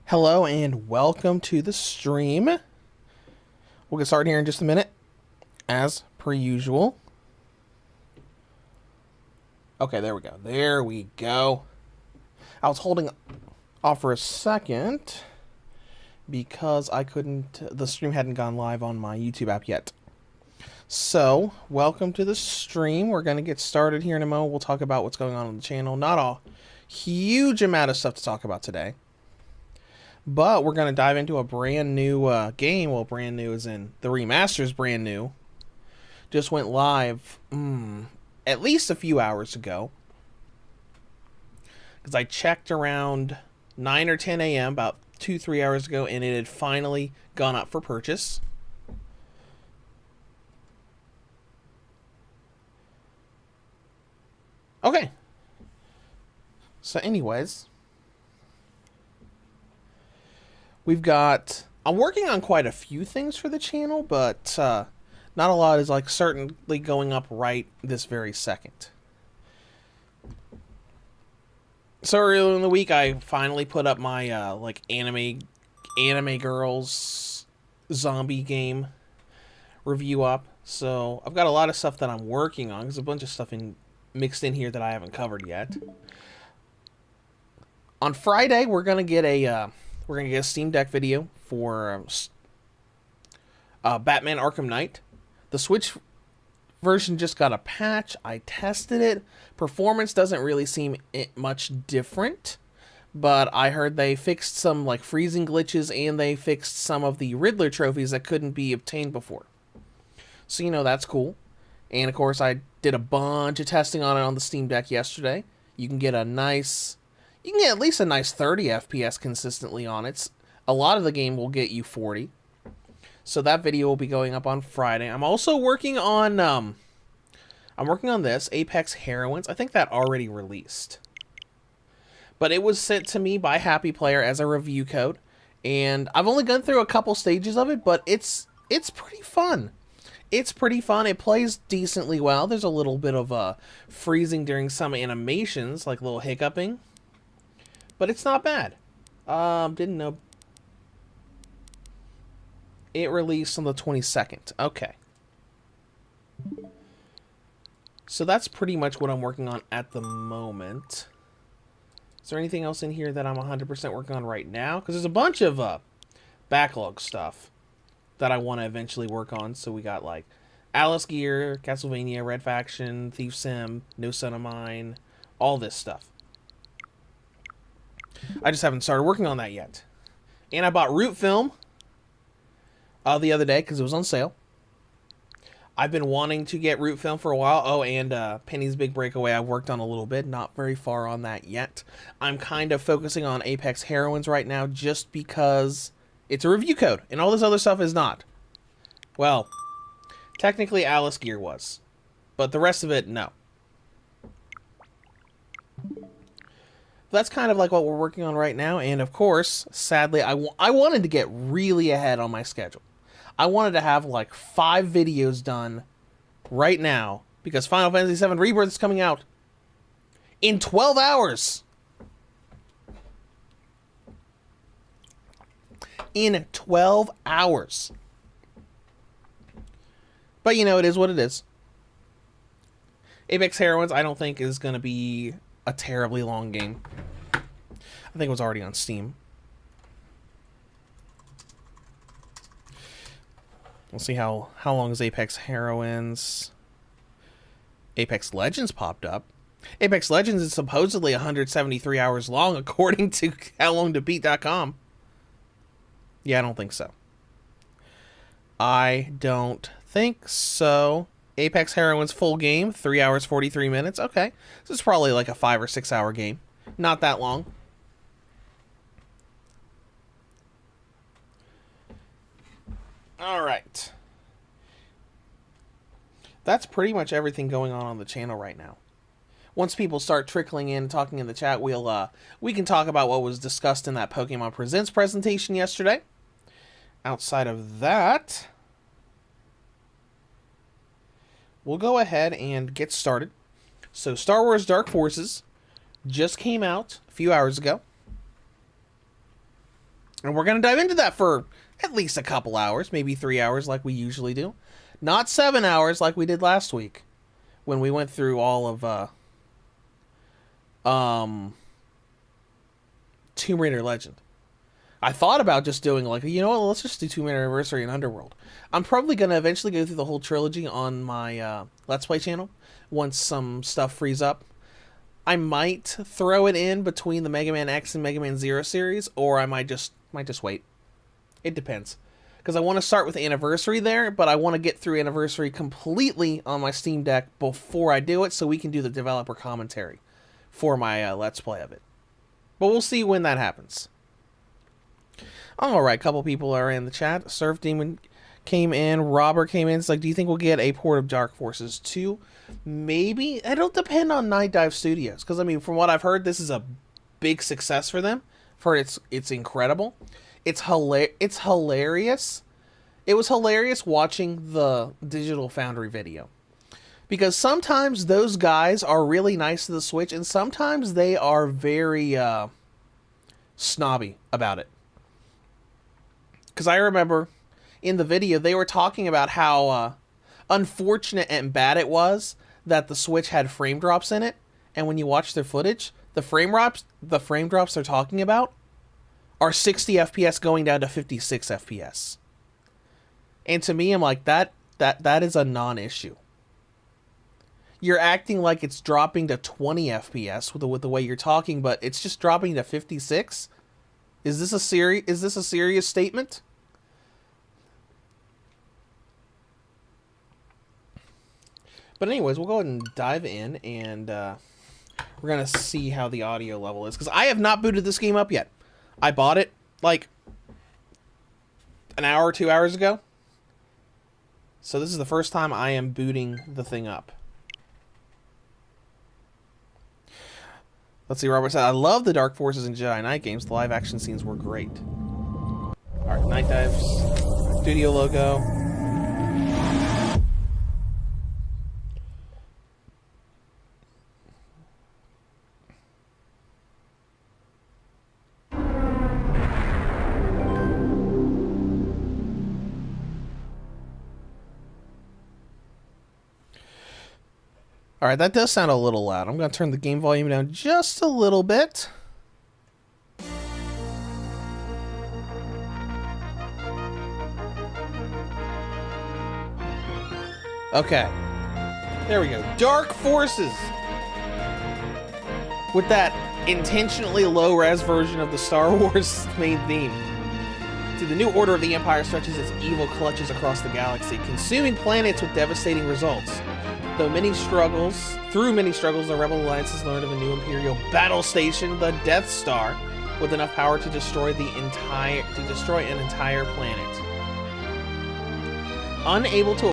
Hello and welcome to the stream. We'll get started here in just a minute, as per usual. Okay, there we go. There we go. I was holding off for a second because the stream hadn't gone live on my YouTube app yet. So, welcome to the stream. We're going to get started here in a moment. We'll talk about what's going on the channel. Not a huge amount of stuff to talk about today. But we're going to dive into a brand new game. Well, brand new as in the remaster is brand new. Just went live at least a few hours ago. Because I checked around 9 or 10 a.m. about 2-3 hours ago, and it had finally gone up for purchase. Okay. So anyways, I'm working on quite a few things for the channel, but not a lot is like certainly going up right this very second. So earlier in the week, I finally put up my like anime girls zombie game review up. So I've got a lot of stuff that I'm working on. There's a bunch of stuff mixed in here that I haven't covered yet. On Friday, we're gonna get a Steam Deck video for Batman Arkham Knight. The Switch version just got a patch. I tested it. Performance doesn't really seem much different, but I heard they fixed some like freezing glitches and they fixed some of the Riddler trophies that couldn't be obtained before. So, that's cool. And of course, I did a bunch of testing on it on the Steam Deck yesterday. You can get at least a nice 30 FPS consistently on it. A lot of the game will get you 40. So that video will be going up on Friday. I'm also working on this Apex Heroines. I think that already released. But it was sent to me by Happy Player as a review code, and I've only gone through a couple stages of it, but it's pretty fun. It's pretty fun. It plays decently well. There's a little bit of freezing during some animations, like a little hiccuping. But it's not bad. Didn't know. It released on the 22nd. Okay. So that's pretty much what I'm working on at the moment. Is there anything else in here that I'm 100% working on right now? Because there's a bunch of backlog stuff that I want to eventually work on. So we got like Alice Gear, Castlevania, Red Faction, Thief Sim, No Son of Mine, all this stuff. I just haven't started working on that yet. And I bought Root Film the other day because it was on sale. I've been wanting to get Root Film for a while. Oh, and Penny's Big Breakaway I've worked on a little bit. Not very far on that yet. I'm kind of focusing on Apex Heroines right now just because it's a review code. And all this other stuff is not. Well, technically Alice Gear was. But the rest of it, no. That's kind of like what we're working on right now. And of course, sadly, I wanted to get really ahead on my schedule. I wanted to have like 5 videos done right now because Final Fantasy VII Rebirth is coming out in 12 hours. In 12 hours. But it is what it is. Apex Heroines, I don't think is going to be a terribly long game. I think it was already on Steam. We'll see how long is Apex Heroines. Apex Legends popped up. Apex Legends is supposedly 173 hours long, according to howlongtobeat.com. Yeah, I don't think so. I don't think so. Apex Heroines full game, 3 hours, 43 minutes. Okay. This is probably like a 5 or 6 hour game. Not that long. Alright. That's pretty much everything going on the channel right now. Once people start trickling in, talking in the chat, we can talk about what was discussed in that Pokemon Presents presentation yesterday. Outside of that, we'll go ahead and get started. So Star Wars Dark Forces just came out a few hours ago. And we're going to dive into that for at least a couple hours, maybe 3 hours like we usually do. Not 7 hours like we did last week when we went through all of Tomb Raider Legend. I thought about just doing like, you know what, let's just do Tomb Raider Anniversary and Underworld. I'm probably going to eventually go through the whole trilogy on my Let's Play channel once some stuff frees up. I might throw it in between the Mega Man X and Mega Man Zero series, or I might just wait. It depends. Because I want to start with Anniversary there, but I want to get through Anniversary completely on my Steam Deck before I do it, so we can do the developer commentary for my Let's Play of it. But we'll see when that happens. Alright, a couple people are in the chat. Surf Demon came in. Robert came in. It's like, do you think we'll get a port of Dark Forces 2? Maybe. It'll depend on Night Dive Studios. Because, I mean, from what I've heard, this is a big success for them. I've heard it's incredible. It's hilarious. It was hilarious watching the Digital Foundry video. Because sometimes those guys are really nice to the Switch, and sometimes they are very snobby about it. Because I remember in the video, they were talking about how unfortunate and bad it was that the Switch had frame drops in it. And when you watch their footage, the frame drops they're talking about are 60 FPS going down to 56 FPS. And to me, I'm like, that is a non-issue. You're acting like it's dropping to 20 FPS with the way you're talking, but it's just dropping to 56? Is this a serious statement? But anyways, we'll go ahead and dive in, and we're going to see how the audio level is. Because I have not booted this game up yet. I bought it, like, an hour or 2 hours ago. So this is the first time I am booting the thing up. Let's see, Robert said, I love the Dark Forces and Jedi Knight games. The live action scenes were great. Alright, Night Dive's studio logo. Alright, that does sound a little loud. I'm going to turn the game volume down just a little bit. Okay. There we go. Dark Forces! With that intentionally low-res version of the Star Wars main theme. See, the new Order of the Empire stretches its evil clutches across the galaxy, consuming planets with devastating results. Through many struggles, the Rebel Alliance has learned of a new Imperial battle station, the Death Star, with enough power to destroy an entire planet. Unable to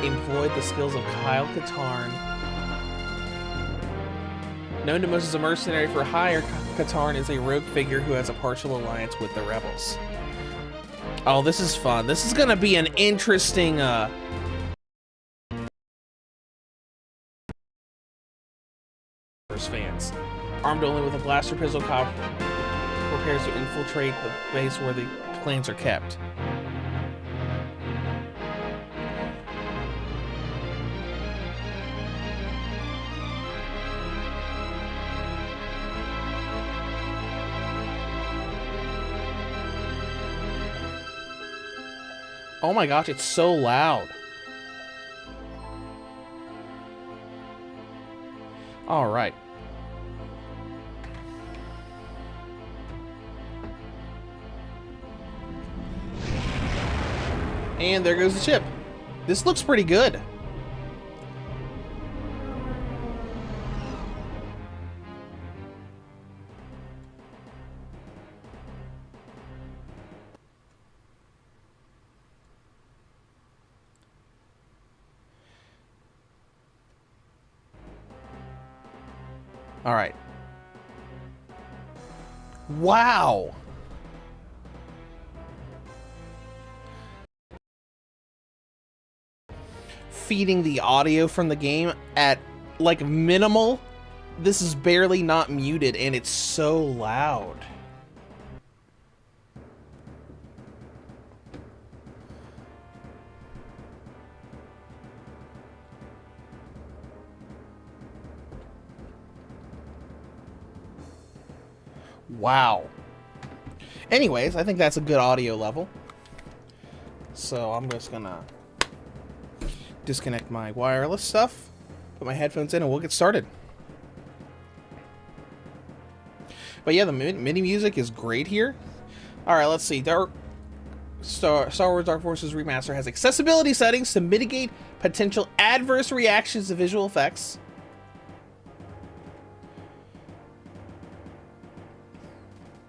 employ the skills of Kyle Katarn. Known to most as a mercenary for hire, Katarn is a rogue figure who has a partial alliance with the Rebels. Oh, this is fun. This is gonna be an interesting, fans. Armed only with a blaster pistol, Kyle prepares to infiltrate the base where the planes are kept. Oh my gosh, it's so loud. All right. And there goes the ship. This looks pretty good. All right. Wow. Feeding the audio from the game at like minimal this is barely not muted, and it's so loud. Wow. Anyways, I think that's a good audio level. So I'm just gonna disconnect my wireless stuff, put my headphones in, and we'll get started. But yeah, the MIDI music is great here. Alright, let's see. Star Wars Dark Forces Remaster has accessibility settings to mitigate potential adverse reactions to visual effects.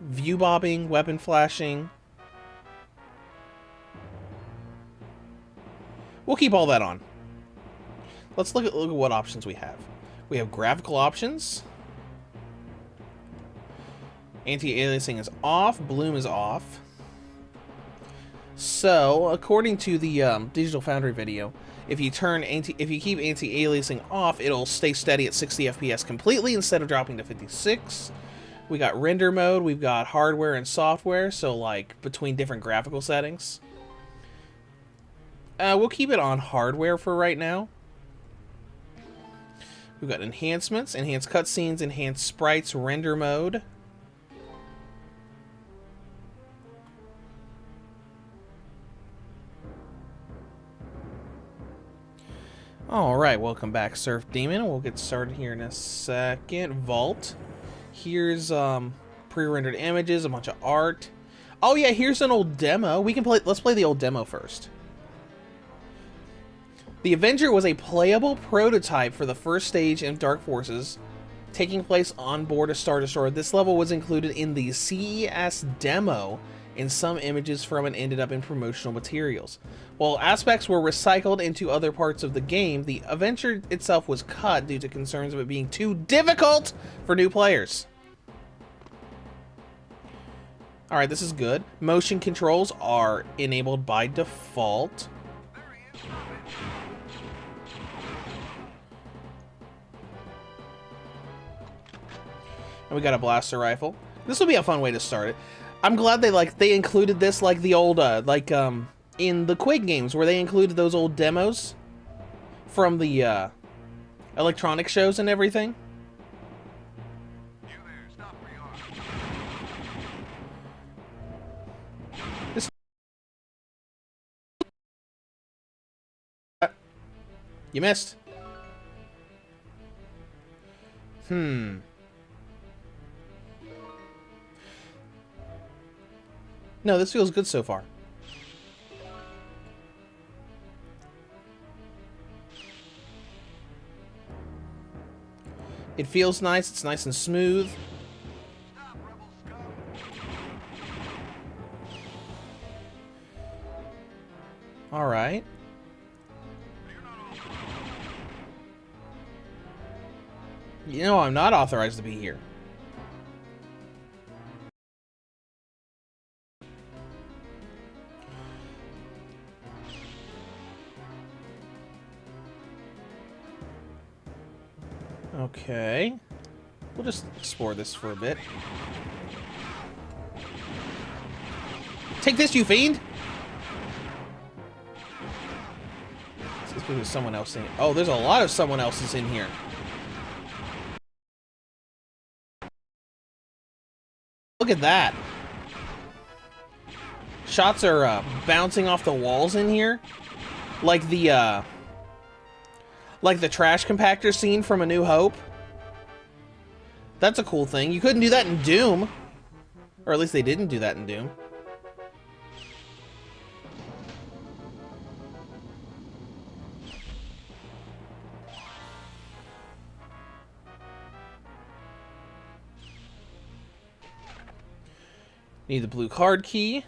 View bobbing, weapon flashing. We'll keep all that on. Let's look at what options we have. We have graphical options. Anti-aliasing is off. Bloom is off. So, according to the Digital Foundry video, if you keep anti-aliasing off, it'll stay steady at 60 FPS completely instead of dropping to 56. We got render mode. We've got hardware and software. So, like between different graphical settings. We'll keep it on hardware for right now. We've got enhancements, enhanced cutscenes, enhanced sprites, render mode. Alright, welcome back, Surf Demon. We'll get started here in a second. Vault. Here's pre-rendered images, a bunch of art. Oh yeah, here's an old demo. Let's play the old demo first. The Avenger was a playable prototype for the first stage in Dark Forces, taking place on board a Star Destroyer. This level was included in the CES demo, and some images from it ended up in promotional materials. While aspects were recycled into other parts of the game, the Avenger itself was cut due to concerns of it being too difficult for new players. Alright, this is good. Motion controls are enabled by default. And we got a blaster rifle. This will be a fun way to start it. I'm glad they included this like the old in the Quake games where they included those old demos from the electronic shows and everything. You missed. No, this feels good so far. It feels nice. It's nice and smooth. All right. You know, I'm not authorized to be here. Okay. We'll just explore this for a bit. Take this, you fiend! Let's go to someone else in. Oh, there's a lot of someone else's in here. Look at that. Shots are bouncing off the walls in here. Like the trash compactor scene from A New Hope. That's a cool thing. You couldn't do that in Doom. Or at least they didn't do that in Doom. Need the blue card key.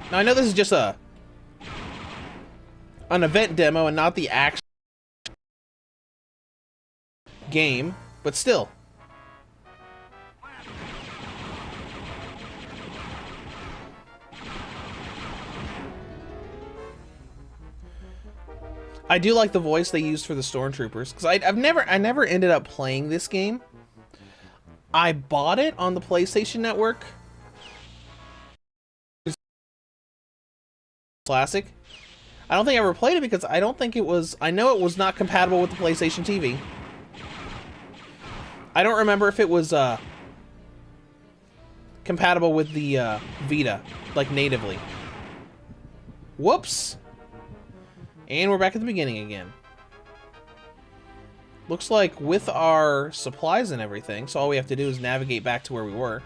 Now I know this is just an event demo and not the actual game, but still. I do like the voice they used for the stormtroopers, because I never ended up playing this game. I bought it on the PlayStation Network. Classic. I don't think I ever played it because I don't think it was... I know it was not compatible with the PlayStation TV. I don't remember if it was compatible with the Vita, like natively. Whoops! And we're back at the beginning again. Looks like with our supplies and everything, so all we have to do is navigate back to where we were.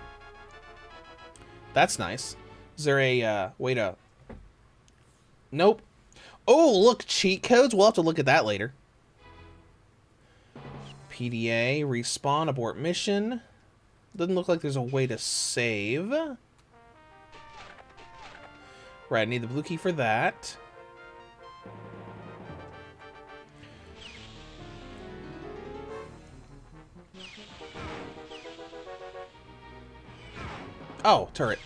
That's nice. Is there a way to... Nope. Oh, look, cheat codes. We'll have to look at that later. PDA, respawn, abort mission. Doesn't look like there's a way to save. Right, I need the blue key for that. Oh, turret.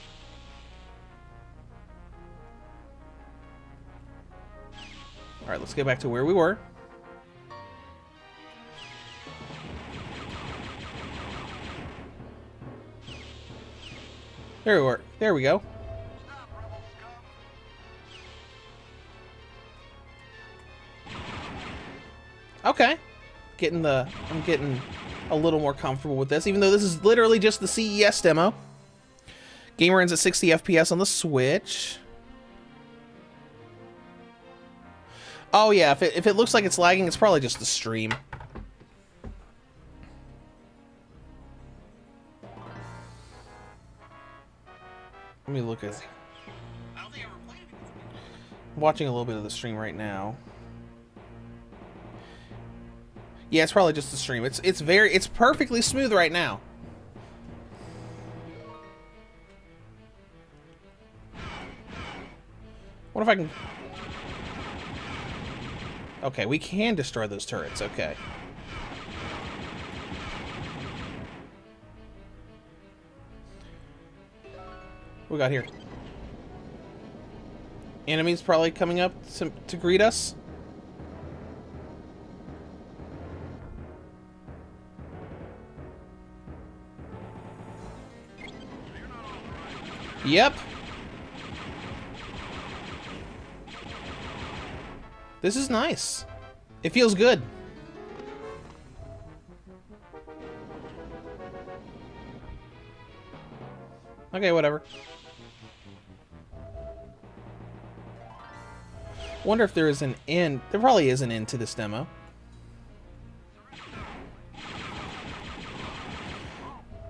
Alright, let's get back to where we were. There we were. There we go. Okay. I'm getting a little more comfortable with this, even though this is literally just the CES demo. Game runs at 60 FPS on the Switch. Oh yeah, if it looks like it's lagging, it's probably just the stream. Let me look at... I'm watching a little bit of the stream right now. Yeah, it's probably just the stream. It's perfectly smooth right now. What if I can... Okay, we can destroy those turrets. Okay. What we got here? Enemies probably coming up to greet us. Yep. This is nice. It feels good. Okay, whatever. Wonder if there is an end. There probably is an end to this demo.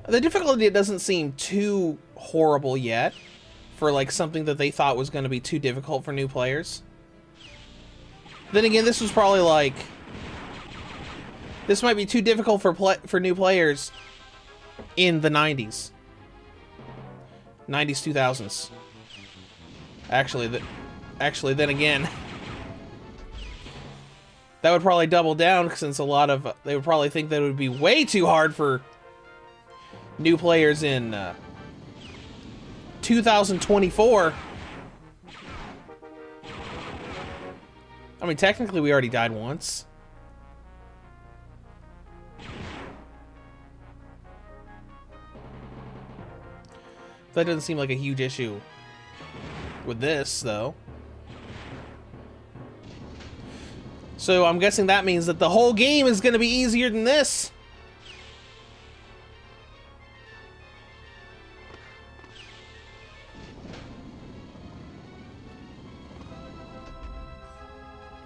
The difficulty doesn't seem too horrible yet for like something that they thought was going to be too difficult for new players. Then again, this was probably like... This might be too difficult for new players in the 90s. 90s, 2000s. Actually, then again... That would probably double down, since a lot of... They would probably think that it would be way too hard for new players in 2024. I mean, technically, we already died once. That doesn't seem like a huge issue with this, though. So I'm guessing that means that the whole game is going to be easier than this.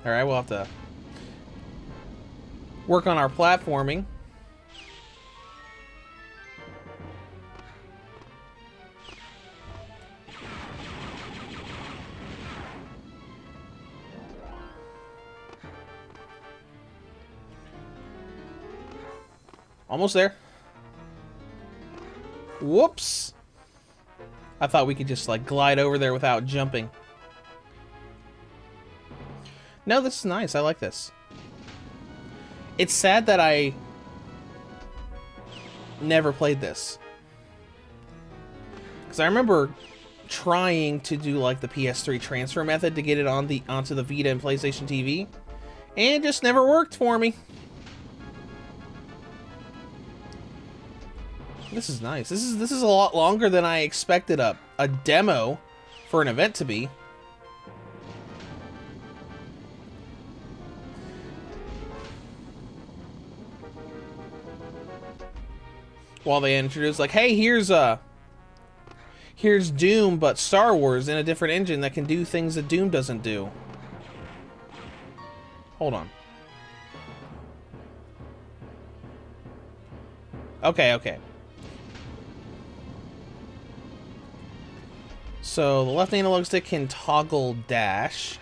Alright, we'll have to work on our platforming. Almost there. Whoops. I thought we could just like glide over there without jumping. No, this is nice. I like this. It's sad that I never played this. Because I remember trying to do like the PS3 transfer method to get it on onto the Vita and PlayStation TV. And it just never worked for me. This is nice. This is a lot longer than I expected a demo for an event to be. While they introduce, like, hey, here's Doom, but Star Wars in a different engine that can do things that Doom doesn't do. Hold on. Okay. So the left analog stick can toggle dash.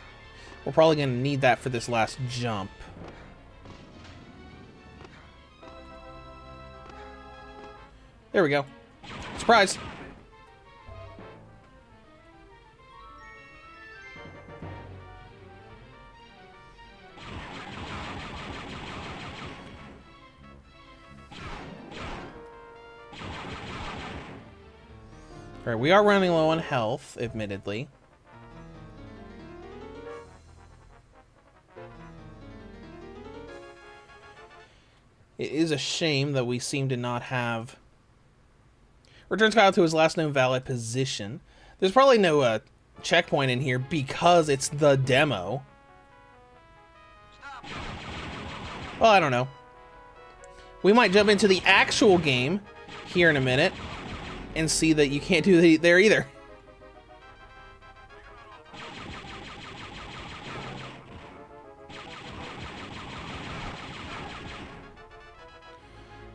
We're probably going to need that for this last jump. There we go. Surprise! Alright, we are running low on health, admittedly. It is a shame that we seem to not have... Returns Kyle to his last known valid position. There's probably no checkpoint in here because it's the demo. Well, I don't know. We might jump into the actual game here in a minute and see that you can't do there either.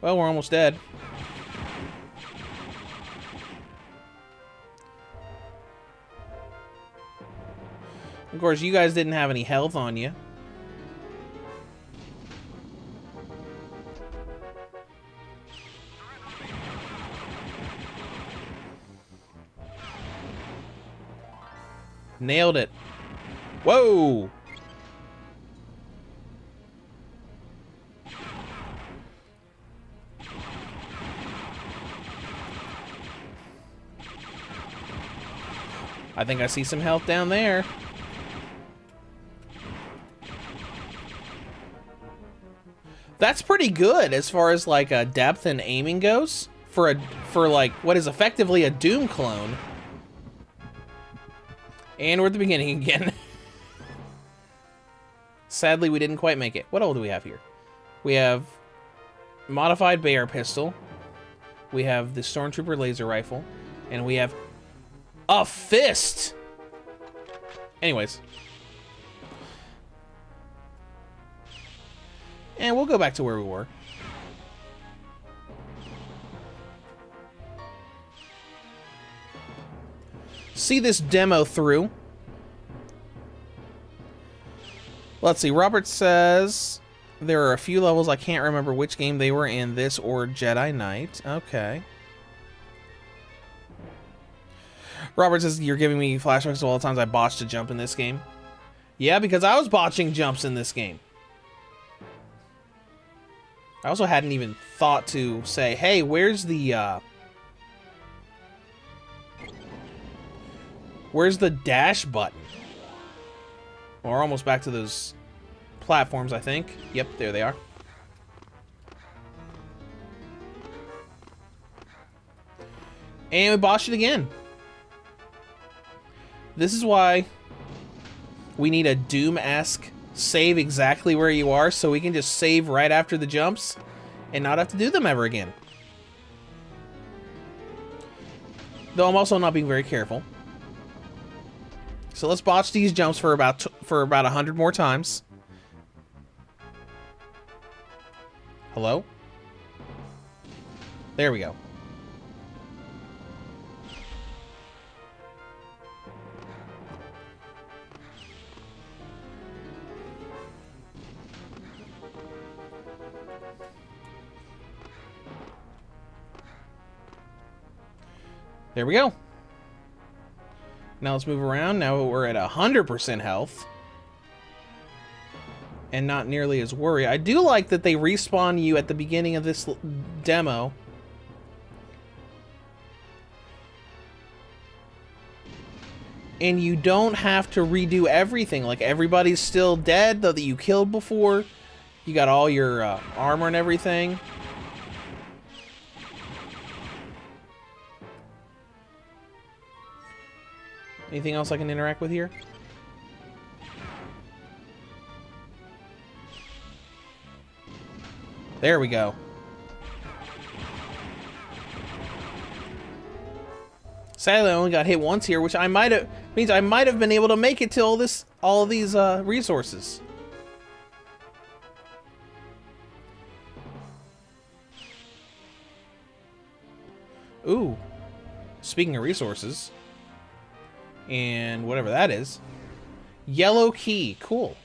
Well, we're almost dead. Of course, you guys didn't have any health on you. Nailed it. Whoa! I think I see some health down there. That's pretty good as far as like depth and aiming goes for like what is effectively a Doom clone. And we're at the beginning again. Sadly, we didn't quite make it. What all do we have here? We have modified Bayer pistol. We have the Stormtrooper laser rifle, and we have a fist. Anyways. And we'll go back to where we were. See this demo through. Let's see. Robert says there are a few levels. I can't remember which game they were in, this or Jedi Knight. Okay. Robert says you're giving me flashbacks of all the times I botched a jump in this game. Yeah, because I was botching jumps in this game. I also hadn't even thought to say, hey, where's the dash button? Well, we're almost back to those platforms, I think. Yep, there they are. And we botched it again. This is why we need a Doom-esque save exactly where you are so we can just save right after the jumps and not have to do them ever again. Though I'm also not being very careful. So let's botch these jumps for about 100 more times. Hello? There we go. There we go. Now let's move around. Now we're at 100% health. And not nearly as worried. I do like that they respawn you at the beginning of this demo. And you don't have to redo everything. Like, everybody's still dead, though, that you killed before. You got all your armor and everything. Anything else I can interact with here? There we go. Sadly, I only got hit once here, which means I might have been able to make it to all of these resources. Ooh. Speaking of resources, and whatever that is, yellow key, cool.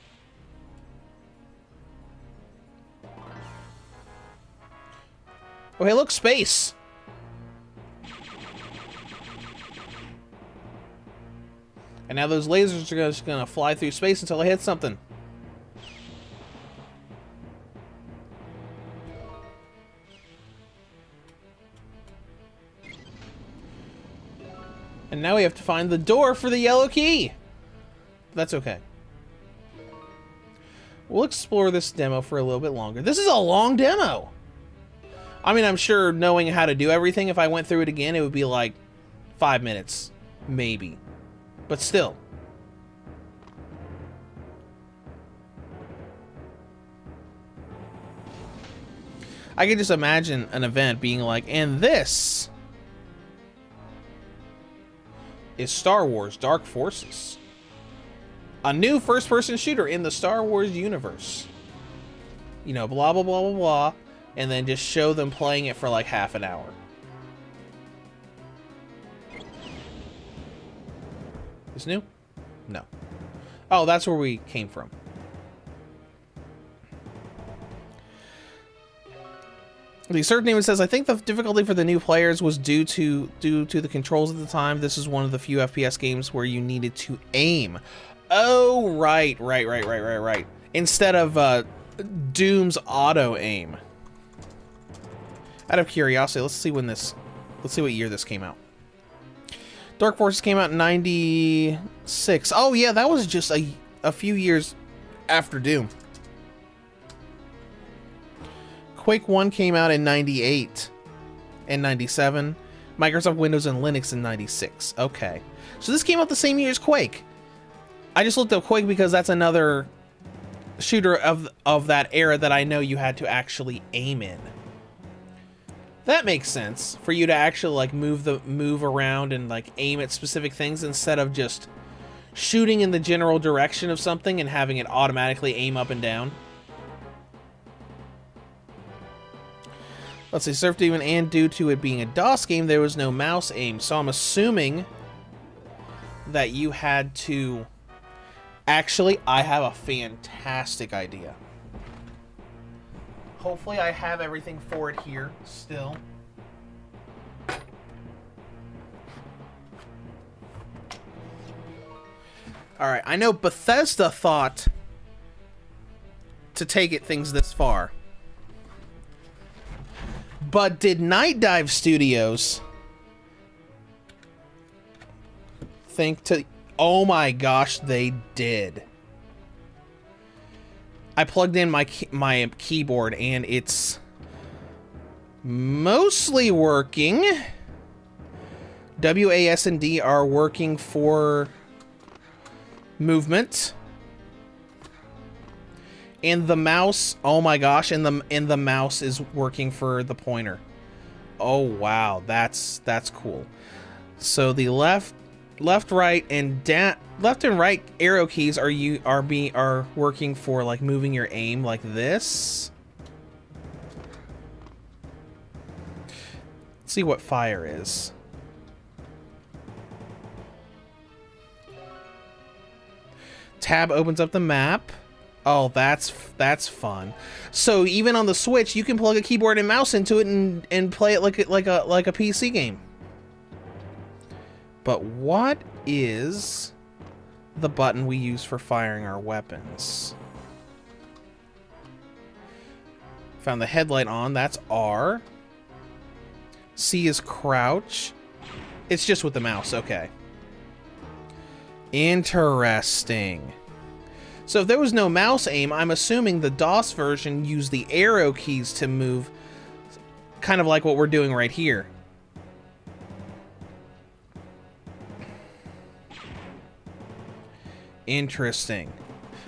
Oh, hey, look, space. And now those lasers are just gonna fly through space until I hit something. And now we have to find the door for the yellow key. That's okay. We'll explore this demo for a little bit longer. This is a long demo. I mean, I'm sure knowing how to do everything, if I went through it again, it would be like 5 minutes, maybe. But still. I can just imagine an event being like, and this is Star Wars Dark Forces. A new first-person shooter in the Star Wars universe. You know, blah, blah, blah, blah, blah. And then just show them playing it for like half an hour. This new? No. Oh, that's where we came from. The certain name says, I think the difficulty for the new players was due to the controls at the time. This is one of the few FPS games where you needed to aim. Oh, right. Instead of Doom's auto aim. Out of curiosity, let's see what year this came out. Dark Forces came out in 96. Oh yeah, that was just a few years after Doom. Quake 1 came out in 98 and 97. Microsoft Windows and Linux in 96. Okay. So this came out the same year as Quake. I just looked up Quake because that's another shooter of that era that I know you had to actually aim in. That makes sense for you to actually like move around and like aim at specific things instead of just shooting in the general direction of something and having it automatically aim up and down. Let's see, Surf Demon, and due to it being a DOS game, there was no mouse aim. So I'm assuming that you had to... Actually, I have a fantastic idea. Hopefully I have everything for it here still. Alright, I know Bethesda thought to take things this far. But did Night Dive Studios think to... Oh my gosh, they did. I plugged in my keyboard and it's mostly working. W, A, S, and D are working for movement. And the mouse, oh my gosh, and the mouse is working for the pointer. Oh wow, that's cool. So the left, right, and left and right arrow keys are working for like moving your aim like this. Let's see what fire is. Tab opens up the map. Oh, that's fun. So even on the Switch, you can plug a keyboard and mouse into it and play it like a PC game. But what is the button we use for firing our weapons? Found the headlight on. That's R. C is crouch. It's just with the mouse. Okay. Interesting. So if there was no mouse aim, I'm assuming the DOS version used the arrow keys to move, kind of like what we're doing right here. Interesting.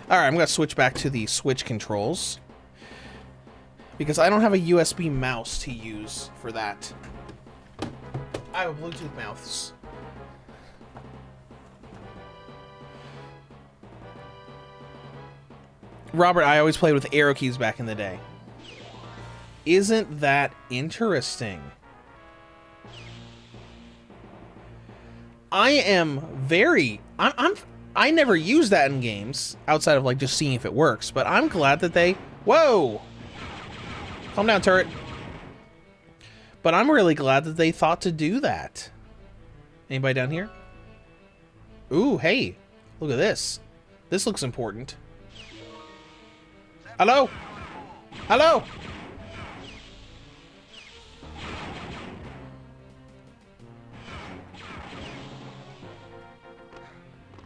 Alright, I'm going to switch back to the Switch controls, because I don't have a USB mouse to use for that. I have a Bluetooth mouse. Robert, I always played with arrow keys back in the day. Isn't that interesting? I never use that in games, outside of like just seeing if it works, but I'm glad that they... Whoa! Calm down, turret. But I'm really glad that they thought to do that. Anybody down here? Ooh, hey. Look at this. This looks important. Hello? Hello?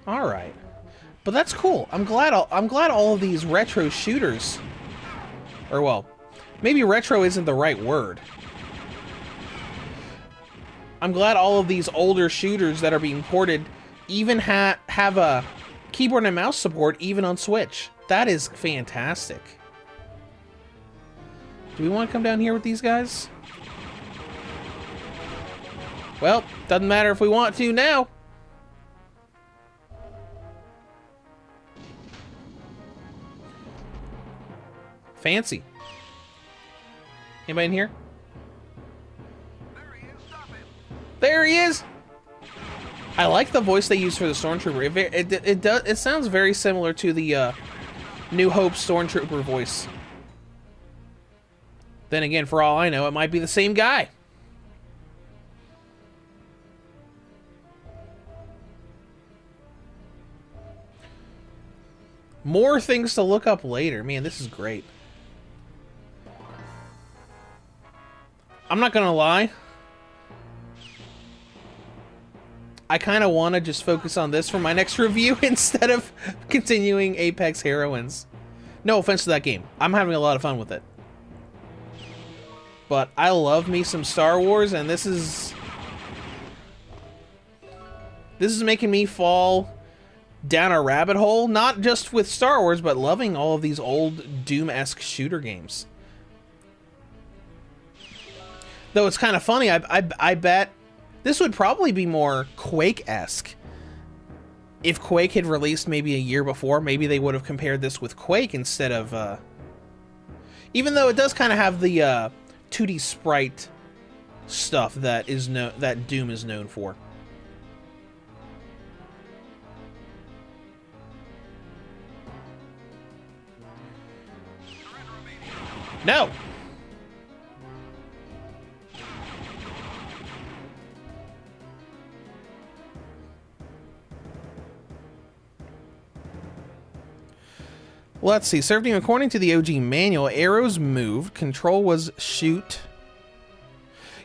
All right. But that's cool. I'm glad all of these retro shooters, or well, maybe retro isn't the right word. I'm glad all of these older shooters that are being ported even have a keyboard and mouse support even on Switch. That is fantastic. Do we want to come down here with these guys? Well, doesn't matter if we want to now. Fancy. Anybody in here? There he is! I like the voice they use for the Stormtrooper. It sounds very similar to the New Hope Stormtrooper voice. Then again, for all I know, it might be the same guy. More things to look up later. Man, this is great. I'm not gonna lie. I kind of want to just focus on this for my next review instead of continuing Apex Heroines. No offense to that game. I'm having a lot of fun with it. But I love me some Star Wars, and this is making me fall down a rabbit hole, not just with Star Wars, but loving all of these old Doom-esque shooter games. Though it's kind of funny, I bet this would probably be more Quake-esque. If Quake had released maybe a year before, maybe they would have compared this with Quake instead of... even though it does kind of have the 2D sprite stuff that Doom is known for. No! Let's see. Served him according to the OG manual. Arrows moved. Control was shoot.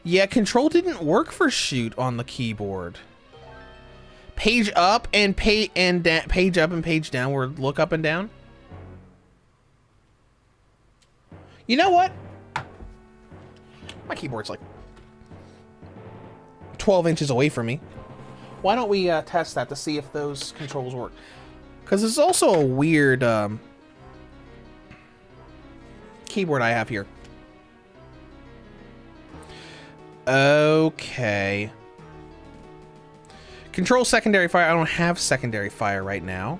Yeah, control didn't work for shoot on the keyboard. Page up and page up and page down were look up and down. You know what? My keyboard's like 12 inches away from me. Why don't we test that to see if those controls work? Because it's also a weird keyboard I have here. Okay. Control secondary fire. I don't have secondary fire right now.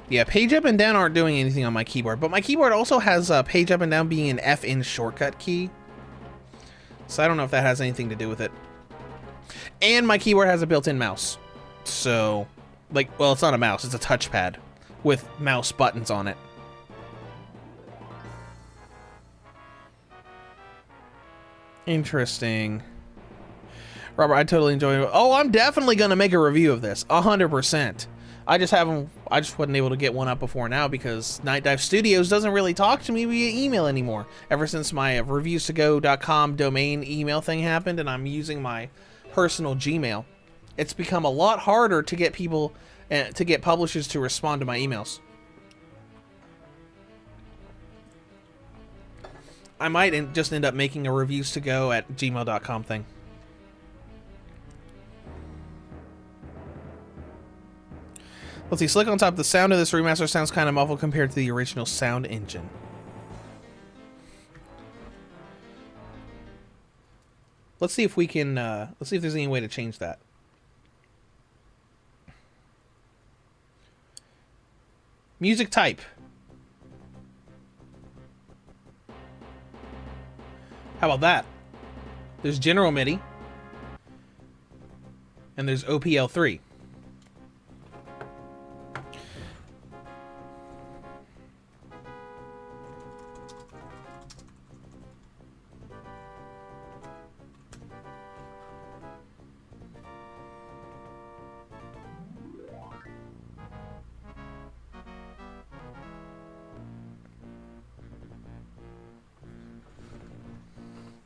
Yeah, page up and down aren't doing anything on my keyboard, but my keyboard also has page up and down being an F-in shortcut key. So I don't know if that has anything to do with it. And my keyboard has a built-in mouse. So, like, well, it's not a mouse, it's a touchpad with mouse buttons on it. Interesting. Robert, I totally enjoy it. Oh, I'm definitely going to make a review of this. 100%. I just haven't. I just wasn't able to get one up before now because Night Dive Studios doesn't really talk to me via email anymore. Ever since my reviewstogo.com domain email thing happened, and I'm using my personal Gmail, it's become a lot harder to get people, to get publishers to respond to my emails. I might just end up making a reviewstogo@gmail.com thing. Let's see, slick on top. The sound of this remaster sounds kind of muffled compared to the original sound engine. Let's see if we can, let's see if there's any way to change that. Music type. How about that? There's General MIDI. And there's OPL3.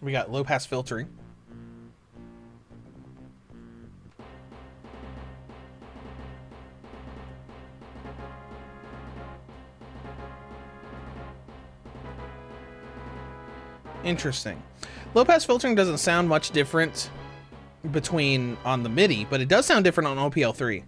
We got low pass filtering. Interesting. Low pass filtering doesn't sound much different between on the MIDI, but it does sound different on OPL3.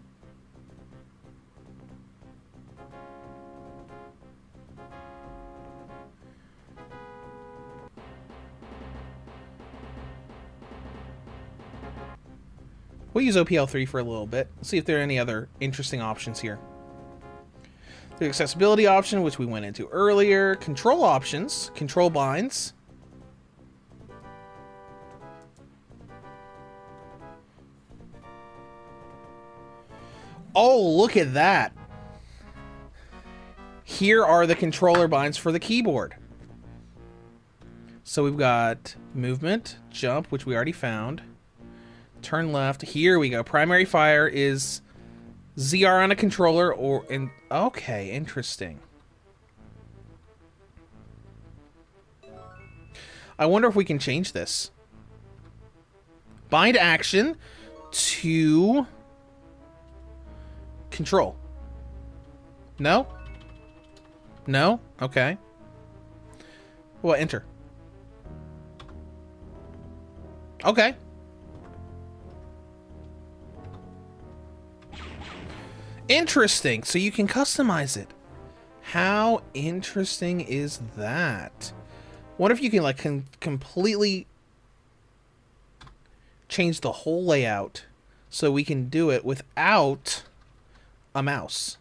We'll use OPL3 for a little bit. Let's see if there are any other interesting options here. The accessibility option, which we went into earlier. Control options. Control binds. Oh, look at that. Here are the controller binds for the keyboard. So we've got movement, jump, which we already found. Turn left. Here we go. Primary fire is ZR on a controller or in. Okay, interesting. I wonder if we can change this. Bind action to control. No? No? Okay. Well, enter. Okay. Interesting. So you can customize it. How interesting is that? What if you can like completely change the whole layout so we can do it without a mouse?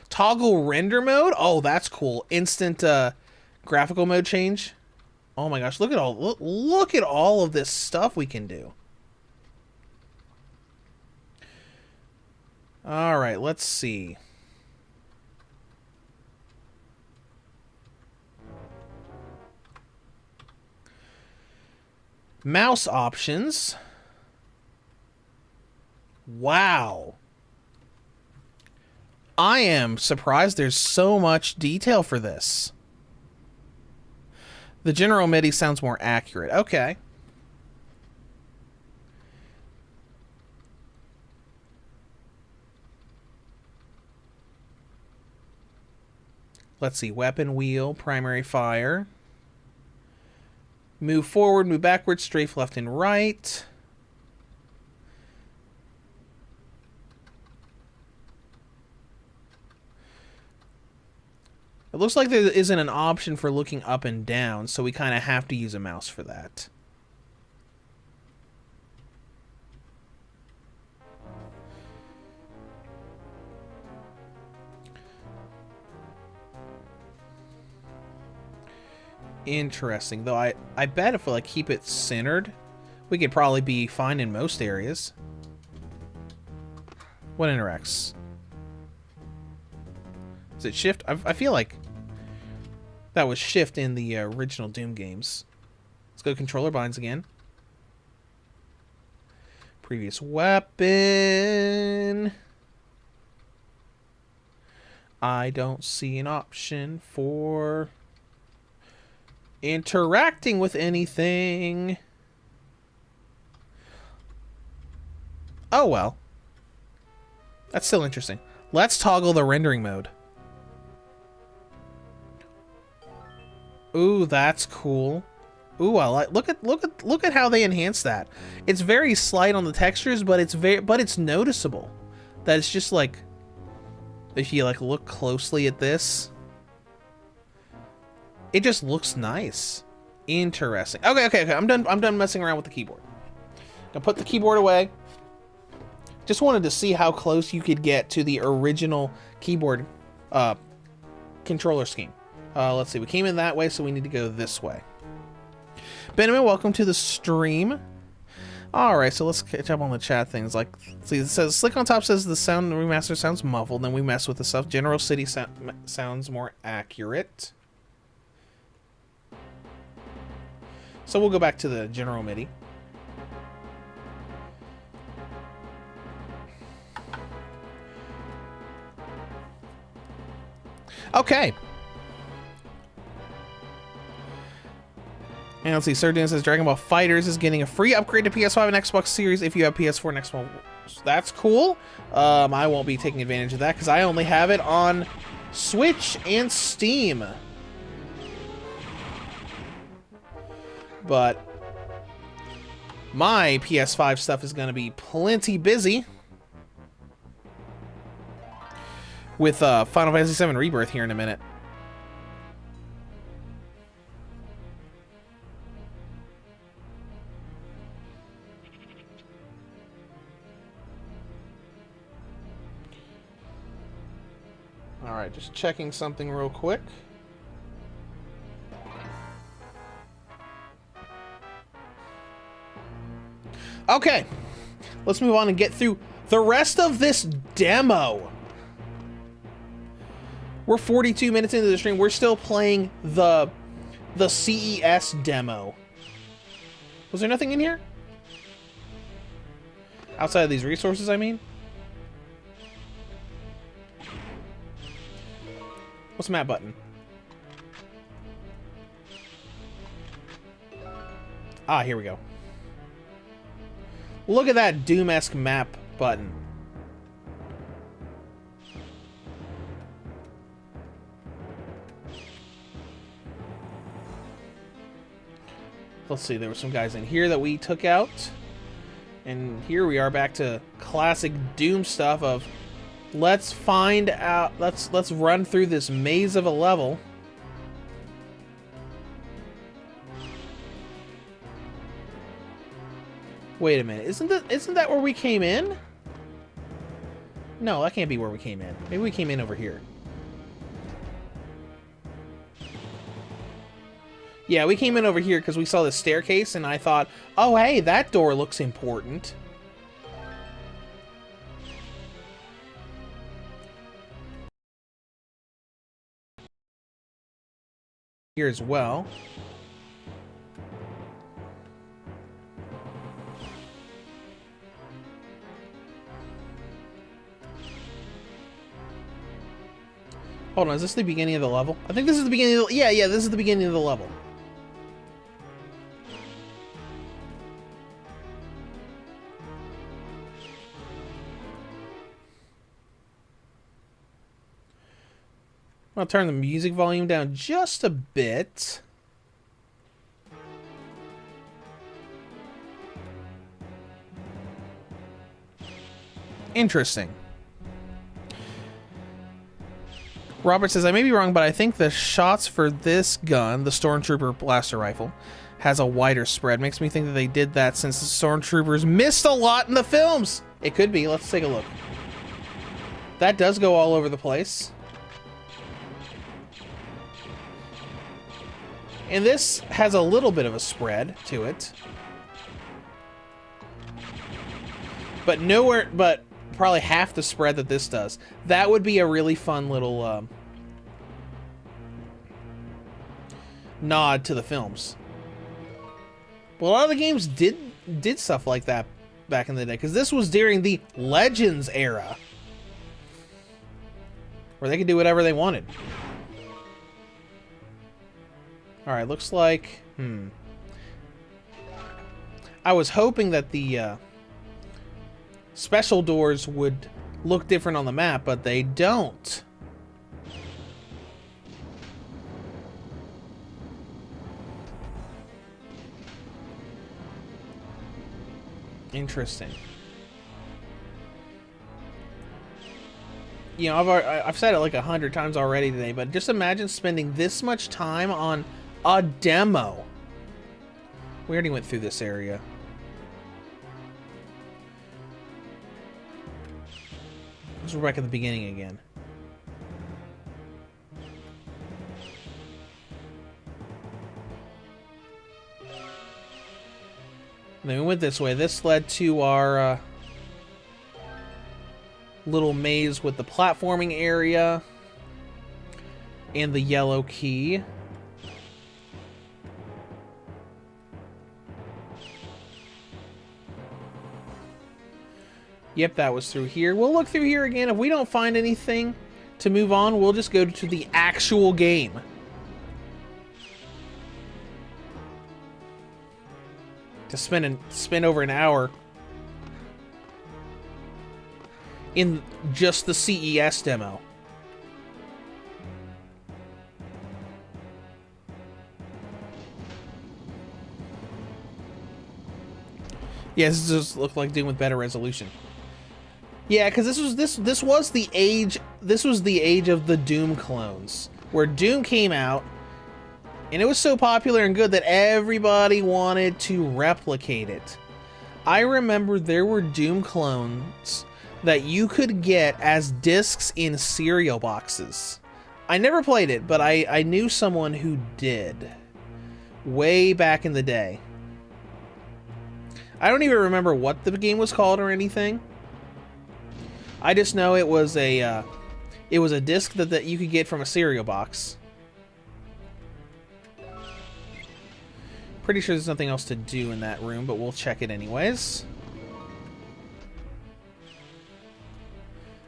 Toggle render mode? Oh, that's cool. Instant graphical mode change. Oh my gosh, look at all of this stuff we can do. All right, let's see. Mouse options. Wow. I am surprised there's so much detail for this. The general MIDI sounds more accurate. Okay. Let's see. Weapon wheel, primary fire. Move forward, move backwards, strafe left and right. It looks like there isn't an option for looking up and down, so we kind of have to use a mouse for that. Interesting, though I bet if we like keep it centered, we could probably be fine in most areas. What interacts? Is it shift? I feel like that was shift in the original Doom games. Let's go controller binds again. Previous weapon. I don't see an option for interacting with anything. Oh well. That's still interesting. Let's toggle the rendering mode. Ooh, that's cool. Ooh, I like. Look at how they enhance that. It's very slight on the textures, but it's noticeable. That it's just like, if you like look closely at this, it just looks nice. Interesting. Okay. I'm done messing around with the keyboard. Gonna put the keyboard away. Just wanted to see how close you could get to the original keyboard controller scheme. Let's see. We came in that way, so we need to go this way. Benjamin, welcome to the stream. Alright, so let's catch up on the chat things. Like, see, it says, Slick on top says the sound remaster sounds muffled, then we mess with the stuff. General City sounds more accurate. So we'll go back to the General MIDI. Okay. And let's see, Sir Dan says Dragon Ball FighterZ is getting a free upgrade to PS5 and Xbox Series if you have PS4 and Xbox. That's cool. I won't be taking advantage of that because I only have it on Switch and Steam. But my PS5 stuff is going to be plenty busy with Final Fantasy VII Rebirth here in a minute. Alright, just checking something real quick. Okay, let's move on and get through the rest of this demo. We're 42 minutes into the stream. We're still playing the CES demo. Was there nothing in here? Outside of these resources, I mean? What's the map button? Ah, here we go. Look at that Doom-esque map button. Let's see, there were some guys in here that we took out. And here we are back to classic Doom stuff of let's find out, let's run through this maze of a level. Wait a minute, isn't that where we came in? No, that can't be where we came in. Maybe we came in over here. Yeah, we came in over here because we saw the staircase and I thought, oh hey, that door looks important. Here as well. Hold on, is this the beginning of the level? I think this is the beginning of the... Yeah, this is the beginning of the level. I'll turn the music volume down just a bit. Interesting. Robert says, I may be wrong, but I think the shots for this gun, the Stormtrooper blaster rifle, has a wider spread. Makes me think that they did that since the Stormtroopers missed a lot in the films. It could be. Let's take a look. That does go all over the place. And this has a little bit of a spread to it. But nowhere, but probably half the spread that this does. That would be a really fun little nod to the films. Well, a lot of the games did stuff like that back in the day, because this was during the Legends era, where they could do whatever they wanted. Alright, looks like... I was hoping that the special doors would look different on the map, but they don't. Interesting. You know, I've said it like 100 times already today, but just imagine spending this much time on a demo. We already went through this area. We're back at the beginning again. And then we went this way. This led to our little maze with the platforming area and the yellow key. Yep, that was through here. We'll look through here again. If we don't find anything to move on, we'll just go to the actual game. To spend over an hour in just the CES demo. Yeah, this just looked like Doom with better resolution. Yeah, because this was the age of the Doom clones, where Doom came out, and it was so popular and good that everybody wanted to replicate it. I remember there were Doom clones that you could get as discs in cereal boxes. I never played it, but I knew someone who did, way back in the day. I don't even remember what the game was called or anything. I just know it was a disc that you could get from a cereal box. Pretty sure there's nothing else to do in that room, but we'll check it anyways.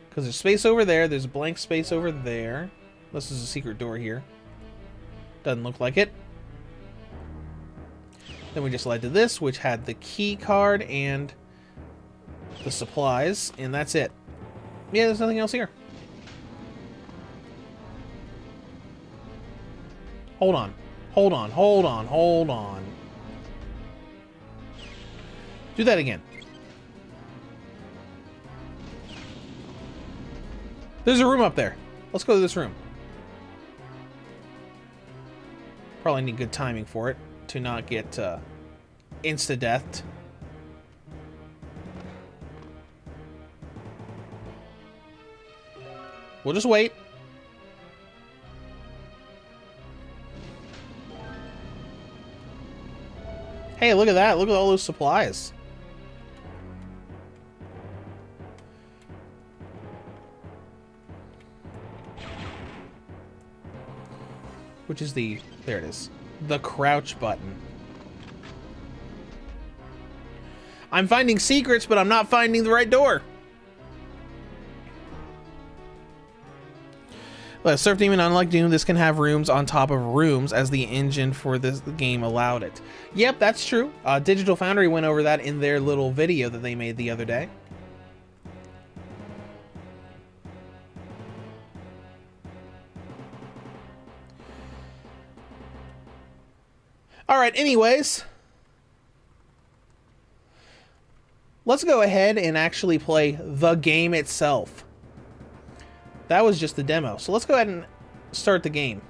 Because there's space over there, there's a blank space over there. This is a secret door here. Doesn't look like it. Then we just led to this, which had the key card and the supplies, and that's it. Yeah, there's nothing else here. Hold on. Hold on, hold on, hold on. Do that again. There's a room up there. Let's go to this room. Probably need good timing for it to not get insta-deathed. We'll just wait. Hey, look at that. Look at all those supplies. Which is the... There it is. The crouch button. I'm finding secrets, but I'm not finding the right door. Surf Demon, unlike Doom, this can have rooms on top of rooms as the engine for this game allowed it. Yep, that's true. Digital Foundry went over that in their little video that they made the other day. Alright, anyways. Let's go ahead and actually play the game itself. That was just the demo. So let's go ahead and start the game.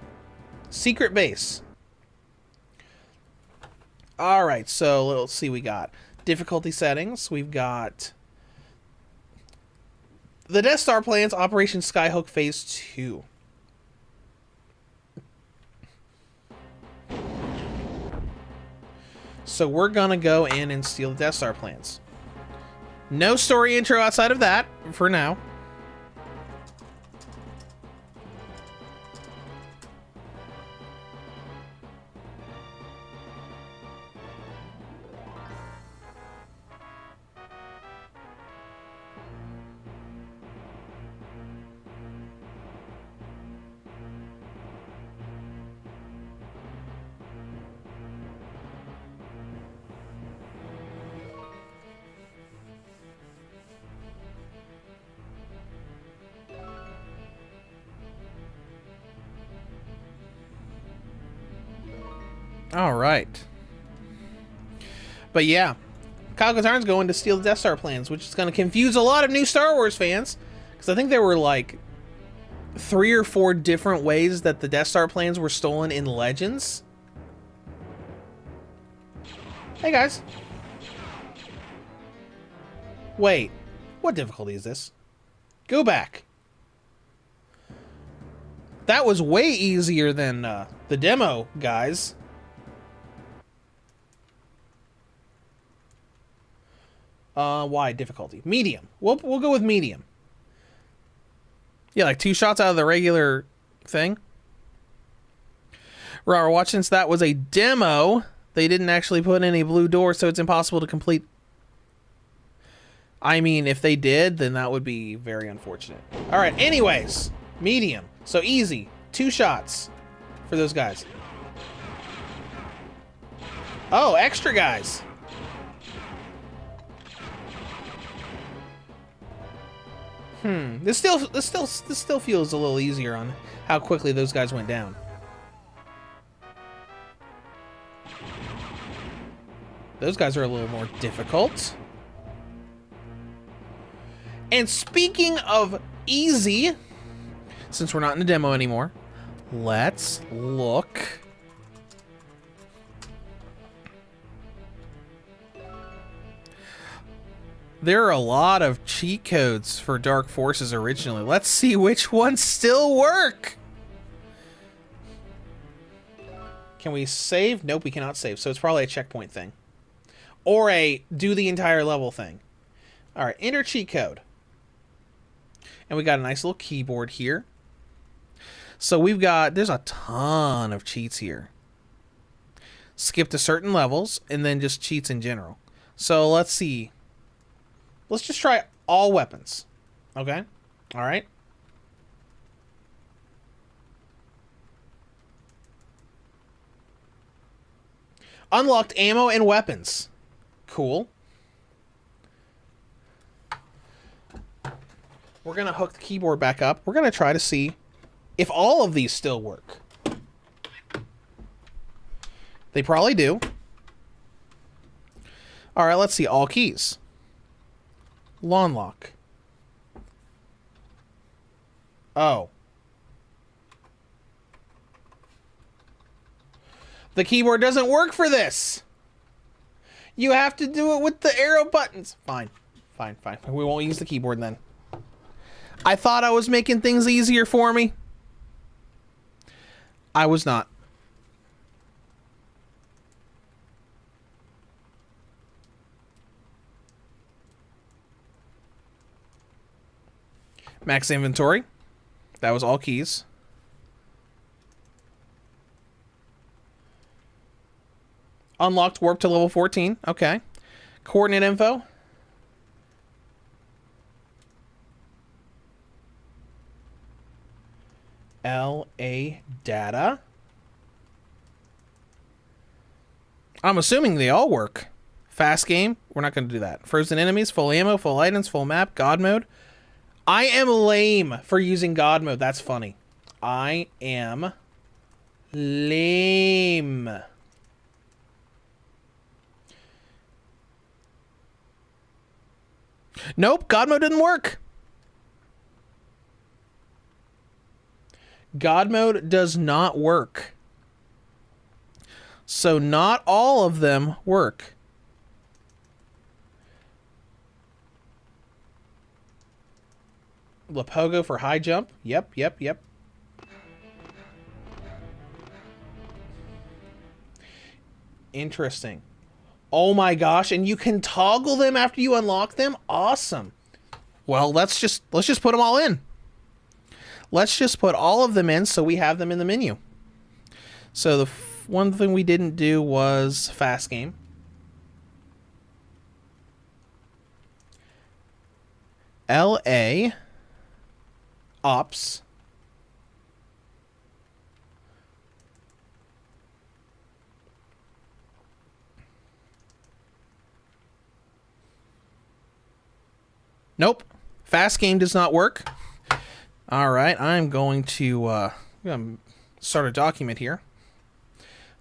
Secret base. Alright, so let's see, we got difficulty settings. We've got the Death Star plans, Operation Skyhook Phase 2. So we're gonna go in and steal the Death Star plans. No story intro outside of that, for now. All right. But yeah, Kyle Katarn's going to steal the Death Star plans, which is going to confuse a lot of new Star Wars fans. Because I think there were like 3 or 4 different ways that the Death Star plans were stolen in Legends. Hey guys. Wait, what difficulty is this? Go back. That was way easier than the demo, guys. Why difficulty? Medium. We'll go with medium. Yeah, like 2 shots out of the regular thing. Right, watch, since that was a demo, they didn't actually put in any blue doors, so it's impossible to complete. I mean, if they did, then that would be very unfortunate. All right, anyways, medium. So easy. 2 shots for those guys. Oh, extra guys. This still feels a little easier on how quickly those guys went down. Those guys are a little more difficult. And speaking of easy, since we're not in the demo anymore, let's look. There are a lot of cheat codes for Dark Forces originally. Let's see which ones still work. Can we save? Nope, we cannot save. So it's probably a checkpoint thing. Or a do the entire level thing. All right, enter cheat code. And we got a nice little keyboard here. So we've got, there's a ton of cheats here. Skip to certain levels and then just cheats in general. So let's see. Let's just try all weapons. Okay? All right. Unlocked ammo and weapons. Cool. We're going to hook the keyboard back up. We're going to try to see if all of these still work. They probably do. All right, let's see. All keys. Lawn lock. Oh. The keyboard doesn't work for this. You have to do it with the arrow buttons. Fine. Fine, fine. We won't use the keyboard then. I thought I was making things easier for me. I was not. Max inventory. That was all keys. Unlocked warp to level 14. Okay. Coordinate info. LA data. I'm assuming they all work. Fast game. We're not going to do that. Frozen enemies. Full ammo. Full items. Full map. God mode. I am lame for using God mode. That's funny. I am lame. Nope, God mode didn't work. God mode does not work. So not all of them work. Lapogo for high jump. Yep, yep, yep. Interesting. Oh my gosh, and you can toggle them after you unlock them? Awesome. Well, let's just put them all in. Let's just put all of them in so we have them in the menu. So the one thing we didn't do was fast game. LA Ops. Nope. Fast game does not work. All right, I'm going to start a document here.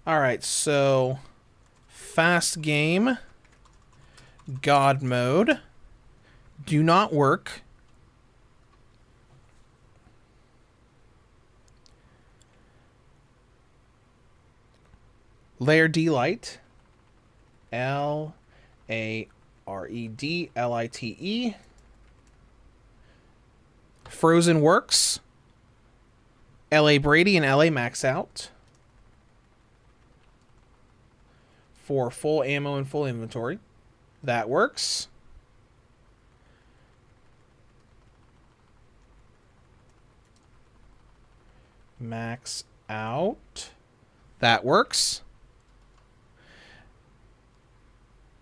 Alright, so fast game, God mode, do not work. Layer D-Lite, Laredlite. Frozen works. LA Brady and LA Max Out. For full ammo and full inventory. That works. Max Out. That works.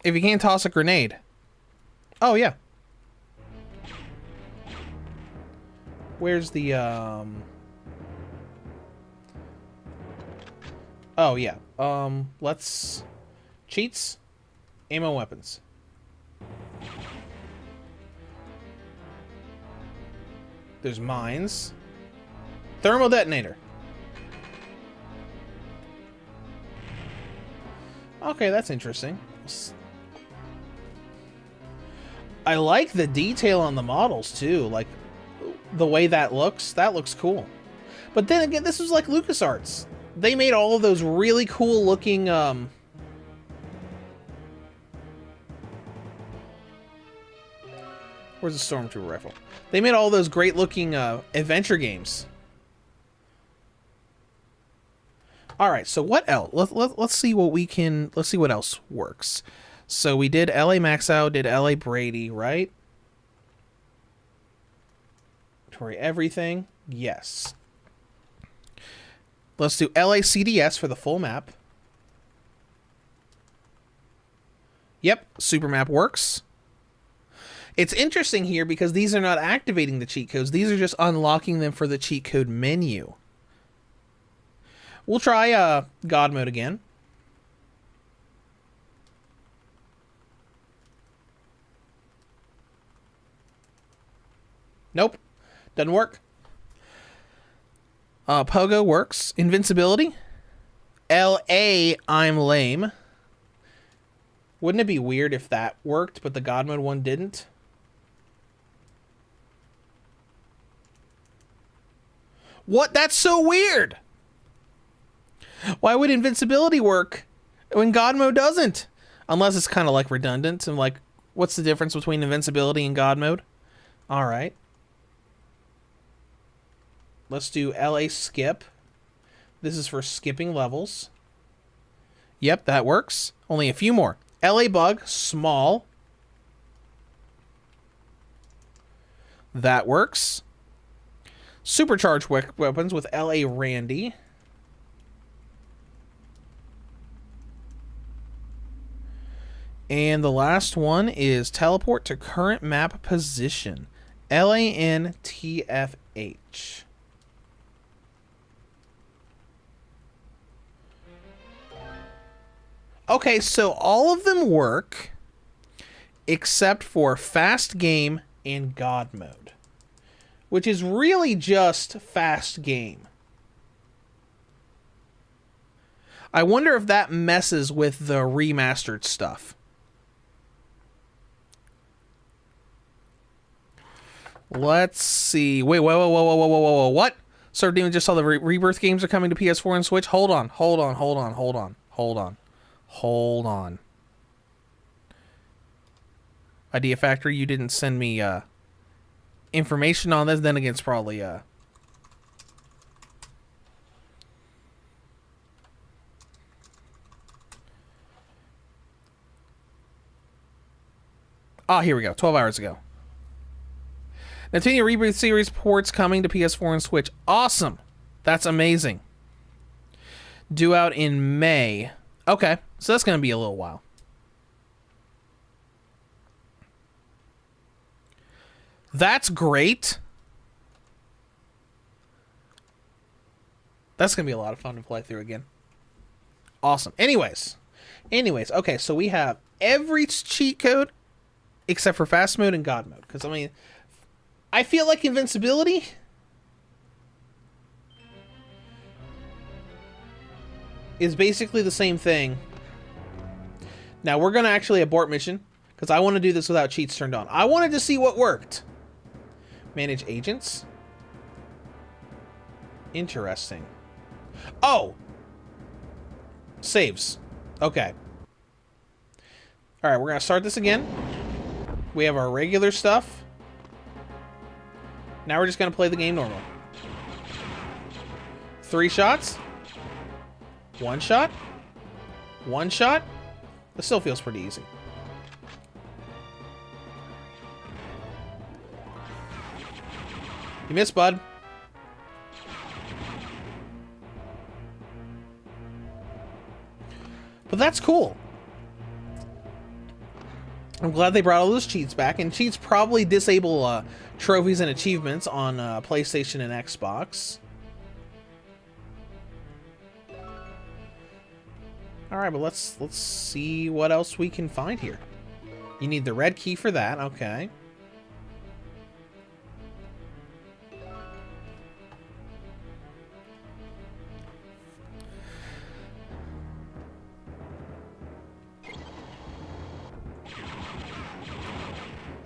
If you can't toss a grenade. Oh, yeah. Where's the, Oh, yeah. Let's... Cheats. Ammo weapons. There's mines. Thermal detonator. Okay, that's interesting. I like the detail on the models, too. Like, the way that looks cool. But then again, this was like LucasArts. They made all of those really cool looking, Where's the Stormtrooper rifle? They made all those great looking, adventure games. Alright, so what else? Let's see what we can... Let's see what else works. So we did LA Max Out, did LA Brady, right? Everything. Yes. Let's do LA CDS for the full map. Yep, super map works. It's interesting here because these are not activating the cheat codes. These are just unlocking them for the cheat code menu. We'll try God mode again. Nope. Doesn't work. Pogo works. Invincibility. LA, I'm lame. Wouldn't it be weird if that worked, but the God mode one didn't? What? That's so weird! Why would invincibility work when God mode doesn't? Unless it's kind of like redundant and like, what's the difference between invincibility and God mode? Alright. Let's do LA skip. This is for skipping levels. Yep, that works. Only a few more. LA bug, small. That works. Supercharged weapons with LA Randy. And the last one is teleport to current map position. LANTFH. Okay, so all of them work except for fast game and God mode, which is really just fast game. I wonder if that messes with the remastered stuff. Let's see. Wait, whoa, what? Sir Demon just saw the Rebirth games are coming to PS4 and Switch. Hold on. Idea Factory, you didn't send me information on this. Then again, it's probably here we go. 12 hours ago. Nintendo Reboot Series ports coming to PS4 and Switch. Awesome. That's amazing. Due out in May. Okay, so that's going to be a little while. That's great. That's going to be a lot of fun to play through again. Awesome. Anyways, okay, so we have every cheat code except for fast mode and God mode. Because, I mean, I feel like invincibility... is basically the same thing. Now, we're going to actually abort mission, because I want to do this without cheats turned on. I wanted to see what worked. Manage agents. Interesting. Oh! Saves. Okay. Alright, we're going to start this again. We have our regular stuff. Now we're just going to play the game normal. 3 shots. 1 shot. 1 shot. This still feels pretty easy. You missed, bud. But that's cool. I'm glad they brought all those cheats back, and cheats probably disable trophies and achievements on PlayStation and Xbox. All right, but let's see what else we can find here. You need the red key for that. Okay.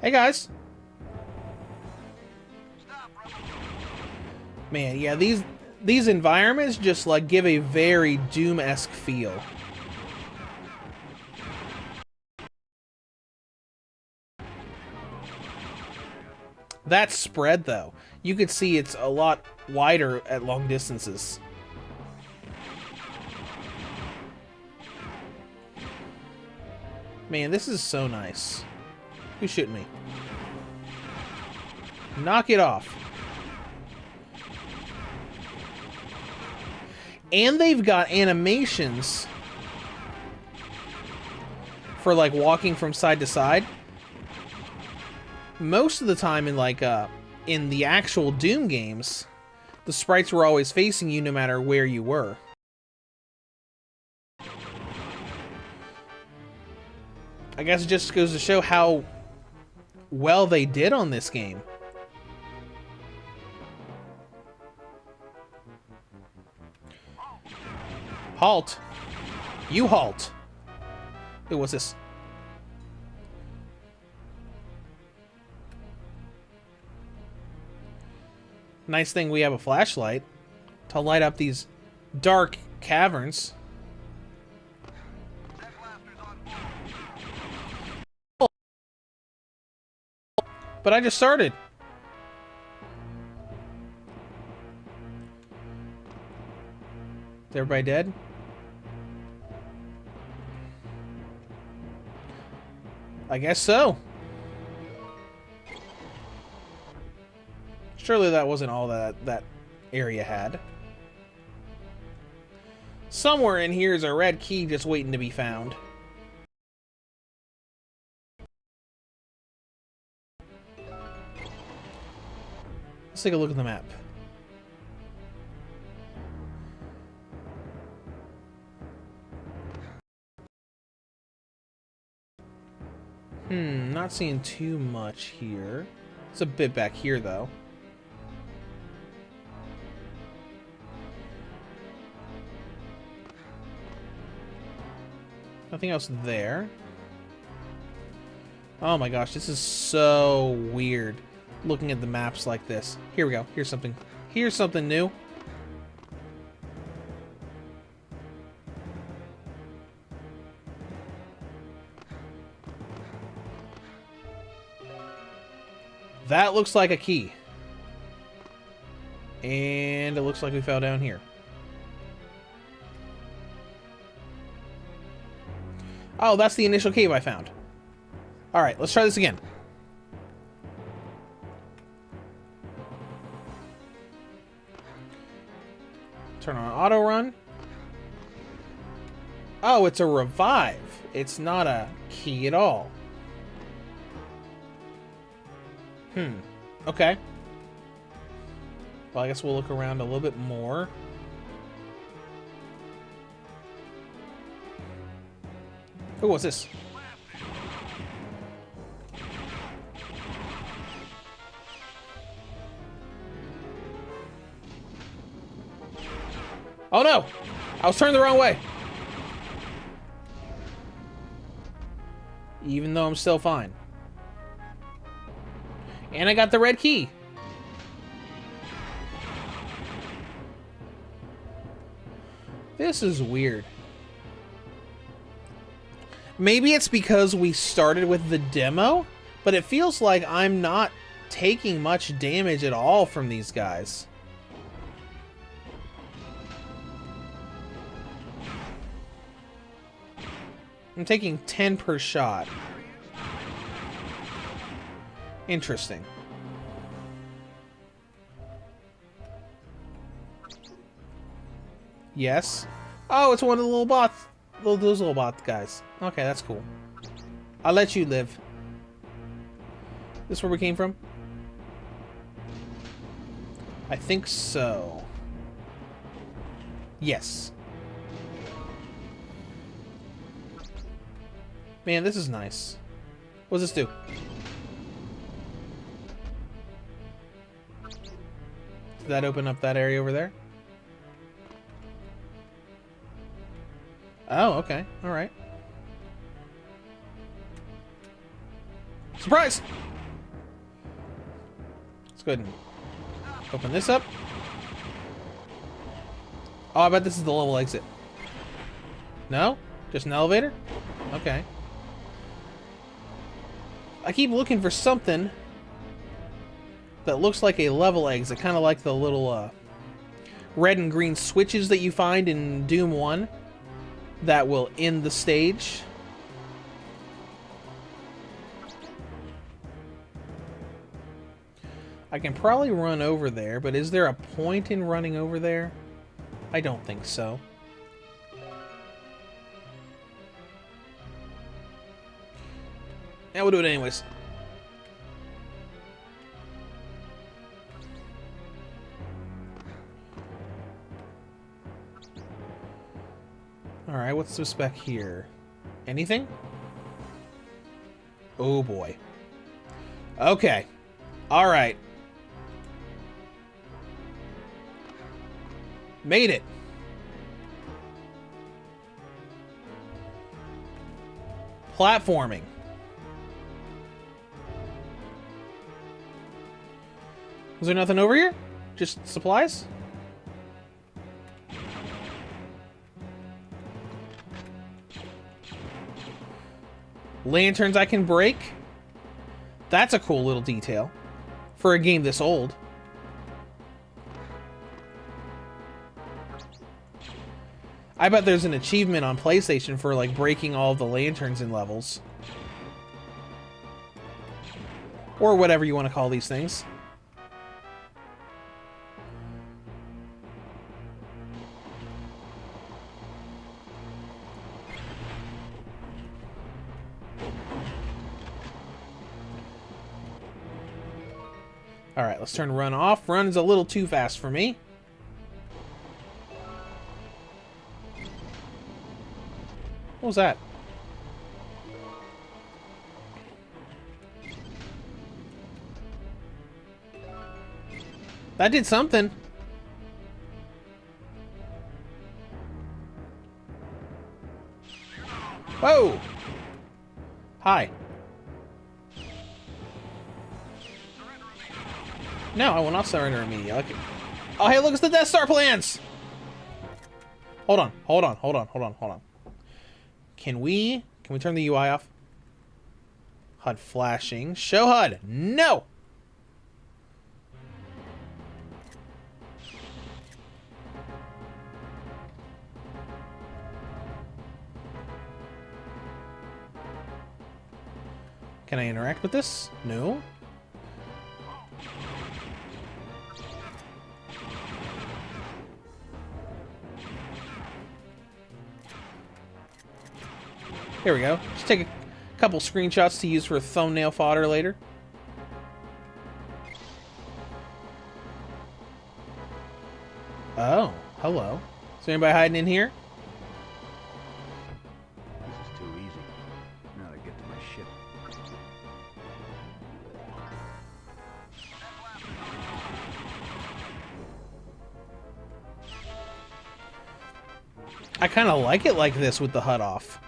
Hey guys. Man, yeah, these environments just like give a very Doom-esque feel. That spread though, you could see it's a lot wider at long distances. Man, this is so nice. Who's shooting me? Knock it off. And they've got animations for like walking from side to side. Most of the time in like in the actual Doom games, the sprites were always facing you no matter where you were. I guess it just goes to show how well they did on this game. Halt. You halt. Wait, what's this? Nice thing we have a flashlight to light up these dark caverns. But I just started. Is everybody dead? I guess so. Surely that wasn't all that area had. Somewhere in here is a red key just waiting to be found. Let's take a look at the map. Not seeing too much here. It's a bit back here, though. Nothing else there. Oh my gosh, this is so weird. Looking at the maps like this. Here we go. Here's something. Here's something new. That looks like a key. And it looks like we fell down here. Oh, that's the initial cave I found. Alright, let's try this again. Turn on auto run. Oh, it's a revive. It's not a key at all. Okay. Well, I guess we'll look around a little bit more. Oh, what's this? Oh no! I was turning the wrong way. Even though I'm still fine. And I got the red key. This is weird. Maybe it's because we started with the demo, but it feels like I'm not taking much damage at all from these guys. I'm taking 10 per shot. Interesting. Yes. Oh, it's one of the little bots. Those little bot guys. Okay, that's cool. I'll let you live. This where we came from? I think so. Yes. Man, this is nice. What does this do? Did that open up that area over there? Oh, okay. Alright. Surprise! Let's go ahead and open this up. Oh, I bet this is the level exit. No? Just an elevator? Okay. I keep looking for something that looks like a level exit, kind of like the little red and green switches that you find in Doom 1 that will end the stage. I can probably run over there, but is there a point in running over there? I don't think so. Yeah, we'll do it anyways. Alright, what's the spec here? Anything? Oh boy. Okay. Alright. Made it. Platforming. Was there nothing over here? Just supplies? Lanterns I can break? That's a cool little detail for a game this old. I bet there's an achievement on PlayStation for like breaking all of the lanterns in levels. Or whatever you want to call these things. Alright, let's turn run off. Run is a little too fast for me. What was that? That did something. Whoa! Hi. No, I will not surrender immediately. Okay. Oh, hey, look, it's the Death Star plans! Hold on, hold on, hold on, hold on, hold on. Can we turn the UI off? HUD flashing. Show HUD! No! Can I interact with this? No. Here we go. Just take a couple screenshots to use for thumbnail fodder later. Oh, hello. Is there anybody hiding in here? This is too easy. Now to get to my ship. I kind of like it like this with the HUD off.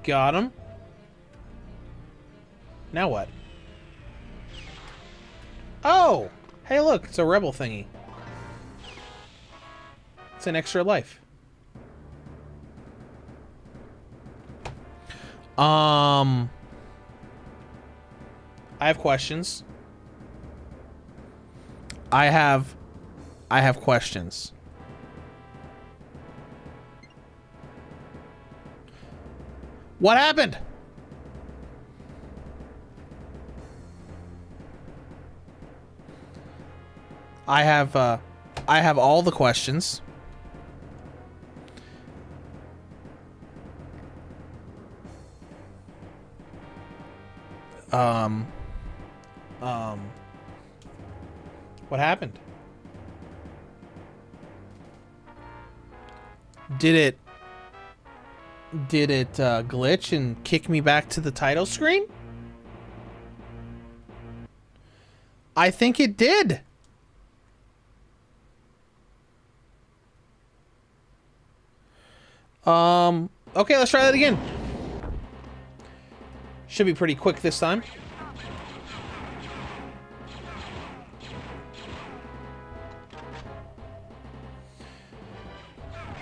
Got him. Now what? Oh! Hey, look, it's a rebel thingy. It's an extra life. I have questions. I have questions. What happened? I have all the questions. What happened? Did it glitch and kick me back to the title screen? I think it did. Okay, let's try that again. Should be pretty quick this time.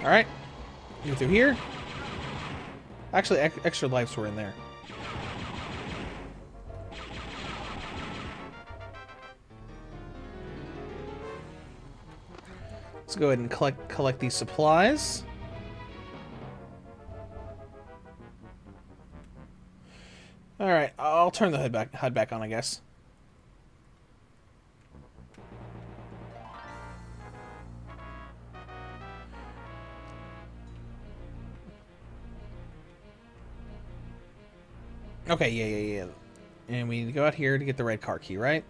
All right, go through here. Actually, extra lives were in there. Let's go ahead and collect these supplies. All right, I'll turn the HUD back on, I guess. Okay, yeah. And we need to go out here to get the red car key, right?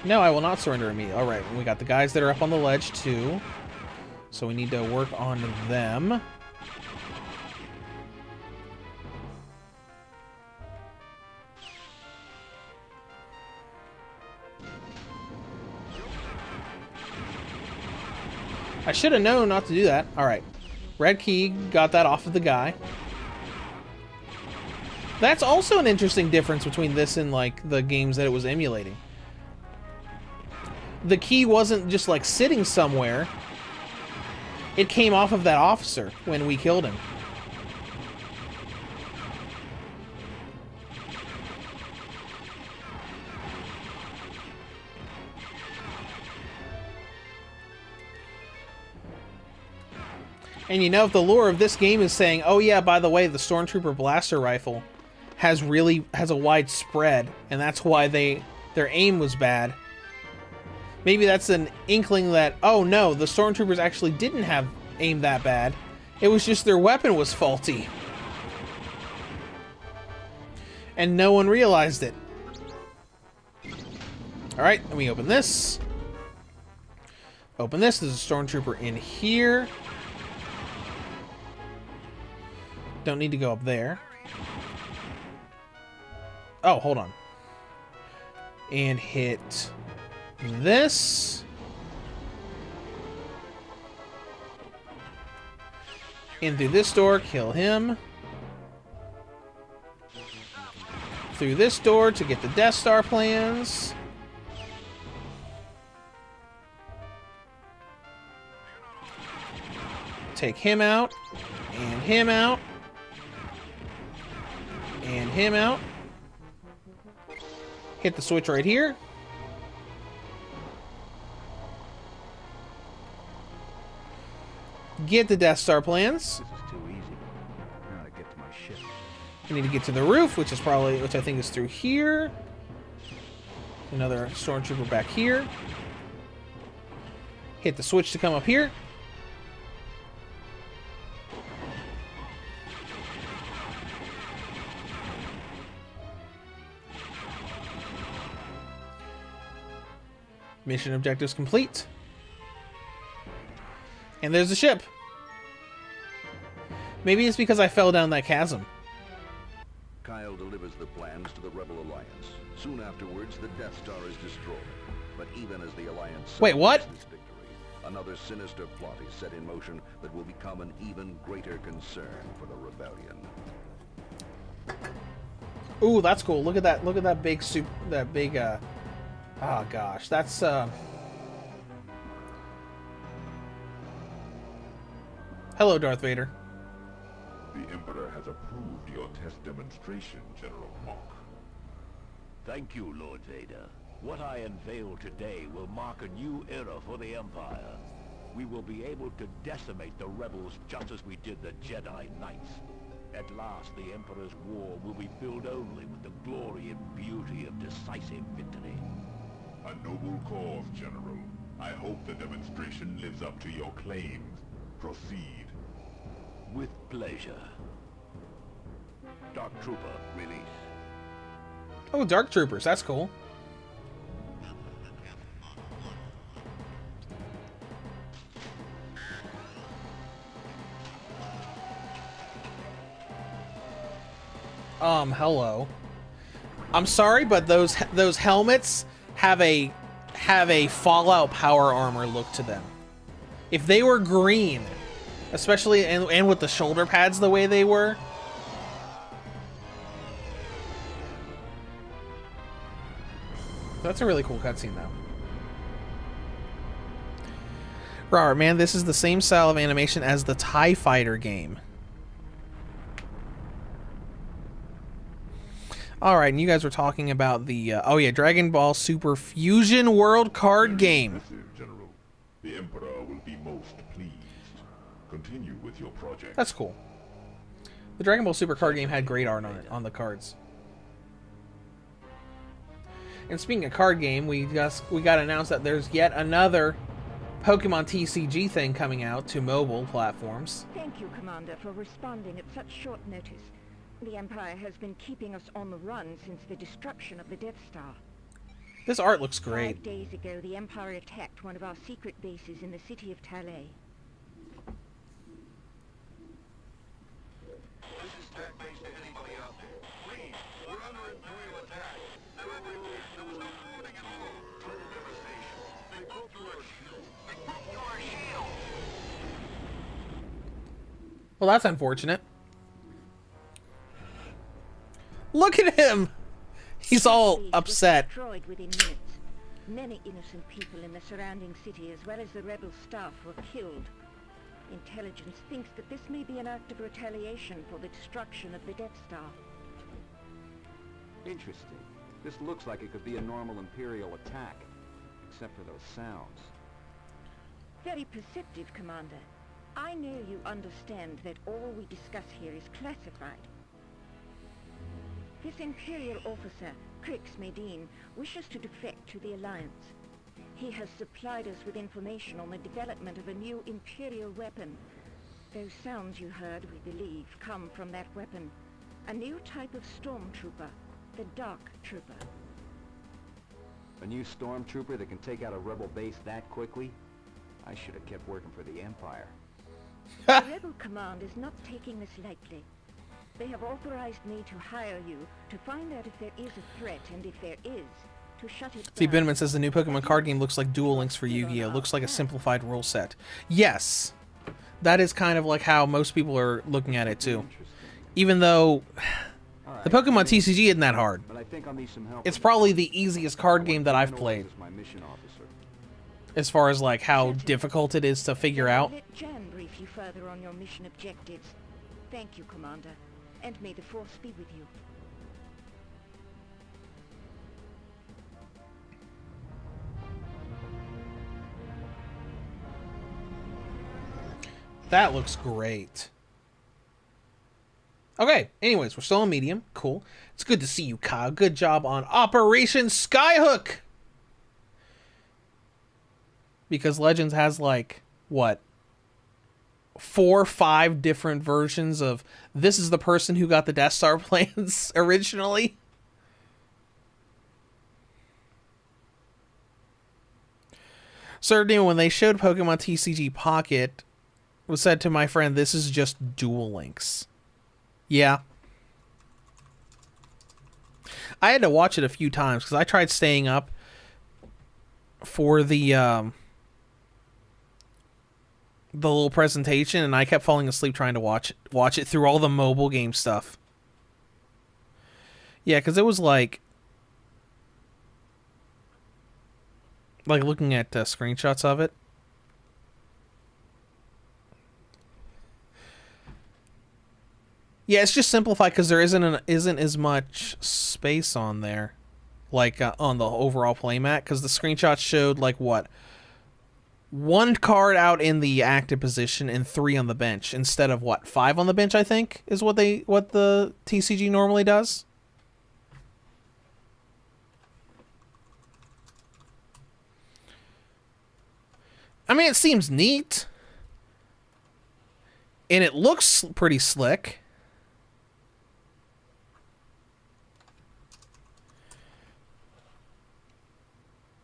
No, I will not surrender immediately. All right, we got the guys that are up on the ledge too, so we need to work on them. I should have known not to do that. All right, red key, got that off of the guy. That's also an interesting difference between this and like the games that it was emulating. The key wasn't just like sitting somewhere. It came off of that officer when we killed him. And you know, if the lore of this game is saying, oh yeah, by the way, the Stormtrooper blaster rifle has a wide spread, and that's why their aim was bad. Maybe that's an inkling that, oh no, the Stormtroopers actually didn't have aim that bad. It was just their weapon was faulty. And no one realized it. Alright, let me open this. Open this. There's a Stormtrooper in here. Don't need to go up there. Oh, hold on. And hit this. In through this door, kill him. Through this door to get the Death Star plans. Take him out. And him out. And him out. Hit the switch right here. Get the Death Star plans. This is too easy. Now to get to my ship. I need to get to the roof, which I think is through here. Another Stormtrooper back here. Hit the switch to come up here. Mission objectives complete. And there's the ship. Maybe it's because I fell down that chasm. Kyle delivers the plans to the Rebel Alliance. Soon afterwards, the Death Star is destroyed. But even as the Alliance Wait, what? celebrates this victory, another sinister plot is set in motion that will become an even greater concern for the Rebellion. Ooh, that's cool. Look at that. Look at that big soup. That big. Oh gosh, that's. Hello, Darth Vader. The Emperor has approved your test demonstration, General Mock. Thank you, Lord Vader. What I unveil today will mark a new era for the Empire. We will be able to decimate the rebels just as we did the Jedi Knights. At last, the Emperor's war will be filled only with the glory and beauty of decisive victory. A noble cause, General. I hope the demonstration lives up to your claims. Proceed. With pleasure. Dark Trooper, release. Oh, Dark Troopers. That's cool. Hello. I'm sorry, but those helmets have a Fallout power armor look to them. If they were green, especially and with the shoulder pads the way they were. That's a really cool cutscene, though. Robert, man, this is the same style of animation as the TIE Fighter game. Alright, and you guys were talking about the, oh yeah, Dragon Ball Super Fusion World card game. General. The Emperor will be most pleased. Continue with your project. That's cool. The Dragon Ball Super card game had great art on it, on the cards. And speaking of card game, we got announced that there's yet another Pokemon TCG thing coming out to mobile platforms. Thank you, Commander, for responding at such short notice. The Empire has been keeping us on the run since the destruction of the Death Star. This art looks great. 5 days ago, the Empire attacked one of our secret bases in the city of Talay. This is Tech Base to anybody out there. Please, we're under Imperial attack. There was no warning at all. Total devastation. They broke through our shield. They broke through our shield! Well, that's unfortunate. Look at him! He's all upset. Destroyed within minutes. Many innocent people in the surrounding city, as well as the rebel staff, were killed. Intelligence thinks that this may be an act of retaliation for the destruction of the Death Star. Interesting. This looks like it could be a normal Imperial attack, except for those sounds. Very perceptive, Commander. I know you understand that all we discuss here is classified. This Imperial officer, Crix Medine, wishes to defect to the Alliance. He has supplied us with information on the development of a new Imperial weapon. Those sounds you heard, we believe, come from that weapon. A new type of stormtrooper, the Dark Trooper. A new stormtrooper that can take out a rebel base that quickly? I should have kept working for the Empire. The Rebel Command is not taking this lightly. They have authorized me to hire you to find out if there is a threat, and if there is, to shut it See, down. Binman says the new Pokemon card game looks like Duel Links for Yu-Gi-Oh! Looks like a simplified rule set. Yes, that is kind of like how most people are looking at it too. Even though the Pokemon TCG isn't that hard. But I think I'll need some help. It's probably the easiest card game that I've played. As my mission officer. As far as like how difficult it is to figure out. Let Jan brief you further on your mission objectives. Thank you, Commander, and may the Force be with you. That looks great. Okay, anyways, we're still on medium. Cool. It's good to see you, Kyle. Good job on Operation Skyhook. Because Legends has like, what? 4 or 5 different versions of this is the person who got the Death Star plans originally. Certainly, when they showed Pokemon TCG Pocket, was said to my friend, "This is just Dual Links." Yeah. I had to watch it a few times because I tried staying up for the little presentation, and I kept falling asleep trying to watch it through all the mobile game stuff. Yeah, because it was like looking at screenshots of it. Yeah, it's just simplified because there isn't as much space on there, like on the overall playmat. Because the screenshots showed like what, one card out in the active position and 3 on the bench instead of what, 5 on the bench. I think is what the TCG normally does. I mean, it seems neat, and it looks pretty slick.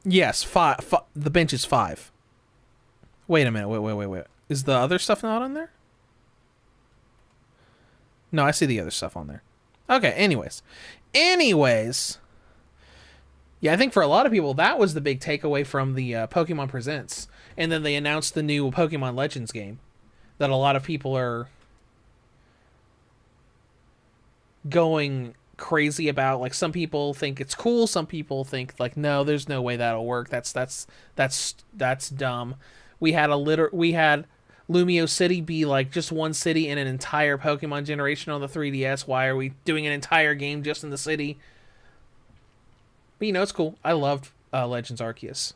Yes, five. The bench is 5. Wait a minute. Wait. Is the other stuff not on there? No, I see the other stuff on there. Okay, anyways. Yeah, I think for a lot of people, that was the big takeaway from the Pokemon Presents. And then they announced the new Pokemon Legends game that a lot of people are going crazy about. Like, some people think it's cool, some people think like, no, there's no way that'll work. That's dumb. We had Lumio City be like just one city in an entire Pokemon generation on the 3DS. Why are we doing an entire game just in the city? But you know, it's cool. I loved Legends Arceus.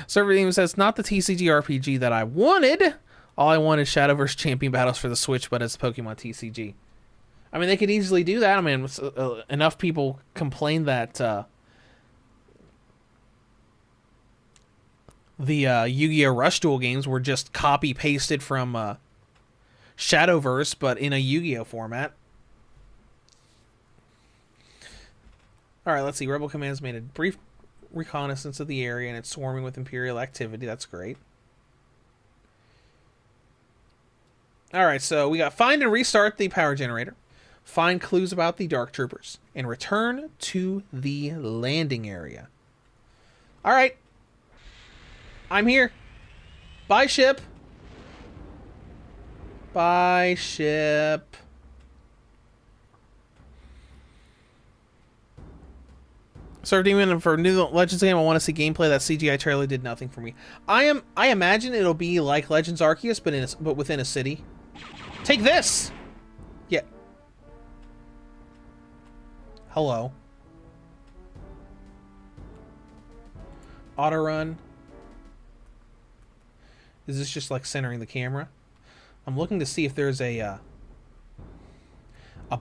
Server Demon says, not the TCG RPG that I wanted. All I want is Shadowverse Champion Battles for the Switch, but it's Pokemon TCG. I mean, they could easily do that. I mean, enough people complain that the Yu-Gi-Oh! Rush Duel games were just copy-pasted from Shadowverse, but in a Yu-Gi-Oh! Format. Alright, let's see. Rebel Command's made a brief reconnaissance of the area, and it's swarming with Imperial activity. That's great. Alright, so we got find and restart the power generator, find clues about the Dark Troopers, and return to the landing area. Alright. I'm here. Bye, ship. Bye, ship. Sir Demon, for new Legends game, I want to see gameplay. That CGI trailer did nothing for me. I imagine it'll be like Legends Arceus, but within a city. Take this. Yeah. Hello. Auto run. Is this just like centering the camera? I'm looking to see if there's a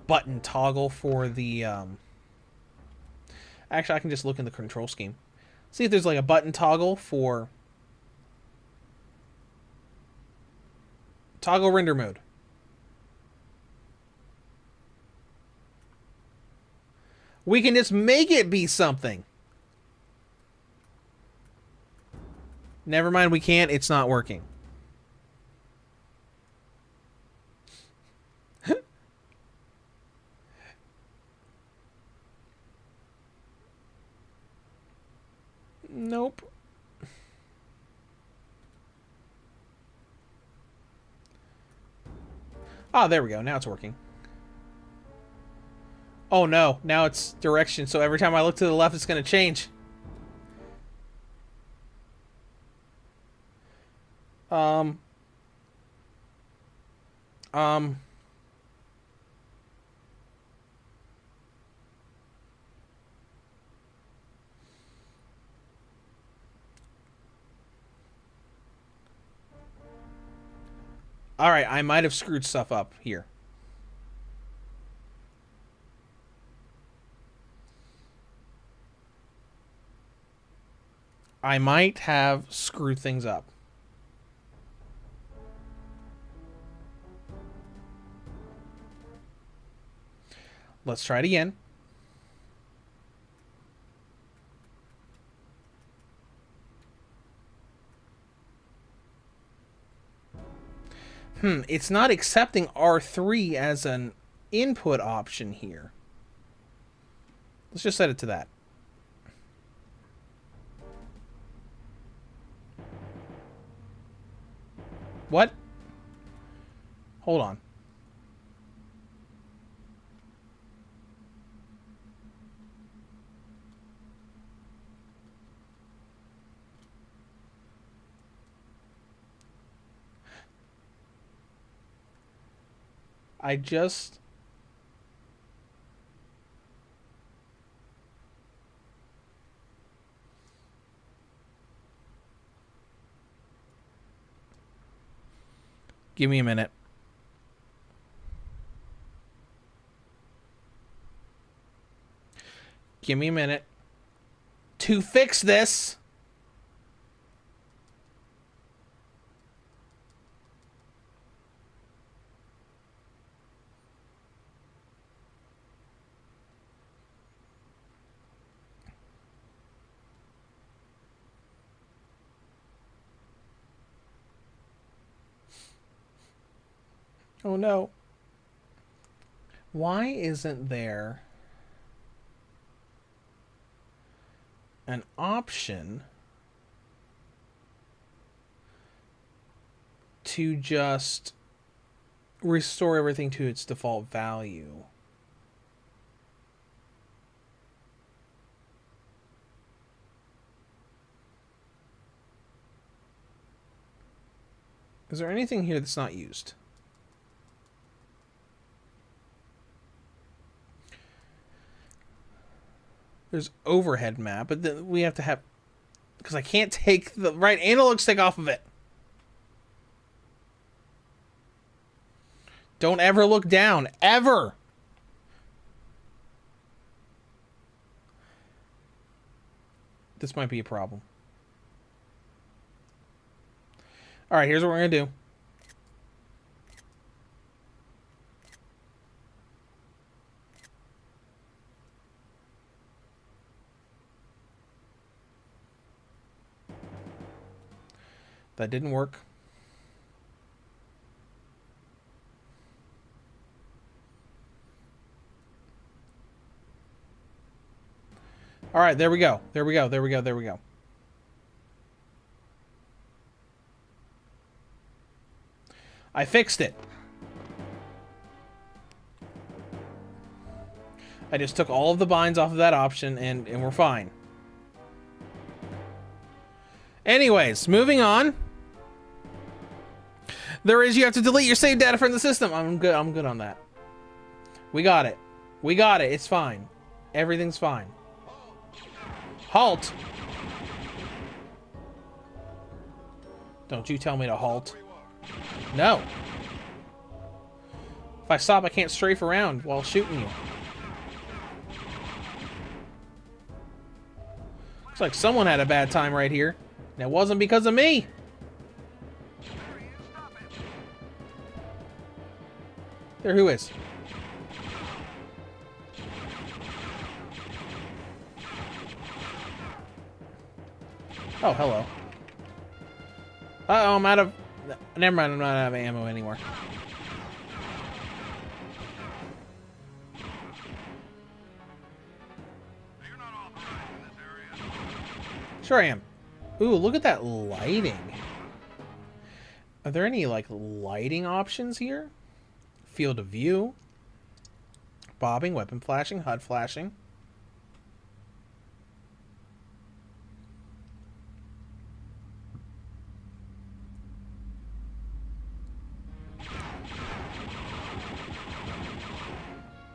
button toggle for the Actually, I can just look in the control scheme. See if there's like a button toggle for toggle render mode. We can just make it be something. Never mind, we can't. It's not working. Nope. Oh, there we go. Now it's working. Oh no, now it's direction, so every time I look to the left, it's going to change. Alright, I might have screwed stuff up here. I might have screwed things up. Let's try it again. It's not accepting R3 as an input option here. Let's just set it to that. What? Hold on. I just... Give me a minute. Give me a minute to fix this. Oh no. Why isn't there an option to just restore everything to its default value? Is there anything here that's not used? There's overhead map, but then we have to have... Because I can't take the right analog stick off of it. Don't ever look down. Ever! This might be a problem. Alright, here's what we're going to do. That didn't work. All right, there we go. There we go. There we go. There we go. I fixed it. I just took all of the binds off of that option and we're fine. Anyways, moving on. There is, you have to delete your save data from the system. I'm good on that. We got it. We got it. It's fine. Everything's fine. Halt! Don't you tell me to halt. No. If I stop, I can't strafe around while shooting you. Looks like someone had a bad time right here. And it wasn't because of me. There, who is? Oh, hello. Uh-oh, I'm out of... Never mind, I'm not out of ammo anymore. You're not authorized in this area. Sure I am. Ooh, look at that lighting. Are there any, like, lighting options here? Field of view. Bobbing, weapon flashing, HUD flashing.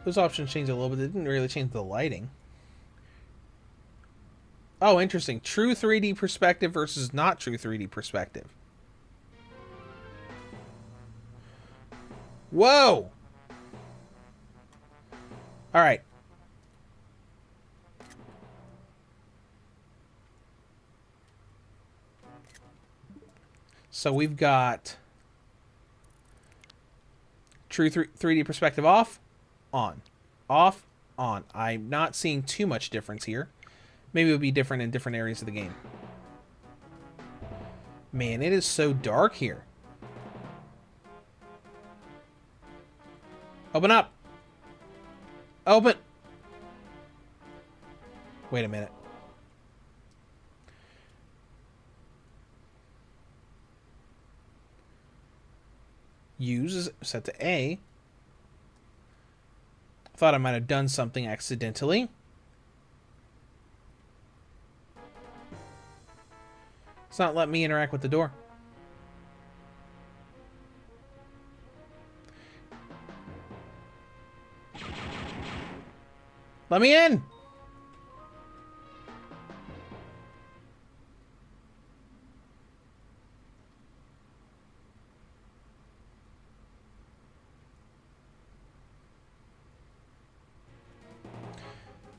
Those options changed a little bit. They didn't really change the lighting. Oh, interesting. True 3D perspective versus not true 3D perspective. Whoa! Alright. So we've got true 3D perspective off, on. Off, on. I'm not seeing too much difference here. Maybe it would be different in different areas of the game. Man, it is so dark here. Open up! Open! Wait a minute. Use is set to A. Thought I might have done something accidentally. It's not letting me interact with the door. Let me in!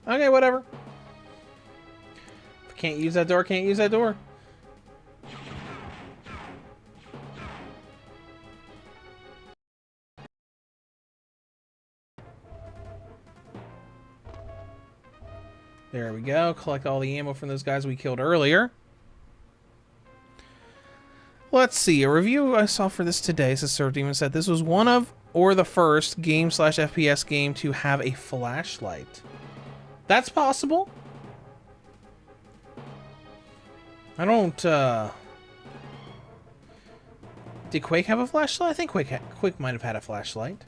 Okay, whatever. If I can't use that door, can't use that door. There we go. Collect all the ammo from those guys we killed earlier. Let's see. A review I saw for this today, says Sir Demon, said this was one of, or the first, game/FPS game to have a flashlight. That's possible. I don't, Did Quake have a flashlight? I think Quake might have had a flashlight.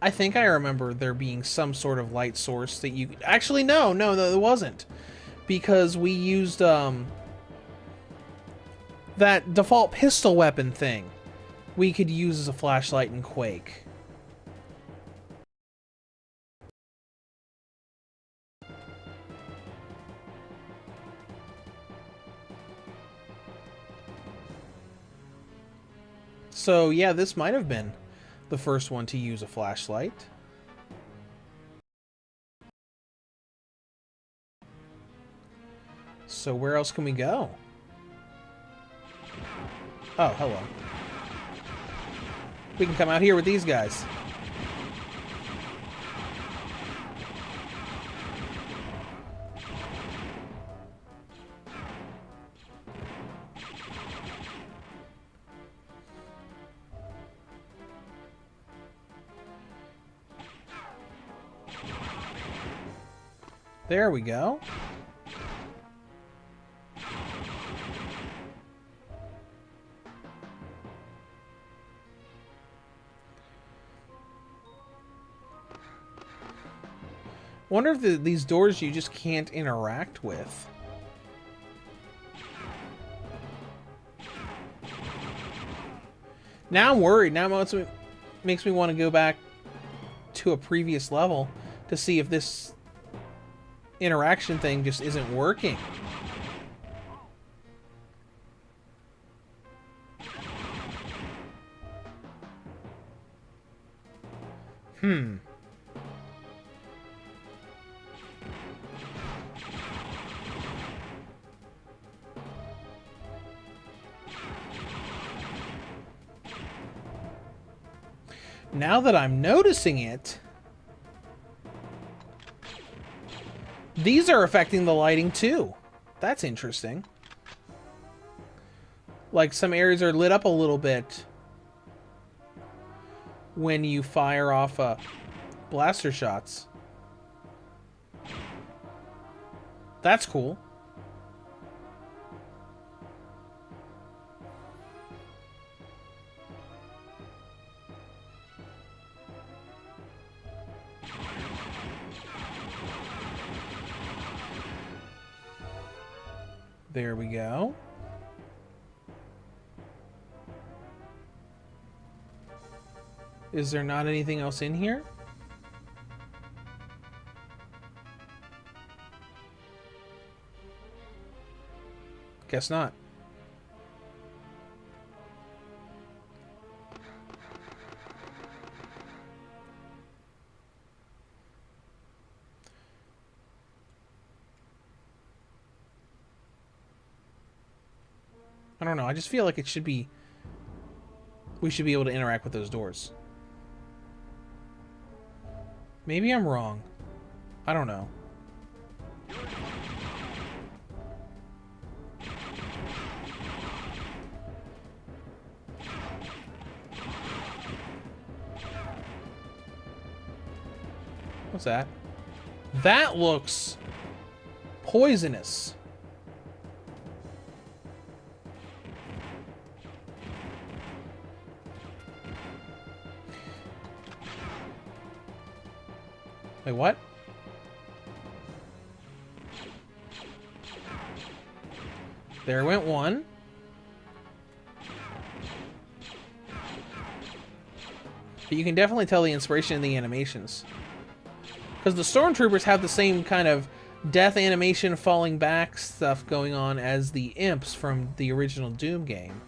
I think I remember there being some sort of light source that you... Actually, no, there wasn't. Because we used, that default pistol weapon thing we could use as a flashlight in Quake. So, yeah, this might have been the first one to use a flashlight. So where else can we go? Oh, hello. We can come out here with these guys. There we go. Wonder if these doors you just can't interact with. Now I'm worried. Now it makes me want to go back to a previous level to see if this interaction thing just isn't working. Now that I'm noticing it, these are affecting the lighting too. That's interesting. Like some areas are lit up a little bit when you fire off blaster shots. That's cool. There we go. Is there not anything else in here? Guess not. I don't know. I just feel like it should be... we should be able to interact with those doors. Maybe I'm wrong. I don't know. What's that? That looks poisonous. Wait, what? There went one. But you can definitely tell the inspiration in the animations. Because the Stormtroopers have the same kind of death animation, falling back stuff going on as the imps from the original Doom game.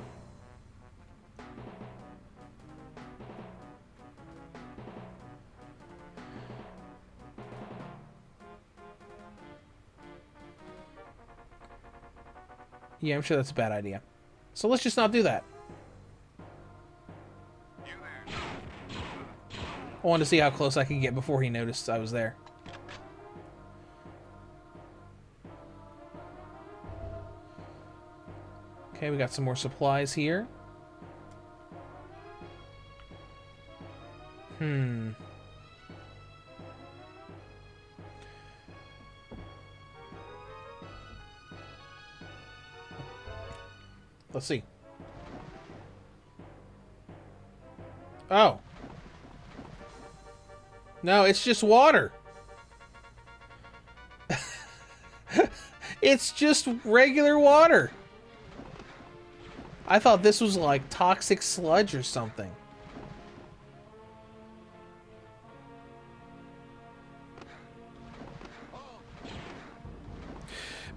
Yeah, I'm sure that's a bad idea. So let's just not do that. I wanted to see how close I could get before he noticed I was there. Okay, we got some more supplies here. Let's see. Oh. No, it's just water. It's just regular water. I thought this was like toxic sludge or something.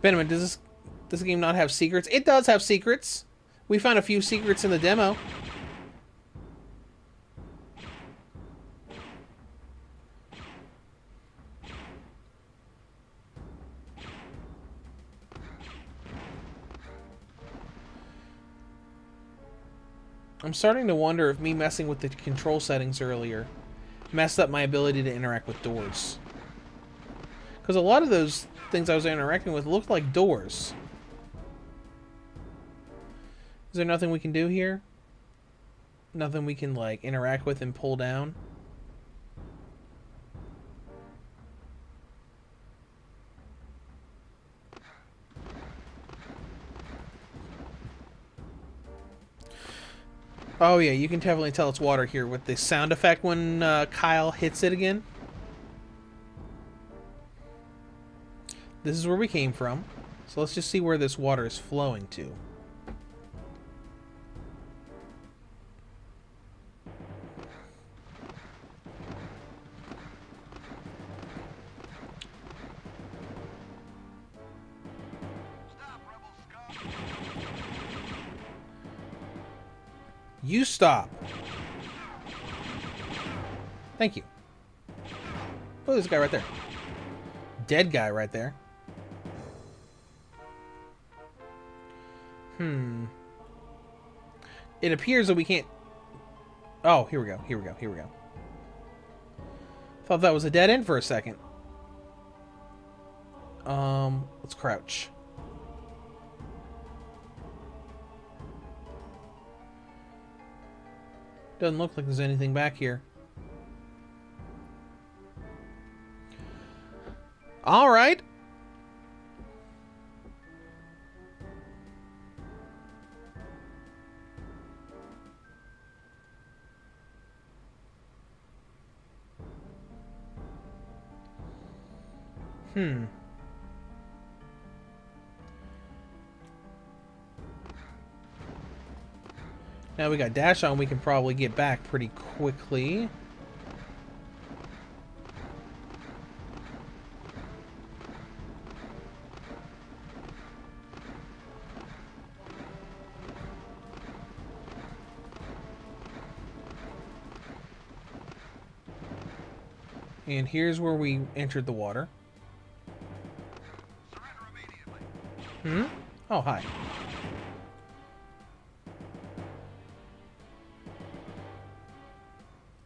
Benjamin, does this game not have secrets? It does have secrets. We found a few secrets in the demo. I'm starting to wonder if me messing with the control settings earlier messed up my ability to interact with doors. Because a lot of those things I was interacting with looked like doors. Is there nothing we can do here? Nothing we can, like, interact with and pull down? Oh yeah, you can definitely tell it's water here with the sound effect when Kyle hits it again. This is where we came from. So let's just see where this water is flowing to. You stop. Thank you. Oh, there's a guy right there. Dead guy right there. It appears that we can't... Oh, here we go. Here we go. Here we go. Thought that was a dead end for a second. Let's crouch. Doesn't look like there's anything back here. All right. Now we got dash on, we can probably get back pretty quickly. And here's where we entered the water. Oh, hi.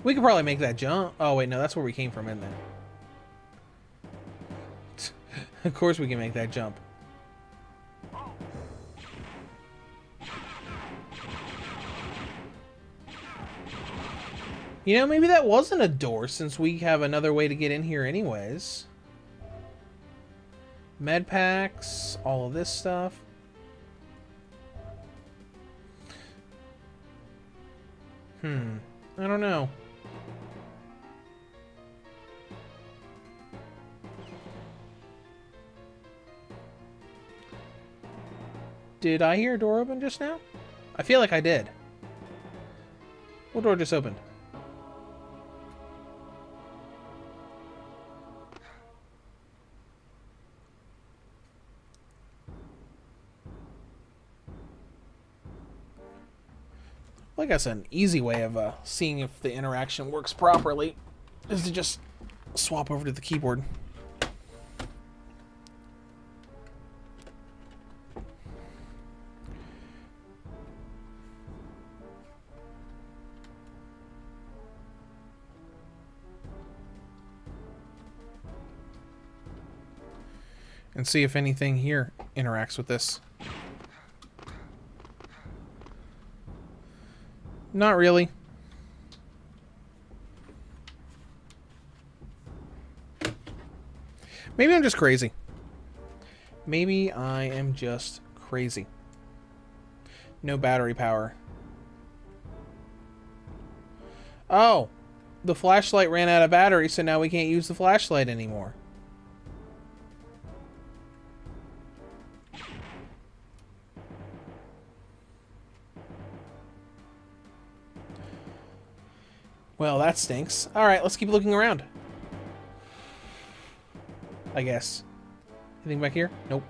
We could probably make that jump. Oh, wait, no, that's where we came from, isn't it? Of course we can make that jump. You know, maybe that wasn't a door, since we have another way to get in here anyways. Med packs, all of this stuff. I don't know. Did I hear a door open just now? I feel like I did. What door just opened? Well, I guess an easy way of seeing if the interaction works properly is to just swap over to the keyboard. And see if anything here interacts with this. Not really. Maybe I'm just crazy. Maybe I am just crazy. No battery power. Oh! The flashlight ran out of battery, so now we can't use the flashlight anymore. Well, that stinks. Alright, let's keep looking around. I guess. Anything back here? Nope.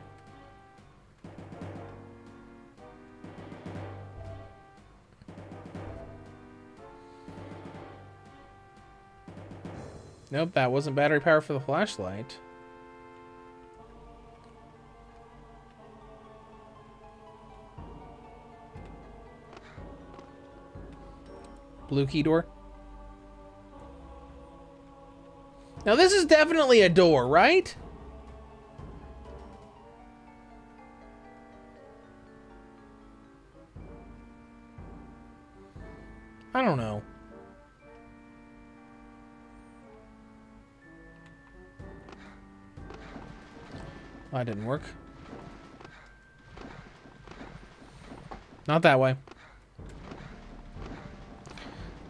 Nope, that wasn't battery power for the flashlight. Blue key door. Now this is definitely a door, right? I don't know. That didn't work. Not that way.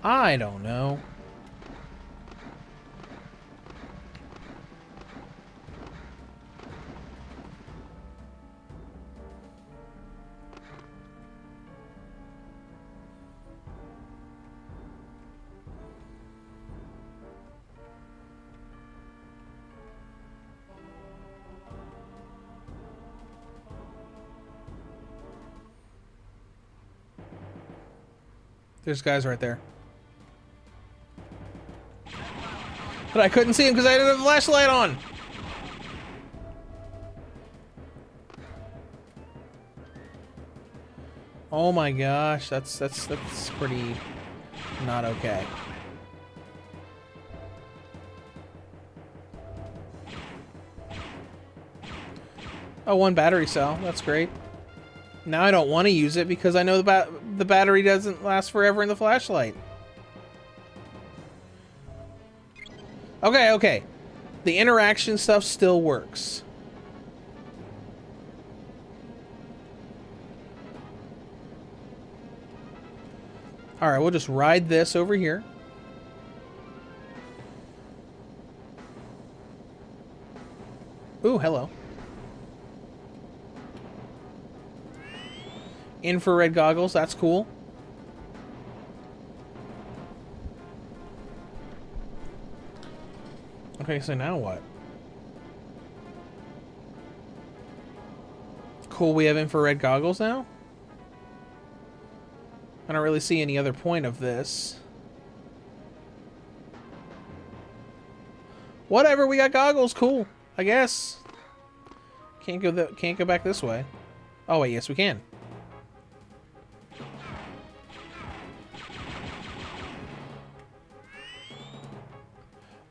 I don't know. There's guys right there. But I couldn't see him because I didn't have the flashlight on. Oh my gosh, that's pretty not okay. Oh, one battery cell. That's great. Now I don't want to use it because I know the battery doesn't last forever in the flashlight. Okay, okay. The interaction stuff still works. Alright, we'll just ride this over here. Ooh, hello. Infrared goggles, that's cool. Okay, so now what? Cool, we have infrared goggles now? I don't really see any other point of this. Whatever, we got goggles, cool. I guess. Can't go back this way. Oh wait, yes we can.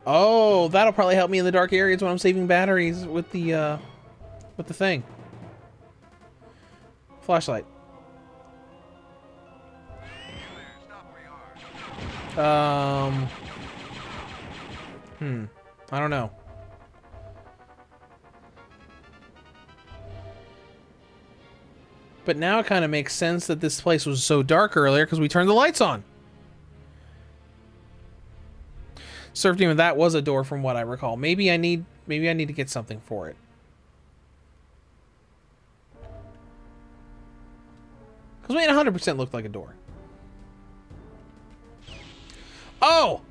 Oh, that'll probably help me in the dark areas when I'm saving batteries with the thing. Flashlight. I don't know. But now it kind of makes sense that this place was so dark earlier because we turned the lights on. Served him, that was a door from what I recall. Maybe I need to get something for it. Because it 100% looked like a door. Oh!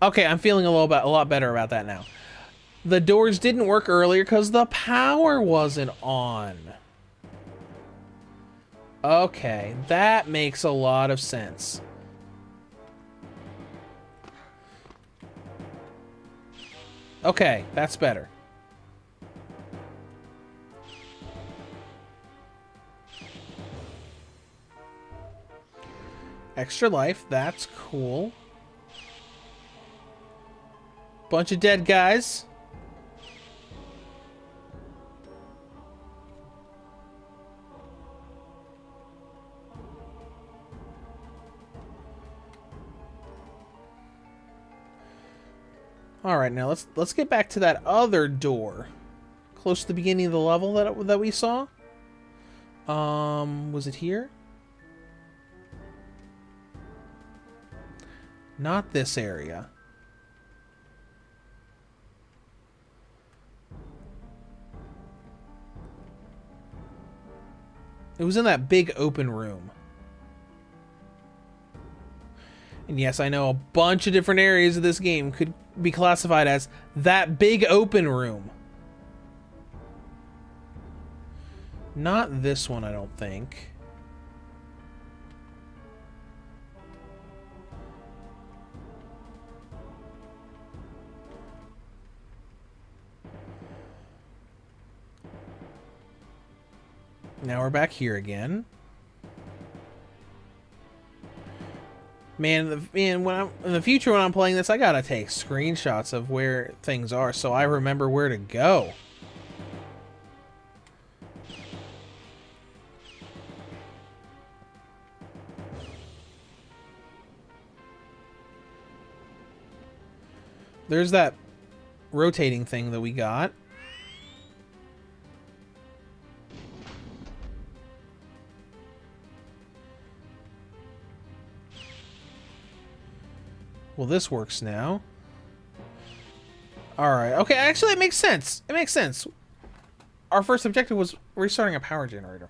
Okay, I'm feeling a lot better about that now. The doors didn't work earlier because the power wasn't on. Okay, that makes a lot of sense. Okay, that's better. Extra life, that's cool. Bunch of dead guys. All right, now let's get back to that other door, close to the beginning of the level that we saw. Was it here? Not this area. It was in that big open room. And yes, I know a bunch of different areas of this game could be classified as that big open room. Not this one, I don't think. Now we're back here again. Man, in the future when I'm playing this, I gotta take screenshots of where things are so I remember where to go. There's that rotating thing that we got. Well, this works now. Alright, okay, actually it makes sense. It makes sense. Our first objective was restarting a power generator.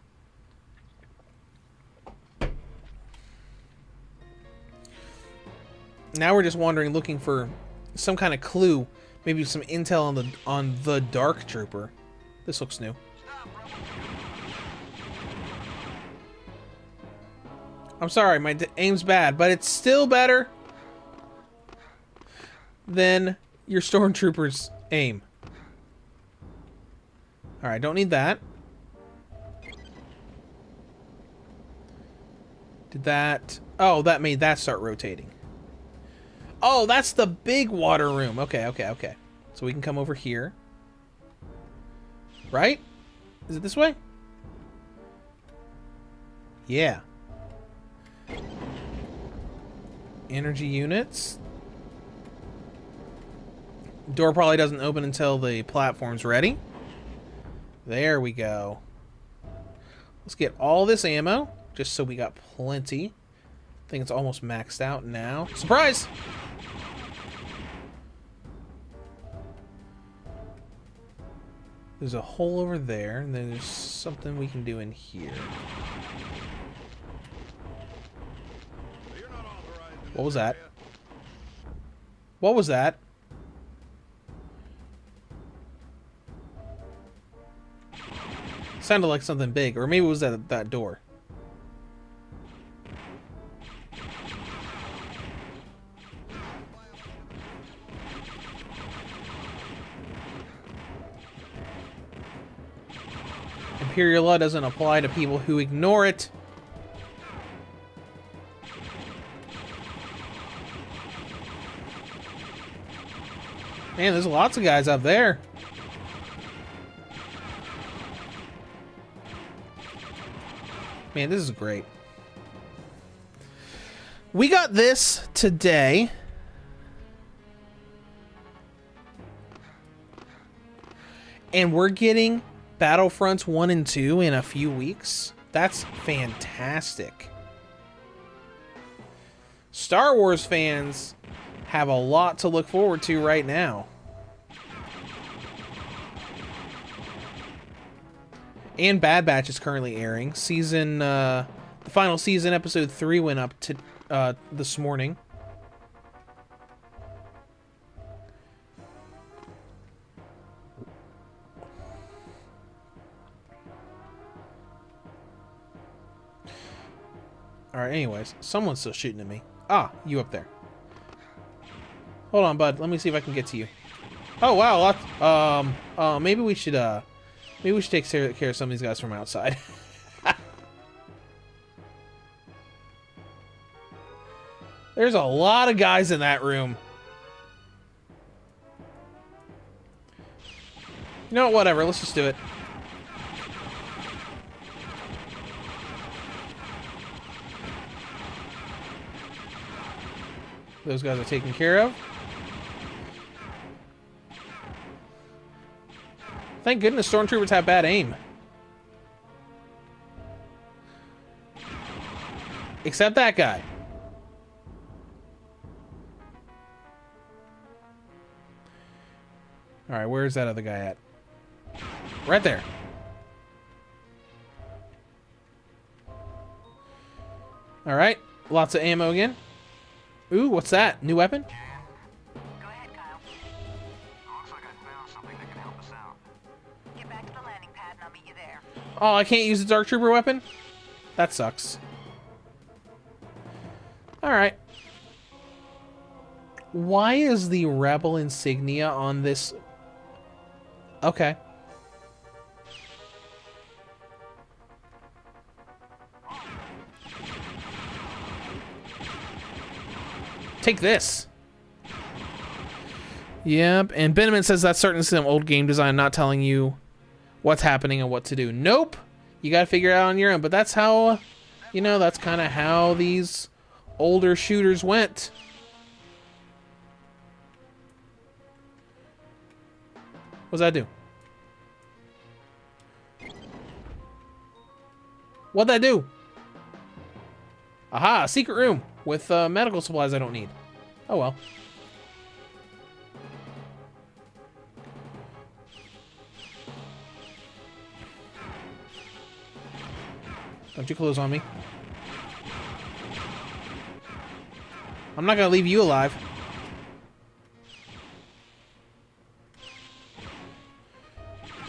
Now we're just wandering looking for some kind of clue. Maybe some intel on the Dark Trooper. This looks new. I'm sorry, my aim's bad, but it's still better than your stormtrooper's aim. Alright, don't need that. Did that... Oh, that made that start rotating. Oh, that's the big water room. Okay, okay, okay. So we can come over here. Right? Is it this way? Yeah. Energy units. Door probably doesn't open until the platform's ready. There we go. Let's get all this ammo, just so we got plenty. I think it's almost maxed out now. Surprise! There's a hole over there, and then there's something we can do in here. What was that? What was that? Sounded like something big, or maybe it was that door. Imperial law doesn't apply to people who ignore it. Man, there's lots of guys up there. Man, this is great. We got this today. And we're getting Battlefronts 1 and 2 in a few weeks. That's fantastic. Star Wars fans have a lot to look forward to right now. And Bad Batch is currently airing. The final season, episode 3, went up to this morning. Alright, anyways, someone's still shooting at me. Ah, you up there. Hold on, bud. Let me see if I can get to you. Oh, wow. Maybe we should take care of some of these guys from outside. There's a lot of guys in that room. You know what? Whatever. Let's just do it. Those guys are taken care of. Thank goodness stormtroopers have bad aim. Except that guy. Alright, where's that other guy at? Right there. Alright, lots of ammo again. Ooh, what's that? New weapon? Go ahead, Kyle. Looks like I found something that can help us out. Get back to the landing pad and I'll meet you there. Oh, I can't use the Dark Trooper weapon? That sucks. Alright. Why is the Rebel insignia on this? Okay. Take this. Yep, and Benjamin says that's certainly some old game design, not telling you what's happening and what to do. Nope. You gotta figure it out on your own, but that's how, you know, that's kind of how these older shooters went. What's that do? What'd that do? Aha, a secret room with medical supplies I don't need. Oh well. Don't you close on me. I'm not gonna leave you alive.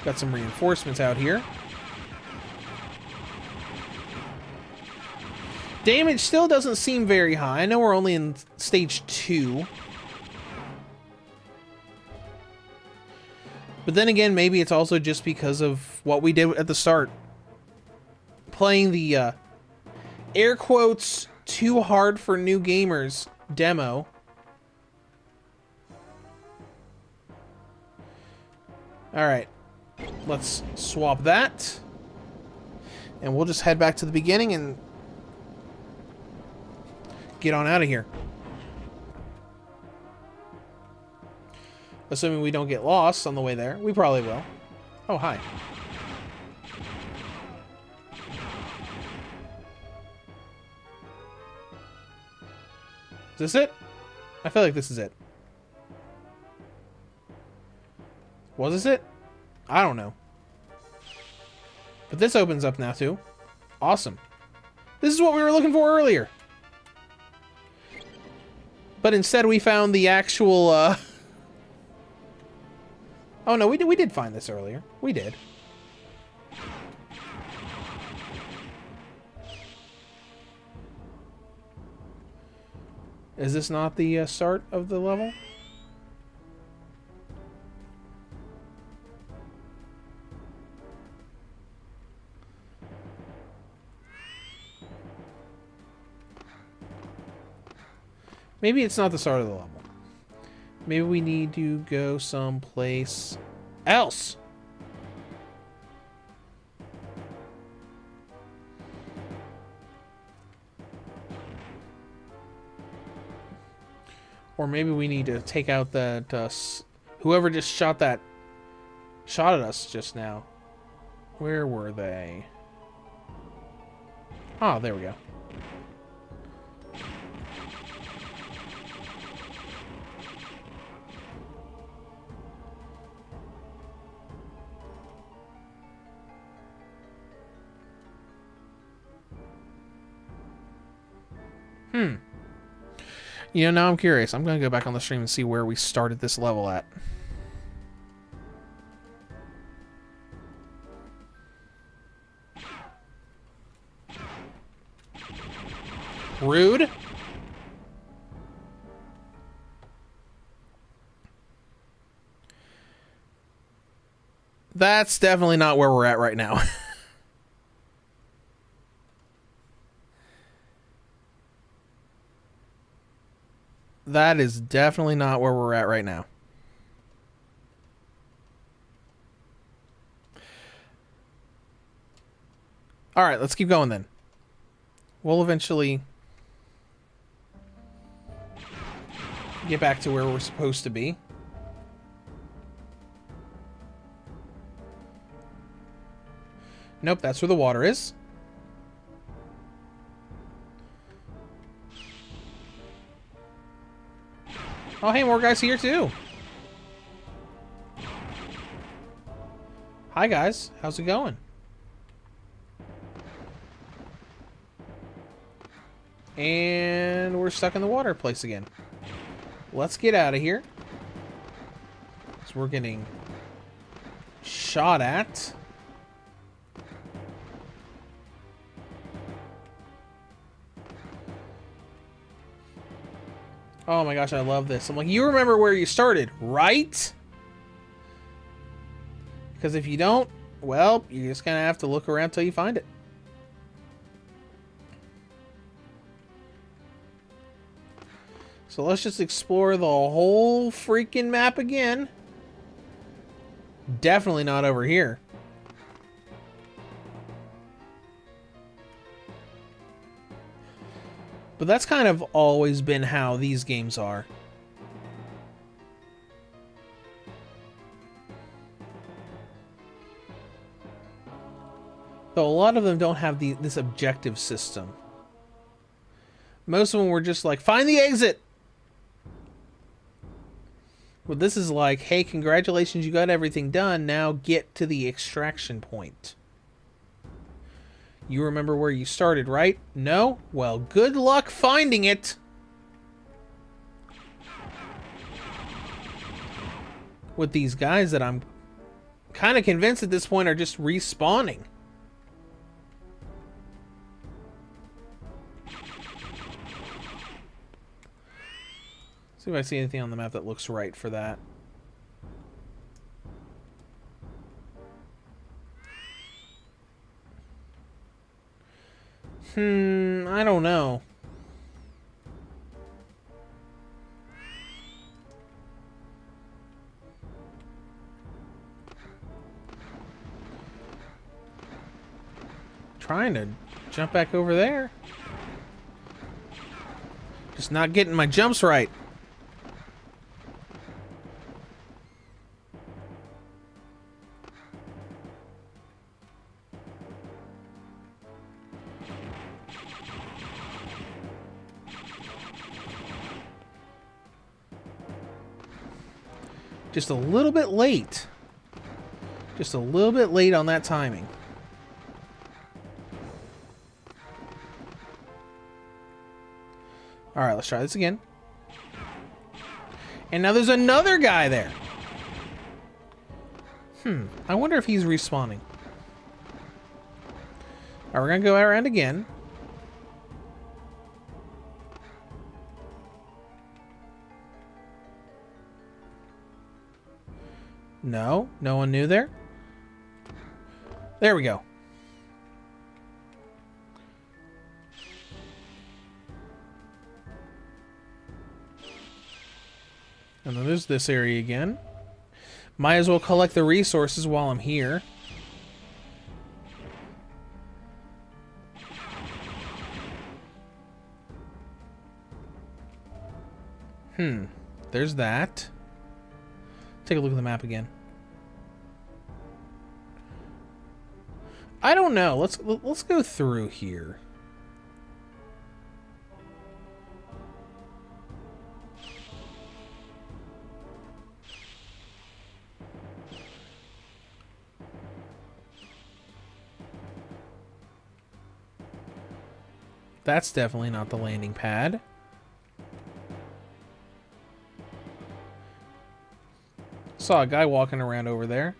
Got some reinforcements out here. Damage still doesn't seem very high. I know we're only in stage 2. But then again, maybe it's also just because of what we did at the start. Playing the, air quotes, too hard for new gamers demo. Alright. Let's swap that. And we'll just head back to the beginning and get on out of here. Assuming we don't get lost on the way there. We probably will. Oh, hi. Is this it? I feel like this is it. Was this it? I don't know. But this opens up now, too. Awesome. This is what we were looking for earlier. But instead we found the actual, Oh, no, we did find this earlier. We did. Is this not the start of the level? Maybe it's not the start of the level. Maybe we need to go someplace else. Or maybe we need to take out that whoever just shot at us just now. Where were they? Oh, there we go. You know, now I'm curious. I'm going to go back on the stream and see where we started this level at. Rude. That's definitely not where we're at right now. That is definitely not where we're at right now. All right, let's keep going then. We'll eventually get back to where we're supposed to be. Nope, that's where the water is. Oh, hey, more guys here too. Hi guys, how's it going? And we're stuck in the water place again. Let's get out of here. So we're getting shot at. Oh my gosh, I love this. I'm like, you remember where you started, right? Because if you don't, well, you're just gonna have to look around till you find it. So let's just explore the whole freaking map again. Definitely not over here. But that's kind of always been how these games are. Though a lot of them don't have this objective system. Most of them were just like, find the exit! Well, this is like, hey, congratulations, you got everything done. Now get to the extraction point. You remember where you started, right? No? Well, good luck finding it! With these guys that I'm kind of convinced at this point are just respawning. See if I see anything on the map that looks right for that. I don't know. Trying to jump back over there. Just not getting my jumps right. Just a little bit late. Just a little bit late on that timing. Alright, let's try this again. And now there's another guy there. I wonder if he's respawning. Alright, we're gonna go around again. No, no one knew there. There we go. And then there's this area again. Might as well collect the resources while I'm here. There's that. Take a look at the map again. I don't know. Let's go through here. That's definitely not the landing pad. Saw a guy walking around over there.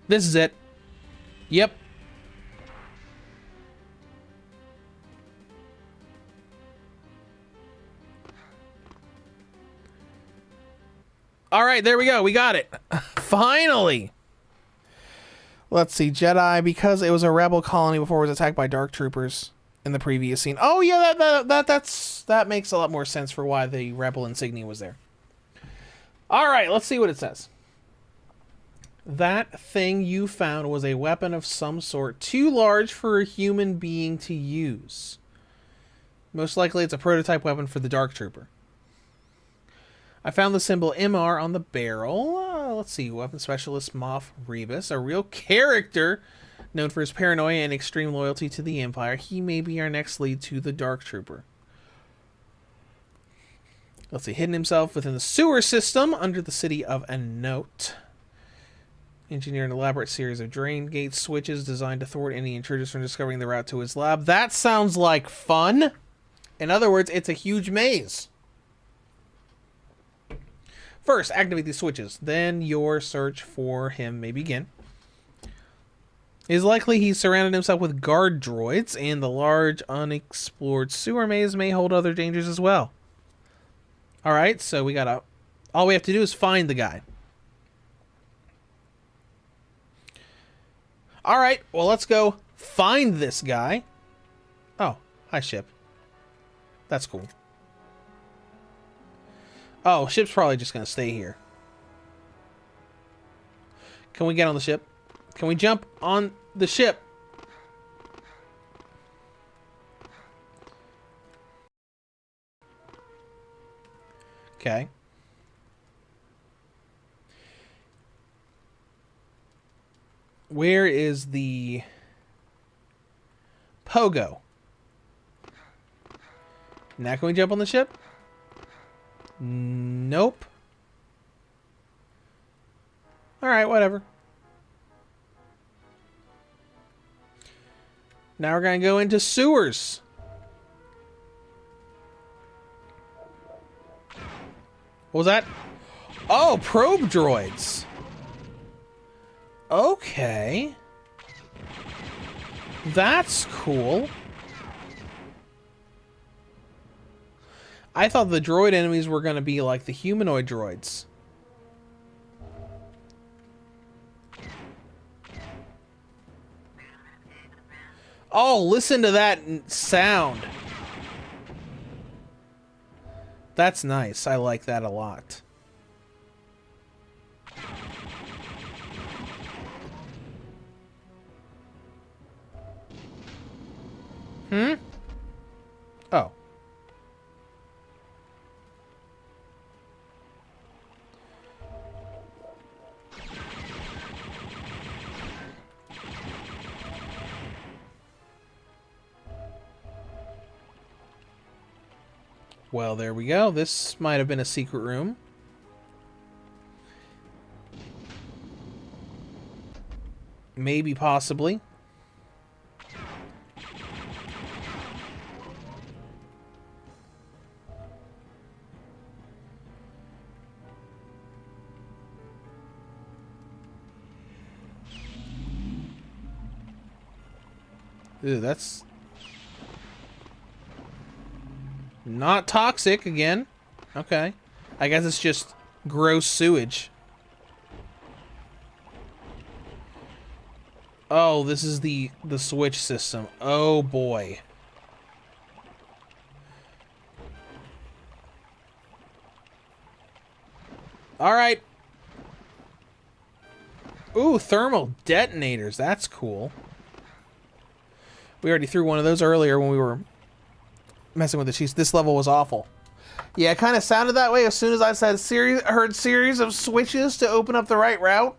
This is it. Yep. All right, there we go. We got it. Finally. Let's see. Jedi, because it was a rebel colony before it was attacked by dark troopers in the previous scene. Oh yeah, that makes a lot more sense for why the rebel insignia was there. All right, let's see what it says. That thing you found was a weapon of some sort, too large for a human being to use. Most likely it's a prototype weapon for the dark trooper. I found the symbol MR on the barrel. Let's see, weapon specialist Moff Rebus, a real character known for his paranoia and extreme loyalty to the Empire. He may be our next lead to the dark trooper. Let's see, hidden himself within the sewer system under the city of Anote. Engineer an elaborate series of drain gate switches designed to thwart any intruders from discovering the route to his lab. That sounds like fun. In other words, it's a huge maze. First, activate these switches. Then your search for him may begin. It is likely he's surrounded himself with guard droids, and the large, unexplored sewer maze may hold other dangers as well. Alright, so we gotta... all we have to do is find the guy. Alright, well let's go find this guy. Oh, hi ship. That's cool. Oh, ship's probably just gonna stay here. Can we get on the ship? Can we jump on the ship? Okay. Where is the pogo? Now can we jump on the ship? Nope. Alright, whatever. Now we're going to go into sewers. What was that? Oh, probe droids. Okay. That's cool. I thought the droid enemies were going to be like the humanoid droids. Oh, listen to that sound. That's nice. I like that a lot. Oh. Well, there we go. This might have been a secret room. Maybe, possibly. Ew, that's not toxic again. Okay. I guess it's just gross sewage. Oh, this is the switch system. Oh boy. Alright. Ooh, thermal detonators. That's cool. We already threw one of those earlier when we were messing with the cheese. This level was awful. Yeah, it kind of sounded that way as soon as I said heard series of switches to open up the right route.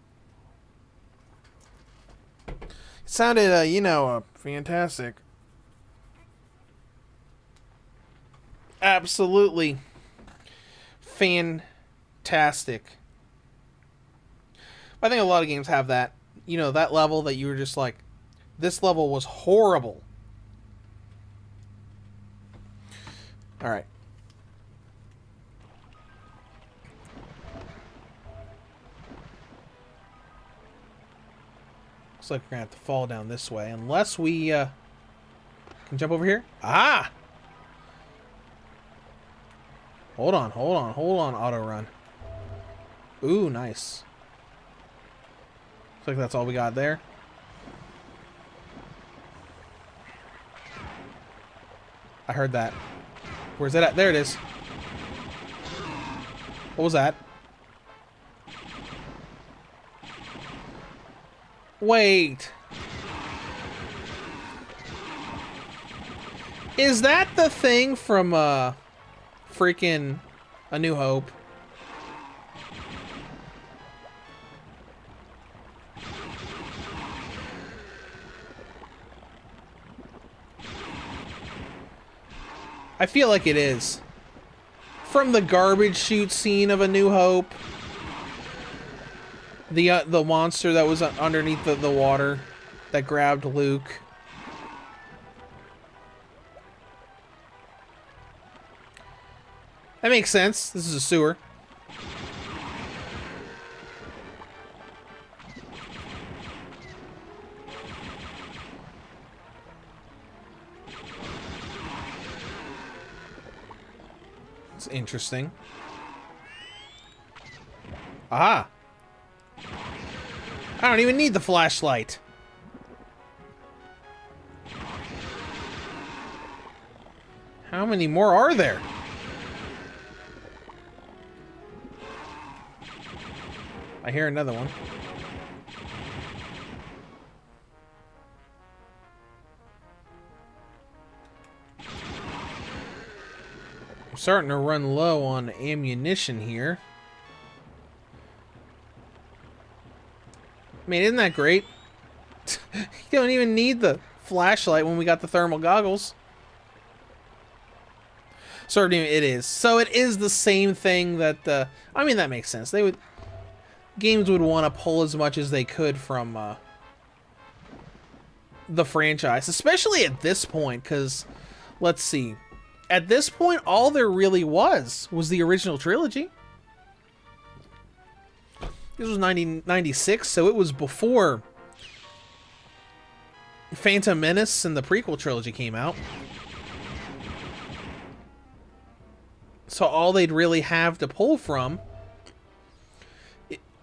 It sounded, you know, fantastic. Absolutely fantastic. I think a lot of games have that. You know, that level that you were just like, this level was horrible. Alright. Looks like we're gonna have to fall down this way. Unless we can jump over here. Ah! Hold on, auto run. Ooh, nice. Looks like that's all we got there. I heard that. Where's it at? There it is. What was that? Wait. Is that the thing from, freaking A New Hope? I feel like it is. From the garbage chute scene of A New Hope. The monster that was underneath the water that grabbed Luke. That makes sense. This is a sewer. It's interesting. Aha! I don't even need the flashlight. How many more are there? I hear another one. I'm starting to run low on ammunition here. I mean, isn't that great? You don't even need the flashlight when we got the thermal goggles. Sort of, it is. So it is the same thing that, I mean, that makes sense. Games would want to pull as much as they could from, the franchise. Especially at this point, because, let's see. At this point, all there really was the original trilogy. This was 1996, so it was before Phantom Menace and the prequel trilogy came out. So all they'd really have to pull from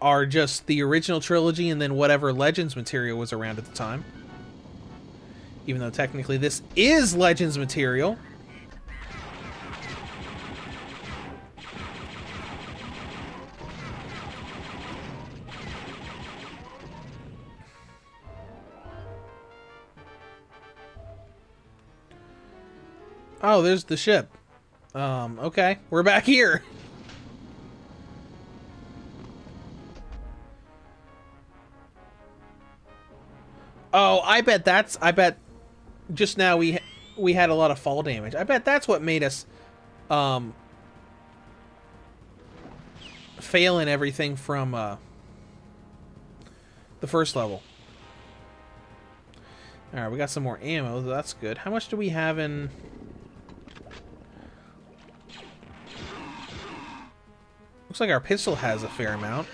are just the original trilogy and then whatever Legends material was around at the time. Even though technically this is Legends material. Oh, there's the ship. Okay. We're back here. Oh, I bet just now we had a lot of fall damage. I bet that's what made us fail in everything from the first level. Alright, we got some more ammo. That's good. How much do we have in... Looks like our pistol has a fair amount.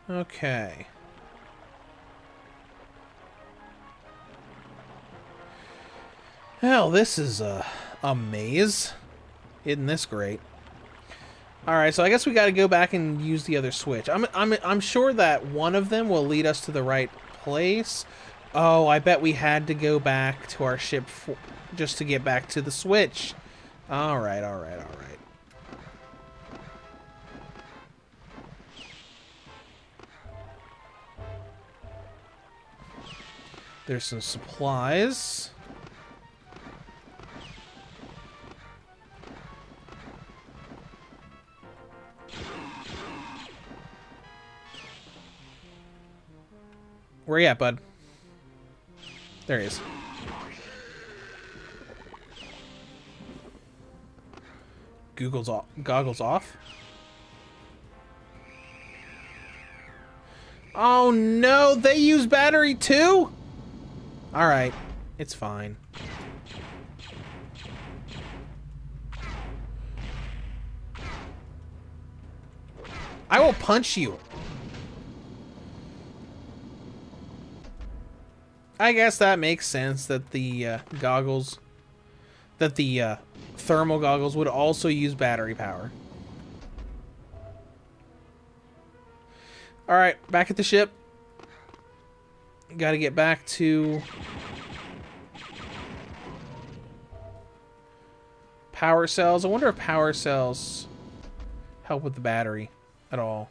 Okay. Hell, this is a maze. Isn't this great? Alright, so I guess we gotta go back and use the other switch. I'm sure that one of them will lead us to the right place. Oh, I bet we had to go back to our ship just to get back to the switch. Alright, alright, alright. There's some supplies. Where you at, bud? There he is. Goggles off. Oh no, they use battery too? Alright, it's fine. I will punch you. I guess that makes sense that the thermal goggles would also use battery power. Alright, back at the ship. Gotta get back to power cells. I wonder if power cells help with the battery at all.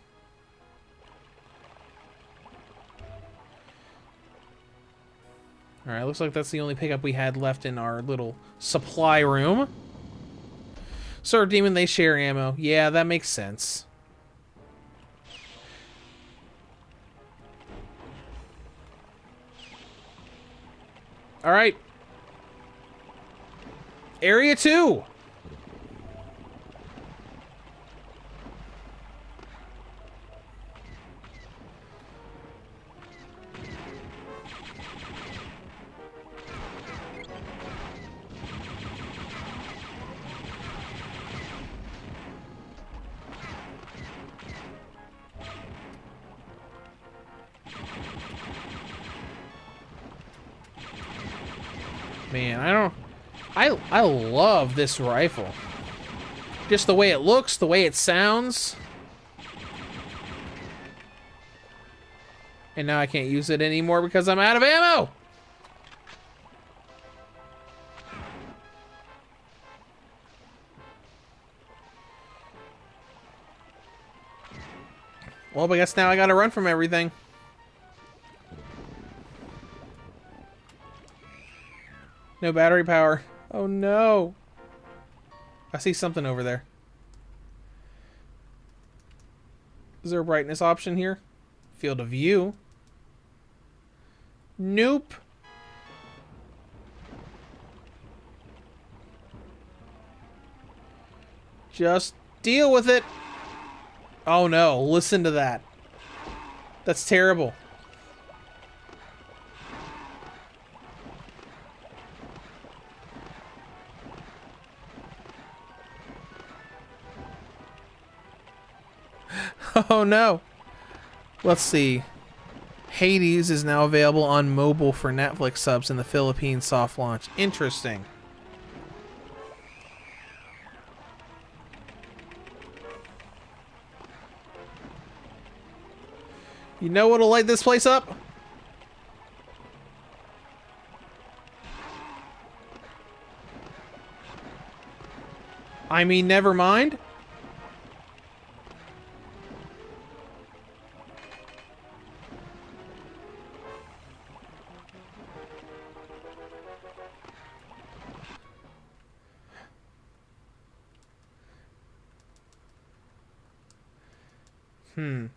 Alright, looks like that's the only pickup we had left in our little supply room. Sir Demon, they share ammo. Yeah, that makes sense. Alright. Area 2! Man, I love this rifle. Just the way it looks, the way it sounds. And now I can't use it anymore because I'm out of ammo! Well, I guess now I gotta run from everything. No battery power. Oh no. I see something over there. Is there a brightness option here? Field of view. Nope. Just deal with it. Oh no, listen to that. That's terrible. Oh no. Let's see. Hades is now available on mobile for Netflix subs in the Philippines soft launch. Interesting. You know what'll light this place up? I mean, never mind.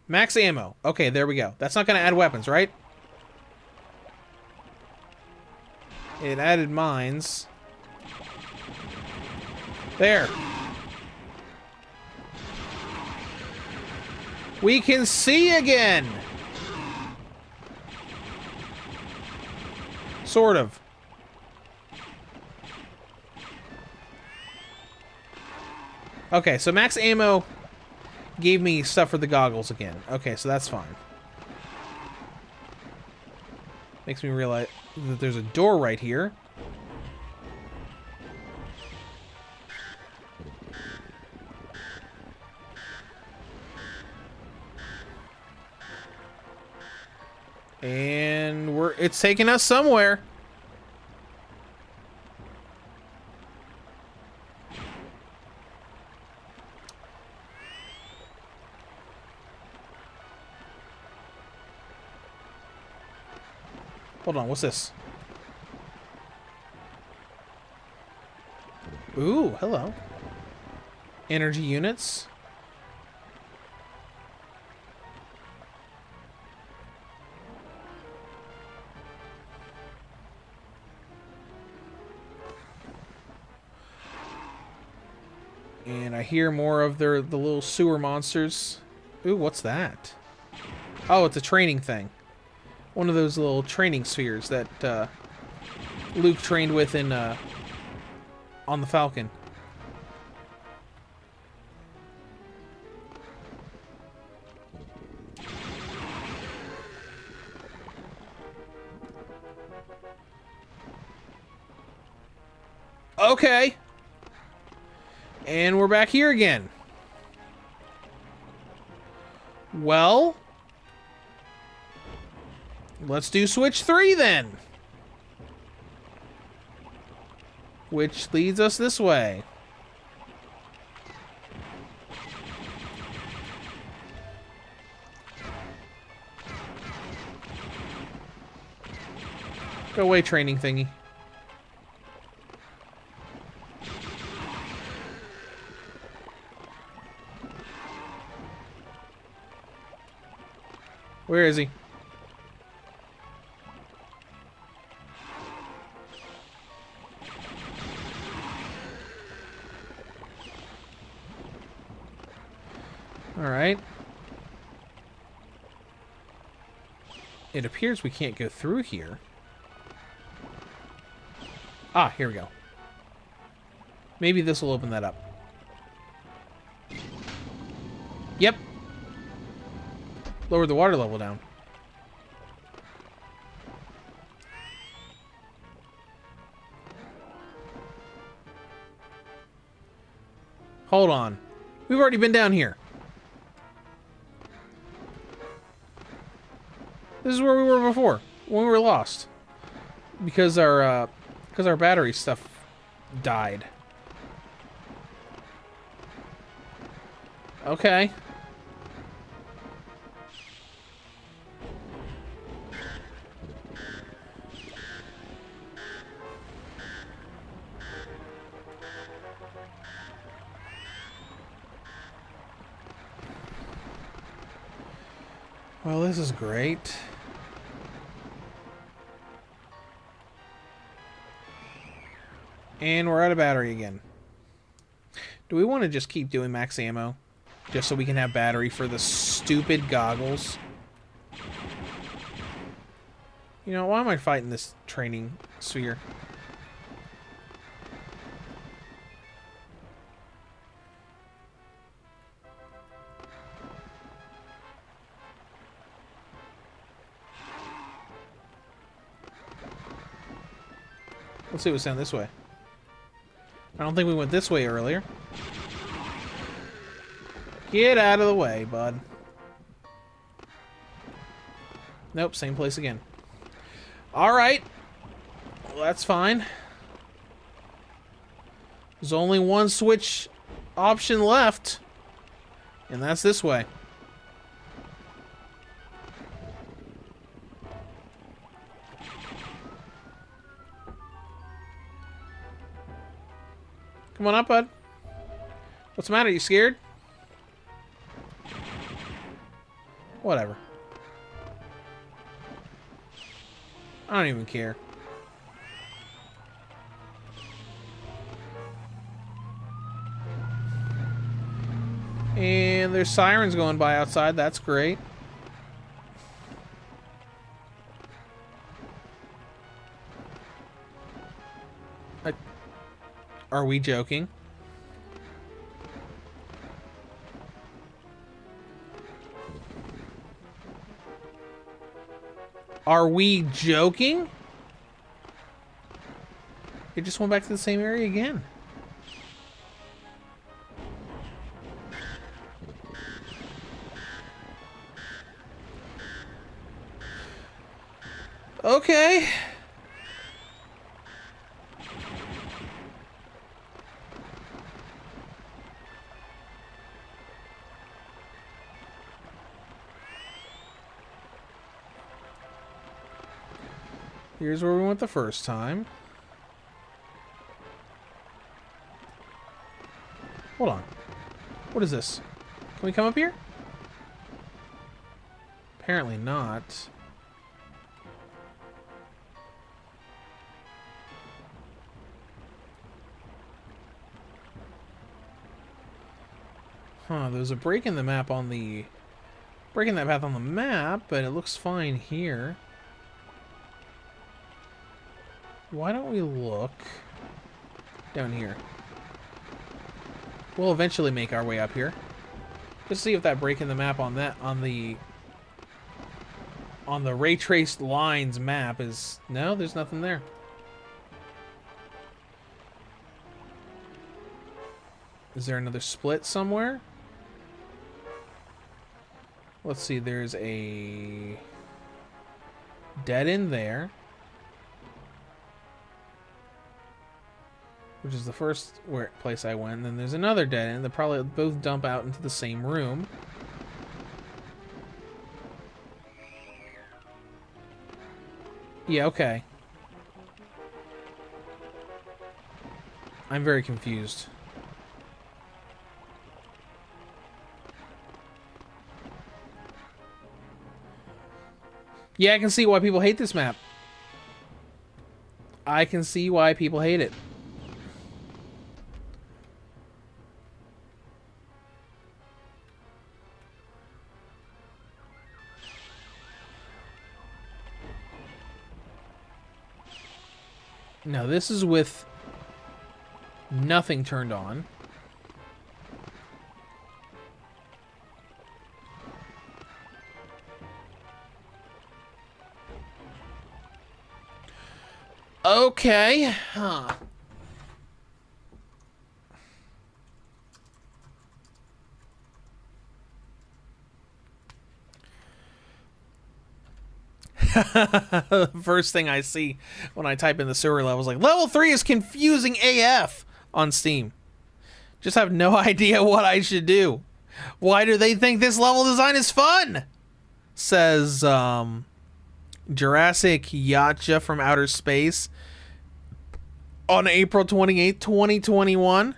Max ammo. Okay, there we go. That's not going to add weapons, right? It added mines. There. We can see again! Sort of. Okay, so max ammo gave me stuff for the goggles again. Okay, so that's fine. Makes me realize that there's a door right here. And it's taking us somewhere. Hold on, what's this? Ooh, hello. Energy units. And I hear more of the little sewer monsters. Ooh, what's that? Oh, it's a training thing. One of those little training spheres that Luke trained with in on the Falcon. Okay. And we're back here again. Well, let's do switch 3 then. Which leads us this way. Go away, training thingy. Where is he? All right. It appears we can't go through here. Ah, here we go. Maybe this will open that up. Yep. Lower the water level down. Hold on. We've already been down here. This is where we were before, when we were lost. Because our battery stuff died. Okay. Well, this is great. And we're out of battery again. Do we want to just keep doing max ammo? Just so we can have battery for the stupid goggles? You know, why am I fighting this training sphere? Let's see what's down this way. I don't think we went this way earlier. Get out of the way, bud. Nope, same place again. Alright. Well, that's fine. There's only one switch option left. And that's this way. Come on up, bud. What's the matter? You scared? Whatever. I don't even care. And there's sirens going by outside. That's great. Are we joking? Are we joking? It just went back to the same area again. Okay. Here's where we went the first time. Hold on. What is this? Can we come up here? Apparently not. Huh, there's a break in the map on the... breaking that path on the map, but it looks fine here. Why don't we look down here? We'll eventually make our way up here. Just see if that break in the map on that on the ray traced lines map is... No, there's nothing there. Is there another split somewhere? Let's see, there's a dead end there, which is the first place I went. And then there's another dead end that probably both dump out into the same room. Yeah, okay. I'm very confused. Yeah, I can see why people hate this map. I can see why people hate it. Now, this is with nothing turned on. Okay. Huh. First thing I see when I type in the sewer level is like, level 3 is confusing AF on Steam. Just have no idea what I should do. Why do they think this level design is fun? Says, Jurassic Yacha from Outer Space on April 28th, 2021.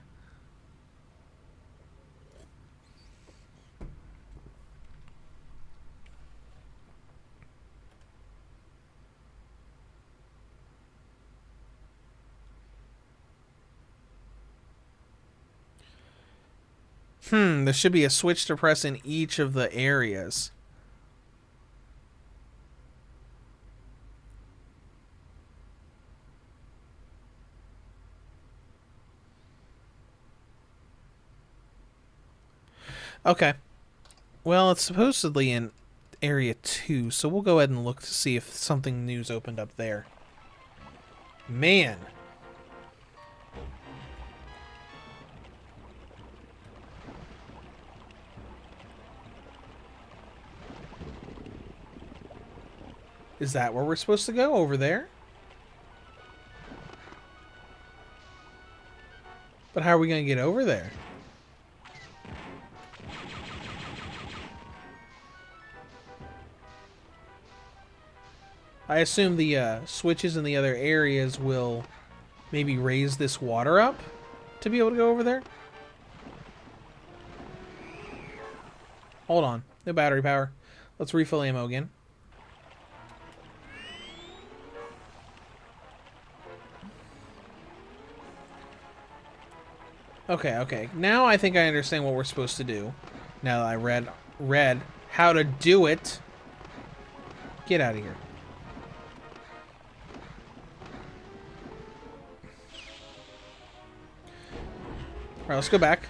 There should be a switch to press in each of the areas. Okay. Well, it's supposedly in Area 2, so we'll go ahead and look to see if something new's opened up there. Man. Is that where we're supposed to go? Over there? But how are we going to get over there? I assume the switches in the other areas will maybe raise this water up to be able to go over there. Hold on. No battery power. Let's refill ammo again. Okay. Now I think I understand what we're supposed to do. Now that I read how to do it. Get out of here. Alright, let's go back.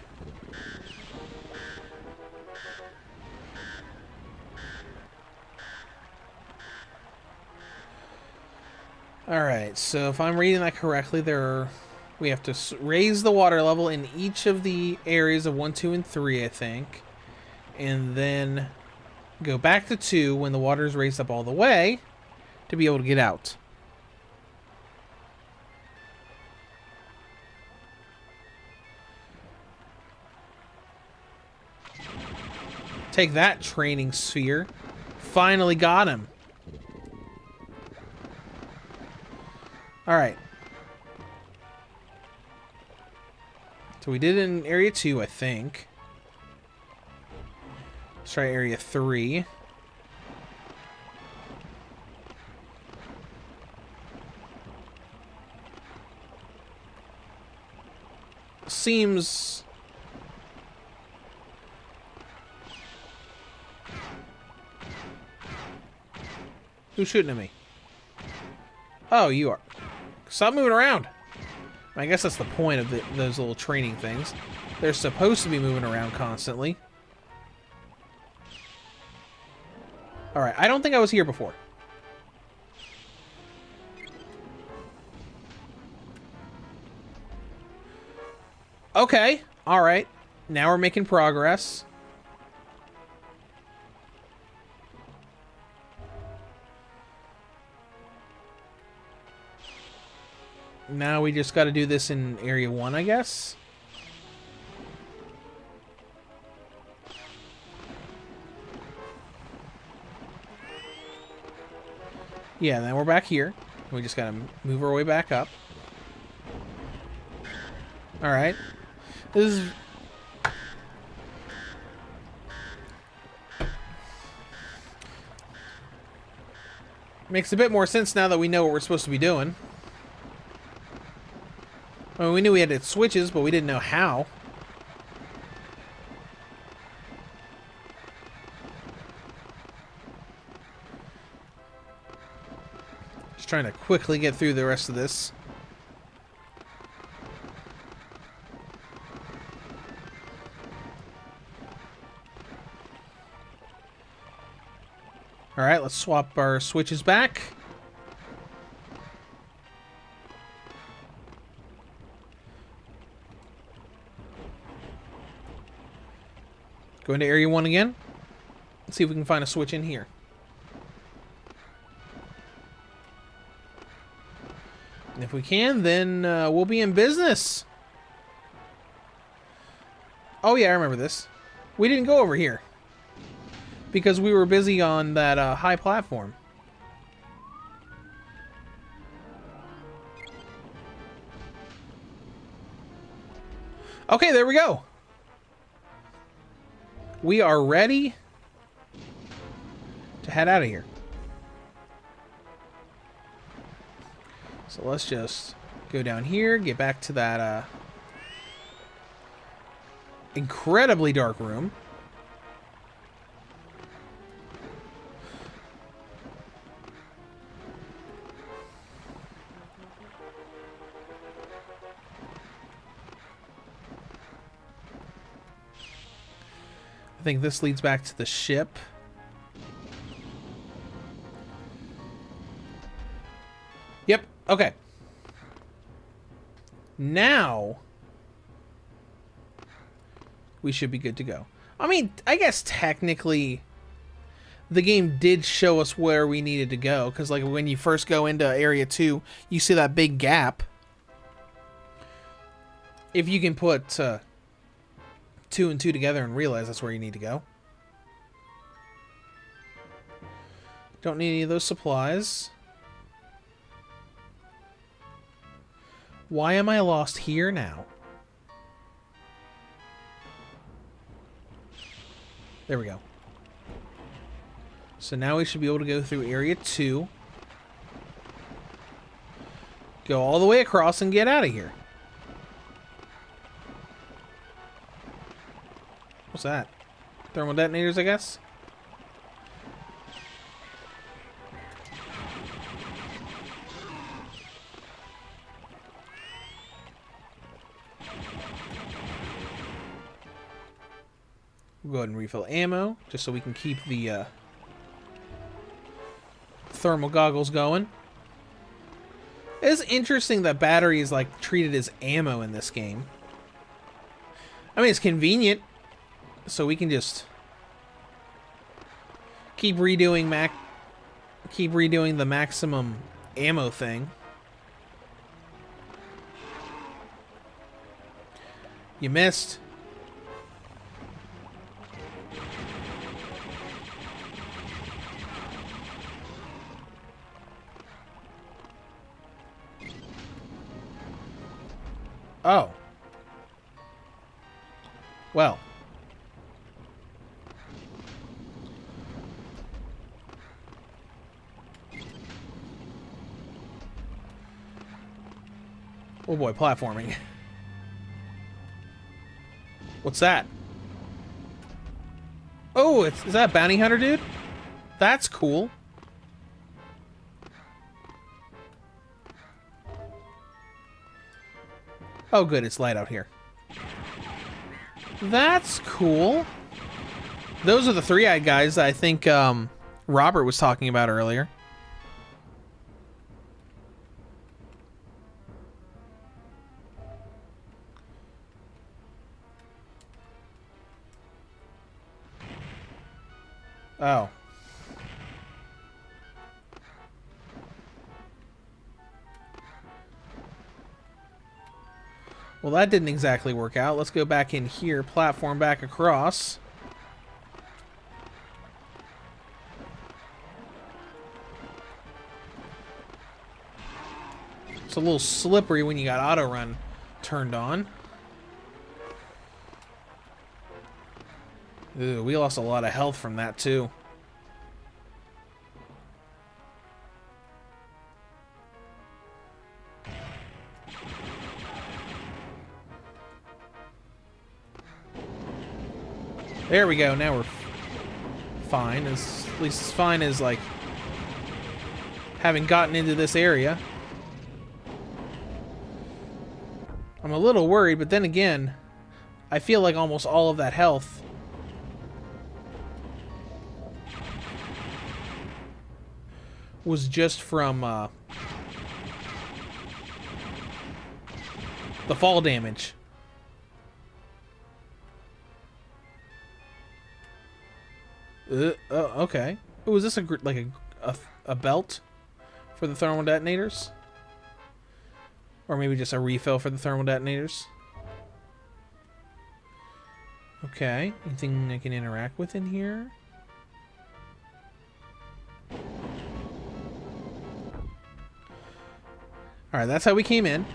Alright, so if I'm reading that correctly, we have to raise the water level in each of the areas of 1, 2, and 3, I think. And then go back to 2 when the water is raised up all the way. to be able to get out. Take that, training sphere. Finally got him. Alright. So we did it in Area 2, I think. Let's try Area 3. Seems... Who's shooting at me? Oh, you are. Stop moving around. I guess that's the point of those little training things. They're supposed to be moving around constantly. Alright, I don't think I was here before. Okay, alright. Now we're making progress. Now we just got to do this in Area 1, I guess. Yeah, then we're back here. We just got to move our way back up. Alright. This is... Makes a bit more sense now that we know what we're supposed to be doing. I mean, we knew we had switches, but we didn't know how. Just trying to quickly get through the rest of this. Alright, let's swap our switches back. Go into Area 1 again. Let's see if we can find a switch in here. And if we can, then we'll be in business. Oh yeah, I remember this. We didn't go over here. Because we were busy on that high platform. Okay, there we go. We are ready to head out of here. So let's just go down here, get back to that incredibly dark room. I think this leads back to the ship. Yep, okay. Now we should be good to go. I mean, I guess technically the game did show us where we needed to go, because like when you first go into Area 2, you see that big gap. If you can put 2 and 2 together and realize that's where you need to go. Don't need any of those supplies. Why am I lost here now? There we go. So now we should be able to go through Area 2. Go all the way across and get out of here. What's that? Thermal detonators, I guess? We'll go ahead and refill ammo, just so we can keep the thermal goggles going. It's interesting that battery is like treated as ammo in this game. I mean, it's convenient, so we can just keep redoing keep redoing the maximum ammo thing. You missed. Oh. Well. Oh boy, platforming. What's that? Oh, is that a bounty hunter dude? That's cool. Oh good, it's light out here. That's cool. Those are the three-eyed guys that I think Robert was talking about earlier. Oh. Well, that didn't exactly work out. Let's go back in here, platform back across. It's a little slippery when you got auto run turned on. Ooh, we lost a lot of health from that too. There we go. Now we're fine. At least as fine as like having gotten into this area. I'm a little worried, but then again, I feel like almost all of that health was just from the fall damage. Okay. Oh, is this a belt for the thermal detonators? Or maybe just a refill for the thermal detonators? Okay. Anything I can interact with in here? Alright, that's how we came in.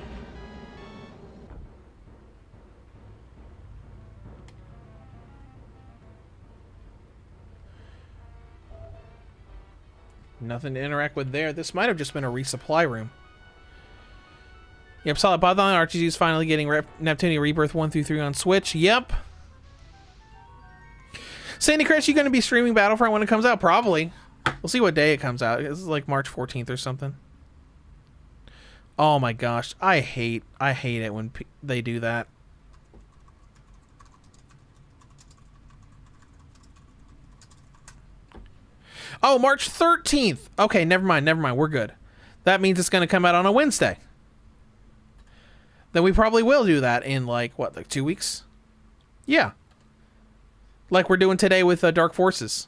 Nothing to interact with there. This might have just been a resupply room. Yep, solid Python RTG's finally getting Neptunia Rebirth 1 through 3 on Switch. Yep. Sandy Crash, you going to be streaming Battlefront when it comes out? Probably. We'll see what day it comes out. This is like March 14th or something. Oh my gosh. I hate it when they do that. Oh, March 13th. Okay, never mind. We're good. That means it's going to come out on a Wednesday. Then we probably will do that in like 2 weeks? Yeah. Like we're doing today with Dark Forces.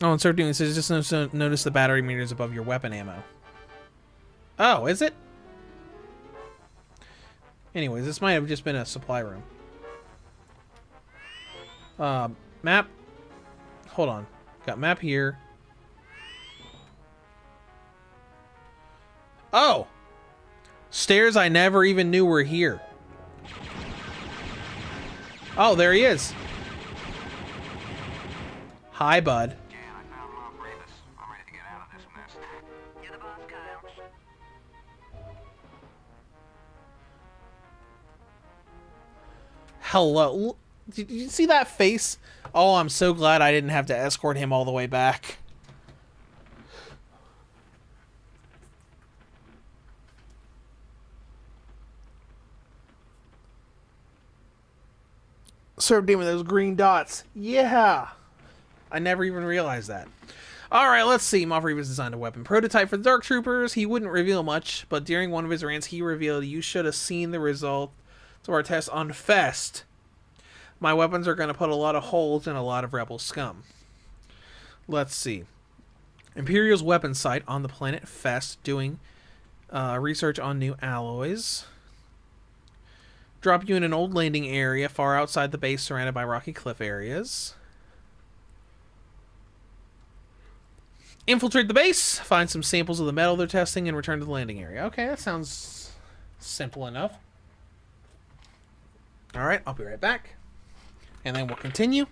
Oh, and start doing this. Just notice the battery meters above your weapon ammo. Oh, is it? Anyways, this might have just been a supply room. Map. Hold on. Got map here. Oh! Stairs I never even knew were here. Oh, there he is. Hi, bud. Hello. Did you see that face? Oh, I'm so glad I didn't have to escort him all the way back. Served him with those green dots. Yeah. I never even realized that. Alright, let's see. Moff Reva's designed a weapon prototype for the Dark Troopers. He wouldn't reveal much, but during one of his rants, he revealed, "You should have seen the result of our test on Fest. My weapons are going to put a lot of holes in a lot of Rebel scum." Let's see. Imperial's weapon site on the planet Fest doing research on new alloys. Drop you in an old landing area far outside the base surrounded by rocky cliff areas. Infiltrate the base, find some samples of the metal they're testing, and return to the landing area. Okay, that sounds simple enough. Alright, I'll be right back. And then we'll continue.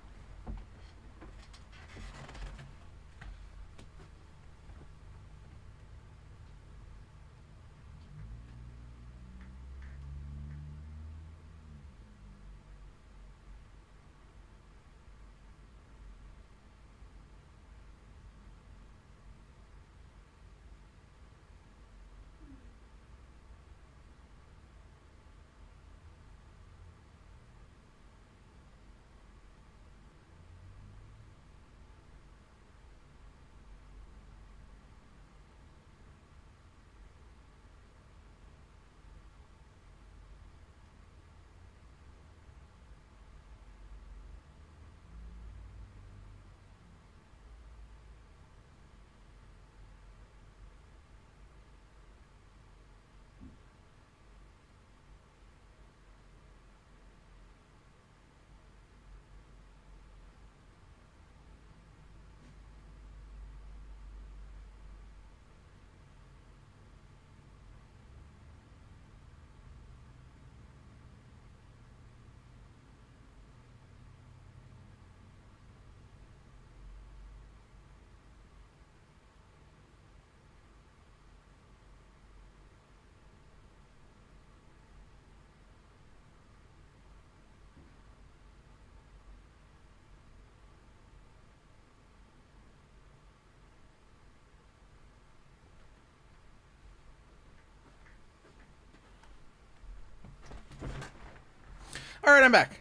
Alright, I'm back.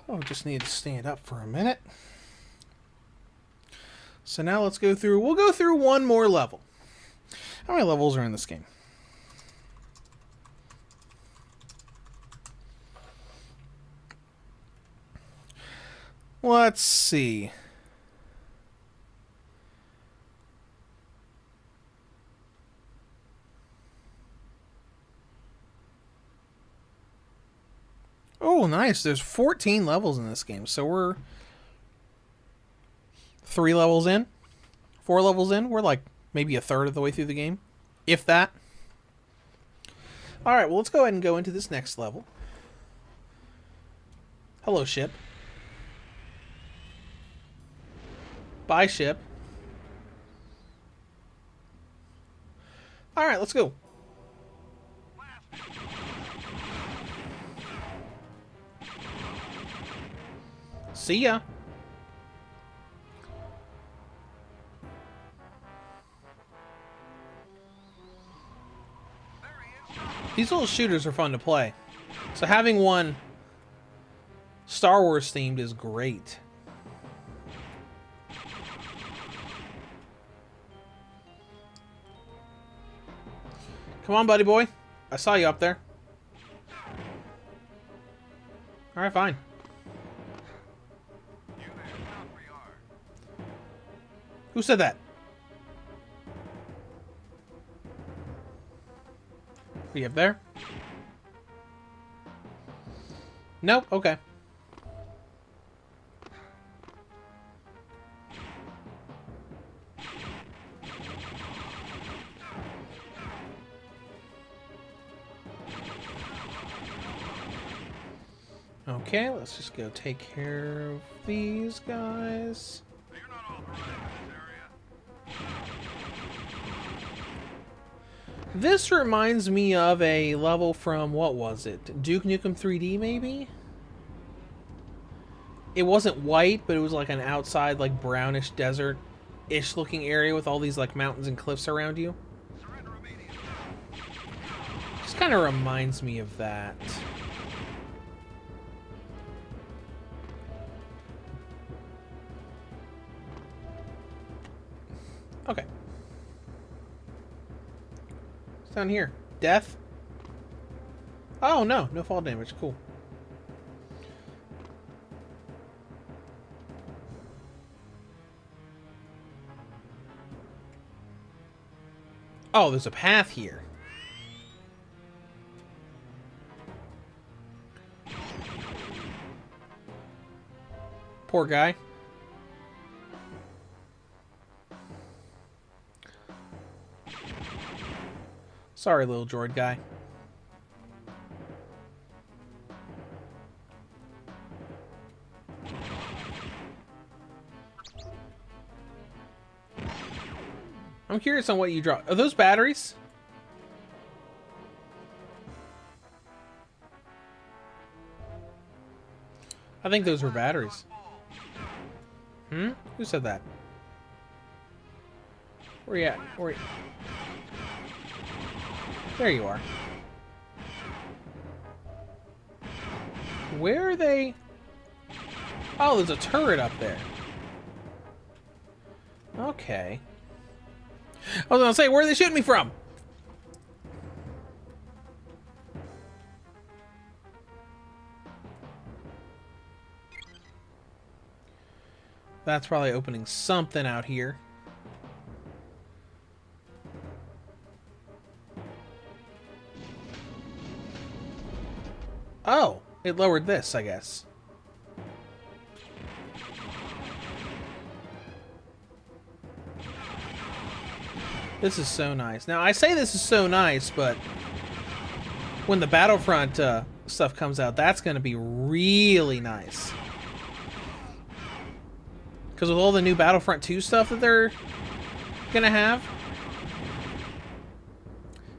Oh, just need to stand up for a minute. So now let's go through... We'll go through one more level. How many levels are in this game? Let's see. Oh, nice. There's 14 levels in this game. So we're 3 levels in. 4 levels in. We're like maybe a third of the way through the game. If that. Alright, well, let's go ahead and go into this next level. Hello, ship. Bye, ship. Alright, let's go. See ya. These little shooters are fun to play. So having one Star Wars themed is great. Come on, buddy boy. I saw you up there. Alright, fine. Who said that? Are you up there? Nope, okay. Okay, let's just go take care of these guys. You're not authorized in this area. This reminds me of a level from, what was it? Duke Nukem 3D, maybe? It wasn't white, but it was like an outside, like, brownish desert-ish looking area with all these, like, mountains and cliffs around you. Surrender immediately. Just kind of reminds me of that. Okay. What's down here? Death? Oh, no. No fall damage. Cool. Oh, there's a path here. Poor guy. Sorry, little droid guy. I'm curious on what you draw. Are those batteries? I think those were batteries. Hmm? Who said that? Where you at? Where you... There you are. Where are they? Oh, there's a turret up there. Okay. I was gonna say, where are they shooting me from? That's probably opening something out here. Oh, it lowered this, I guess. This is so nice. Now, I say this is so nice, but when the Battlefront stuff comes out, that's going to be really nice. Because with all the new Battlefront 2 stuff that they're going to have.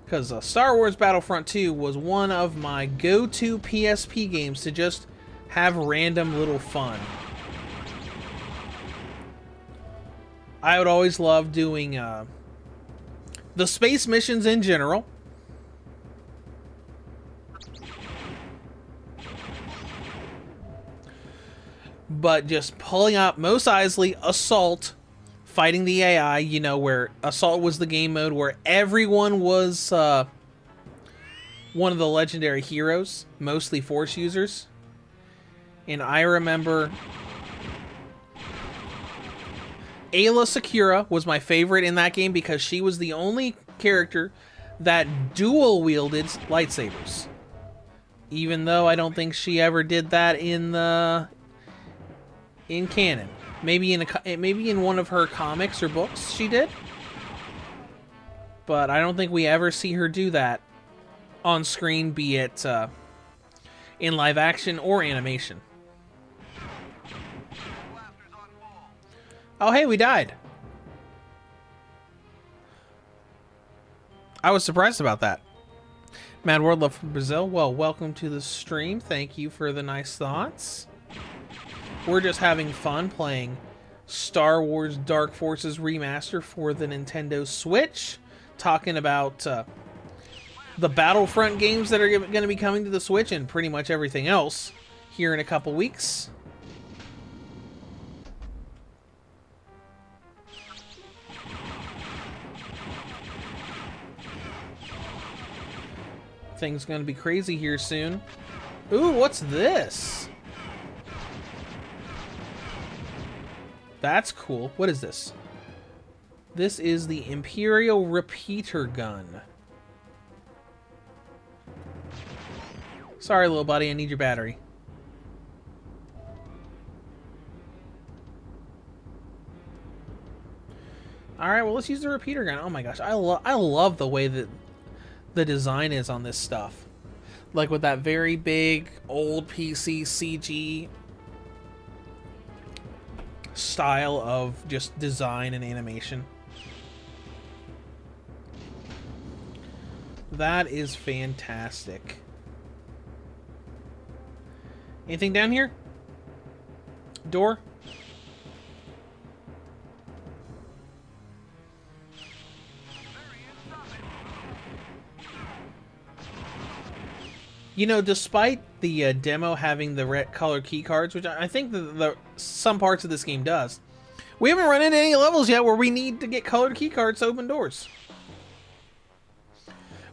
Because Star Wars Battlefront 2 was one of my go-to PSP games to just have random little fun. I would always love doing the space missions in general. But just pulling up, Mos Eisley, Assault, fighting the AI, you know, where Assault was the game mode where everyone was one of the legendary heroes, mostly Force users. And I remember Ayla Secura was my favorite in that game because she was the only character that dual-wielded lightsabers. Even though I don't think she ever did that in canon. Maybe in one of her comics or books she did. But I don't think we ever see her do that on screen, be it in live action or animation. Oh, hey, we died. I was surprised about that. Mad World Love from Brazil. Well, welcome to the stream. Thank you for the nice thoughts. We're just having fun playing Star Wars Dark Forces Remaster for the Nintendo Switch. Talking about the Battlefront games that are going to be coming to the Switch and pretty much everything else here in a couple weeks. Things going to be crazy here soon. Ooh, what's this? That's cool. What is this? This is the Imperial Repeater Gun. Sorry, little buddy, I need your battery. Alright, well, let's use the repeater gun. Oh my gosh, I love the way that the design is on this stuff. Like with that very big, old PC CG style of just design and animation. That is fantastic. Anything down here? Door? You know, despite the demo having the red color key cards, which I think some parts of this game does, We haven't run into any levels yet where we need to get colored key cards to open doors.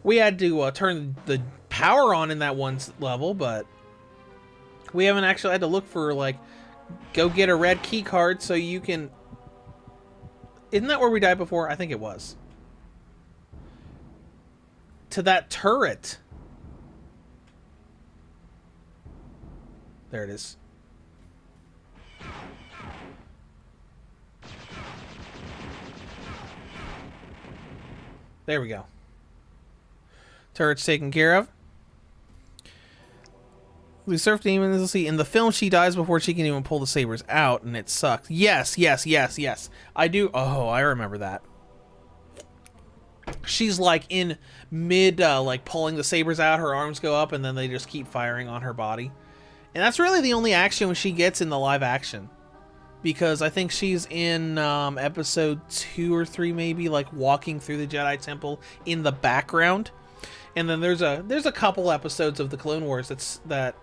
We had to turn the power on in that one level, but we haven't actually had to look for, like, go get a red key card so you can... Isn't that where we died before? I think it was. To that turret. There it is. There we go. Turret's taken care of. The surf demon, let's see, in the film she dies before she can even pull the sabers out, and it sucks. Yes, yes, yes, yes. I do. Oh, I remember that. She's like in mid, like pulling the sabers out, her arms go up, and then they just keep firing on her body. And that's really the only action she gets in the live action. Because I think she's in episode 2 or 3 maybe, like walking through the Jedi Temple in the background. And then there's a couple episodes of the Clone Wars that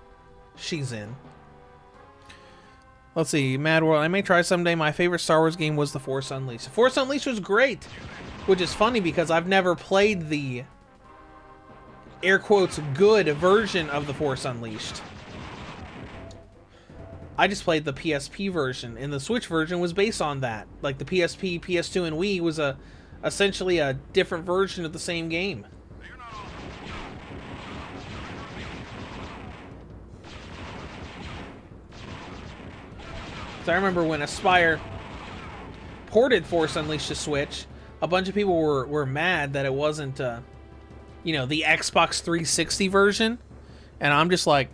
she's in. Let's see, Mad World. I may try someday. My favorite Star Wars game was The Force Unleashed. The Force Unleashed was great, which is funny because I've never played the air quotes good version of The Force Unleashed. I just played the PSP version, and the Switch version was based on that. Like the PSP, PS2, and Wii was essentially a different version of the same game. So I remember when Aspire ported Force Unleashed to Switch, a bunch of people were mad that it wasn't, you know, the Xbox 360 version. And I'm just like,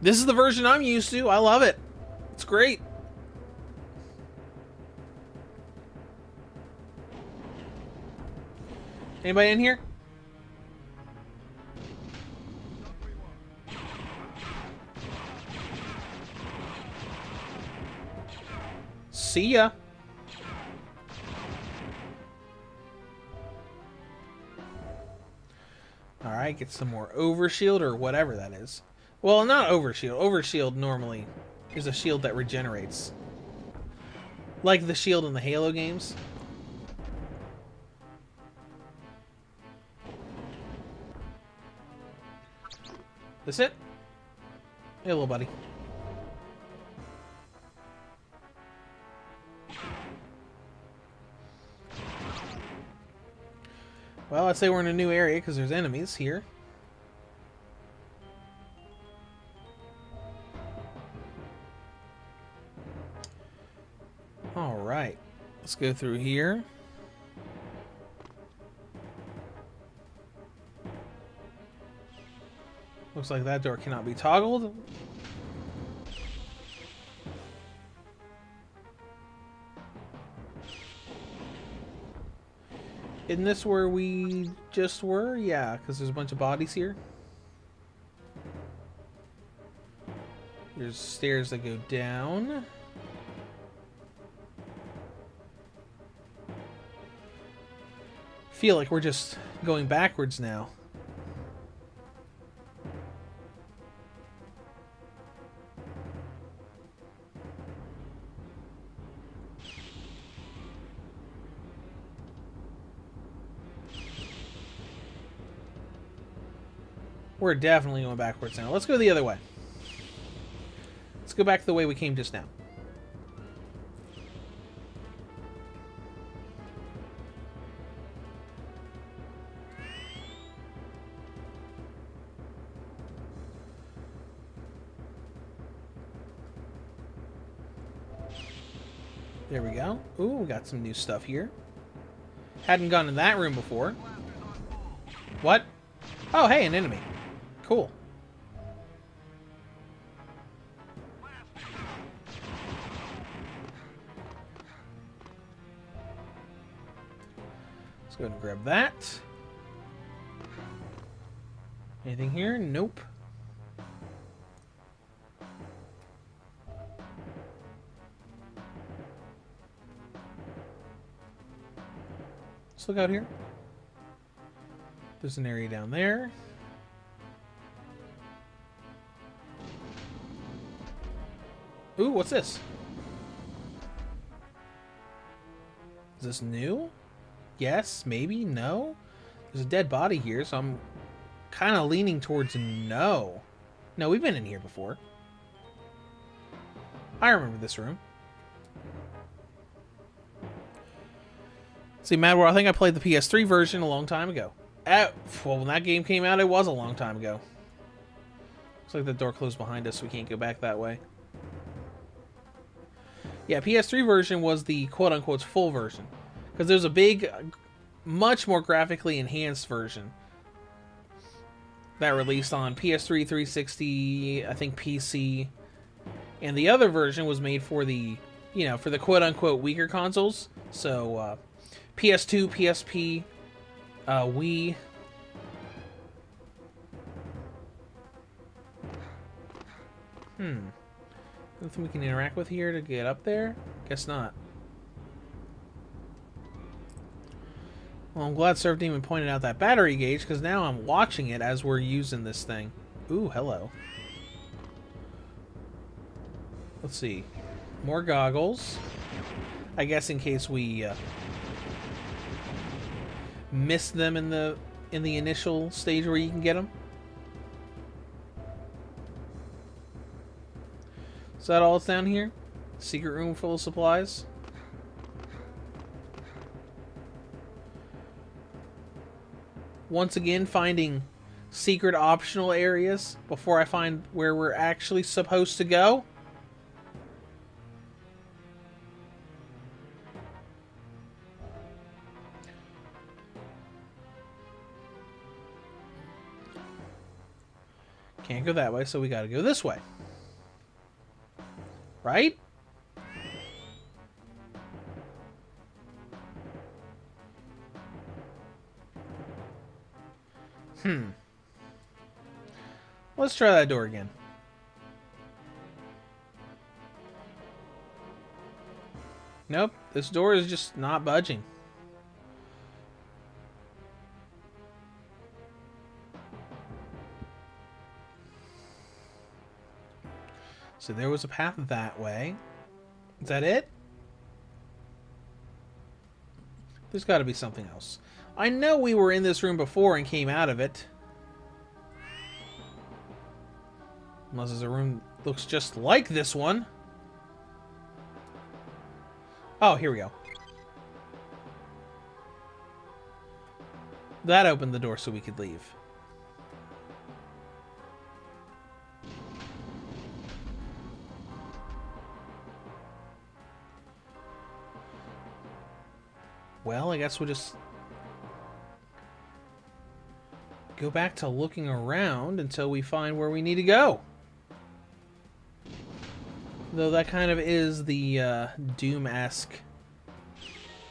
this is the version I'm used to. I love it. It's great. Anybody in here? See ya. Alright, get some more overshield or whatever that is. Well, not overshield. Overshield normally is a shield that regenerates. Like the shield in the Halo games. This it? Hey, little buddy. Well, I'd say we're in a new area because there's enemies here. Alright, let's go through here. Looks like that door cannot be toggled. Isn't this where we just were? Yeah, because there's a bunch of bodies here. There's stairs that go down. Feel like we're just going backwards now. We're definitely going backwards now. Let's go the other way. Let's go back the way we came just now. There we go. Ooh, we got some new stuff here. Hadn't gone in that room before. What? Oh, hey, an enemy. Cool. Let's go ahead and grab that. Anything here? Nope. Let's look out here. There's an area down there. Ooh, what's this? Is this new? Yes, maybe, no? There's a dead body here, so I'm kind of leaning towards no. No, we've been in here before. I remember this room. See, Mad World, I think I played the PS3 version a long time ago. Well, when that game came out, it was a long time ago. Looks like the door closed behind us, so we can't go back that way. Yeah, PS3 version was the quote-unquote full version. Because there's a big, much more graphically enhanced version that released on PS3, 360, I think PC. And the other version was made for the, you know, for the quote-unquote weaker consoles. So, PS2, PSP, Wii. Nothing we can interact with here to get up there? Guess not. Well, I'm glad Surf Demon pointed out that battery gauge, because now I'm watching it as we're using this thing. Ooh, hello. Let's see. More goggles. I guess in case we miss them in the initial stage where you can get them. Is that all that's down here? Secret room full of supplies? Once again, finding secret optional areas before I find where we're actually supposed to go. Can't go that way, so we gotta go this way. Right? Let's try that door again. Nope, this door is just not budging. So there was a path that way. Is that it? There's got to be something else. I know we were in this room before and came out of it. Unless there's a room that looks just like this one. Oh, here we go. That opened the door so we could leave. Well, I guess we'll just go back to looking around until we find where we need to go. Though that kind of is the Doom-esque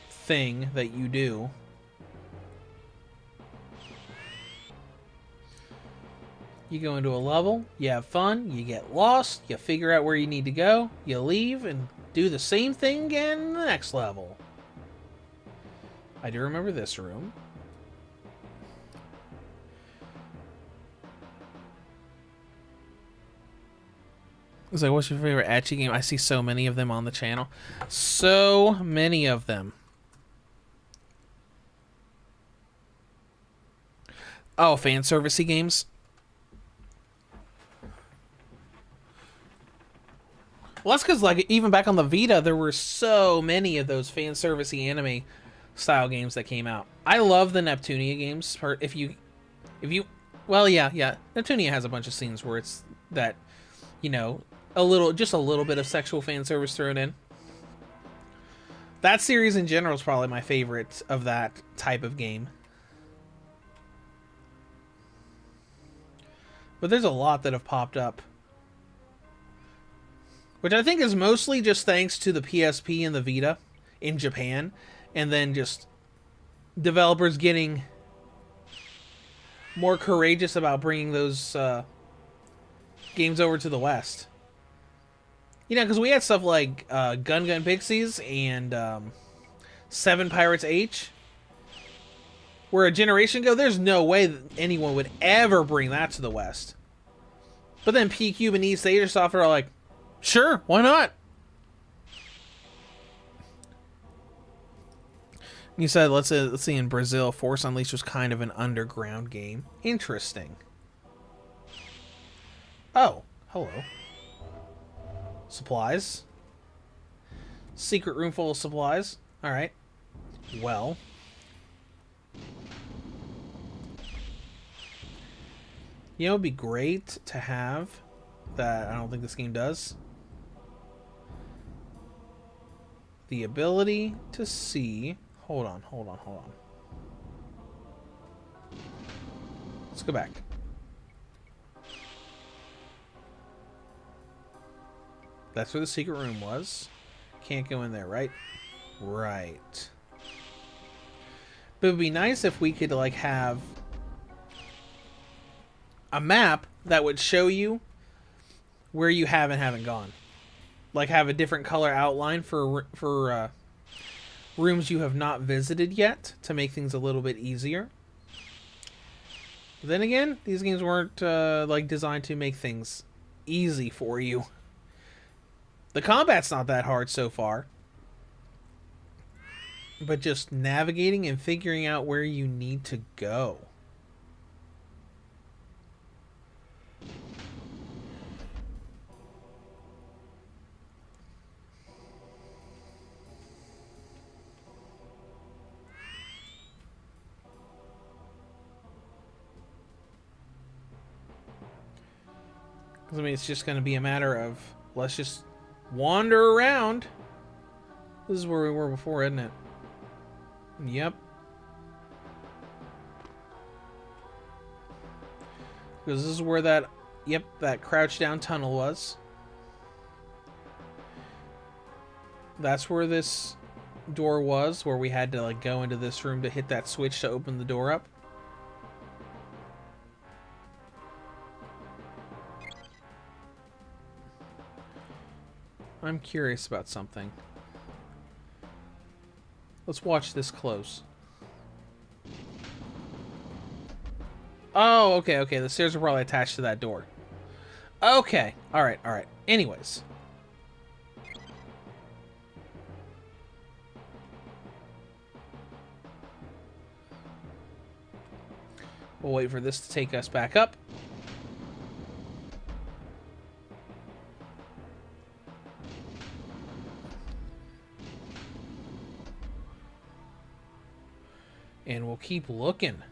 thing that you do. You go into a level, you have fun, you get lost, you figure out where you need to go, you leave, and do the same thing again in the next level. I do remember this room. It's like, what's your favorite Achi game? I see so many of them on the channel. So many of them. Oh, fan servicey games? Well, that's because, like, even back on the Vita, there were so many of those fan servicey anime style games that came out. I love the Neptunia games. Well, yeah. Neptunia has a bunch of scenes where it's that, you know, just a little bit of sexual fan service thrown in. That series in general is probably my favorite of that type of game. But there's a lot that have popped up. Which I think is mostly just thanks to the PSP and the Vita in Japan. And then just developers getting more courageous about bringing those games over to the West. You know, because we had stuff like Gun Gun Pixies and Seven Pirates H. Where a generation ago, there's no way that anyone would ever bring that to the West. But then P-Cube and East Asia Software are like, sure, why not? You said, let's see, in Brazil, Force Unleashed was kind of an underground game. Interesting. Oh, hello. Supplies. Secret room full of supplies. Alright. Well. You know, it'd be great to have that I don't think this game does. The ability to see... Hold on. Let's go back. That's where the secret room was. Can't go in there, right? Right. But it would be nice if we could, like, have a map that would show you where you have and haven't gone. Like, have a different color outline for rooms you have not visited yet to make things a little bit easier. But then again, these games weren't like designed to make things easy for you. The combat's not that hard so far, but just navigating and figuring out where you need to go. I mean, it's just going to be a matter of, let's just wander around. This is where we were before, isn't it? Yep. Because this is where that, yep, that crouch down tunnel was. That's where this door was, where we had to, like, go into this room to hit that switch to open the door up. I'm curious about something. Let's watch this close. Oh, okay. The stairs are probably attached to that door. Okay. Alright. Anyways. We'll wait for this to take us back up. And we'll keep looking.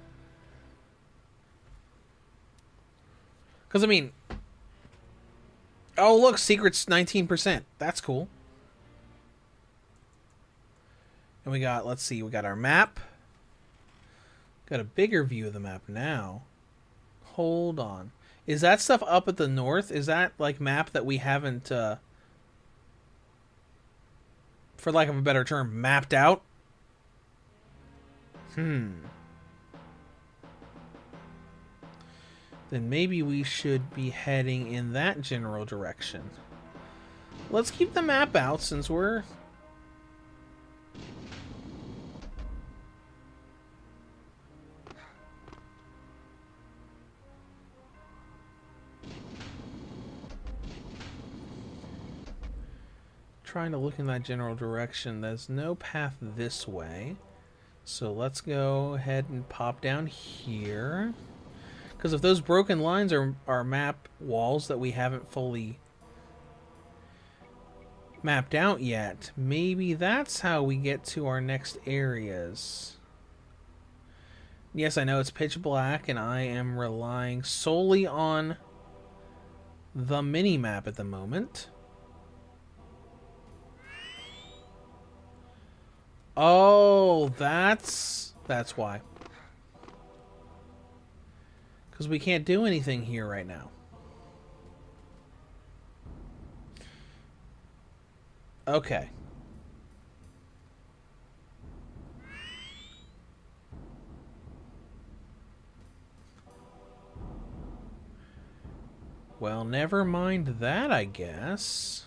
Because, I mean... Oh, look, secret's 19%. That's cool. And we got, let's see, we got our map. Got a bigger view of the map now. Hold on. Is that stuff up at the north? Is that, like, map that we haven't, for lack of a better term, mapped out? Then maybe we should be heading in that general direction. Let's keep the map out since we're... trying to look in that general direction. There's no path this way. So let's go ahead and pop down here. Because if those broken lines are map walls that we haven't fully mapped out yet, maybe that's how we get to our next areas. Yes, I know it's pitch black and I am relying solely on the mini-map at the moment. Oh, that's why. Because we can't do anything here right now. Okay. Well, never mind that, I guess.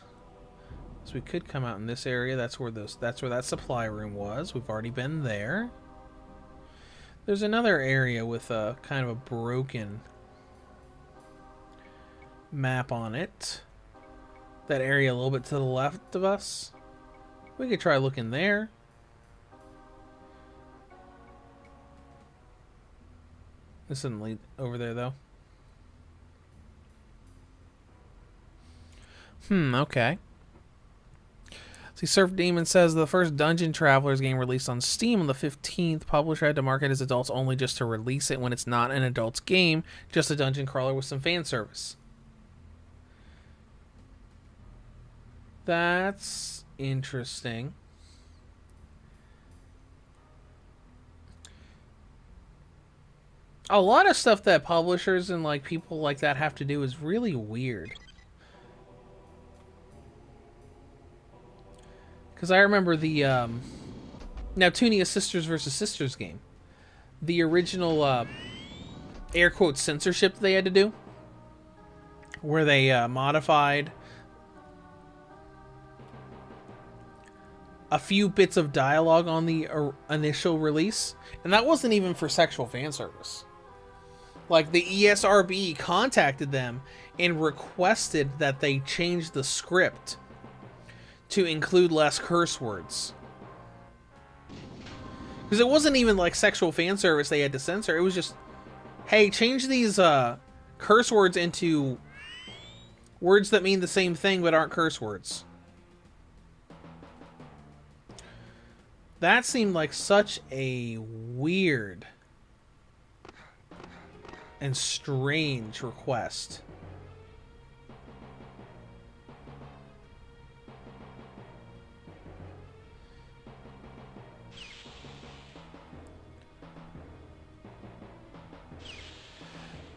So we could come out in this area. That's where that supply room was. We've already been there. There's another area with a kind of a broken map on it. That area a little bit to the left of us. We could try looking there. This isn't lead over there, though. Okay. See, Surf Demon says the first Dungeon Travelers game released on Steam on the 15th. Publisher had to market as adults only just to release it when it's not an adult's game, just a dungeon crawler with some fan service. That's interesting. A lot of stuff that publishers and like people like that have to do is really weird. Because I remember the now Tunia Sisters versus Sisters game, the original air quote censorship they had to do, where they modified a few bits of dialogue on the initial release, and that wasn't even for sexual fan service. Like, the ESRB contacted them and requested that they change the script to include less curse words. Because it wasn't even like sexual fan service they had to censor. It was just, hey, change these curse words into words that mean the same thing but aren't curse words. That seemed like such a weird and strange request.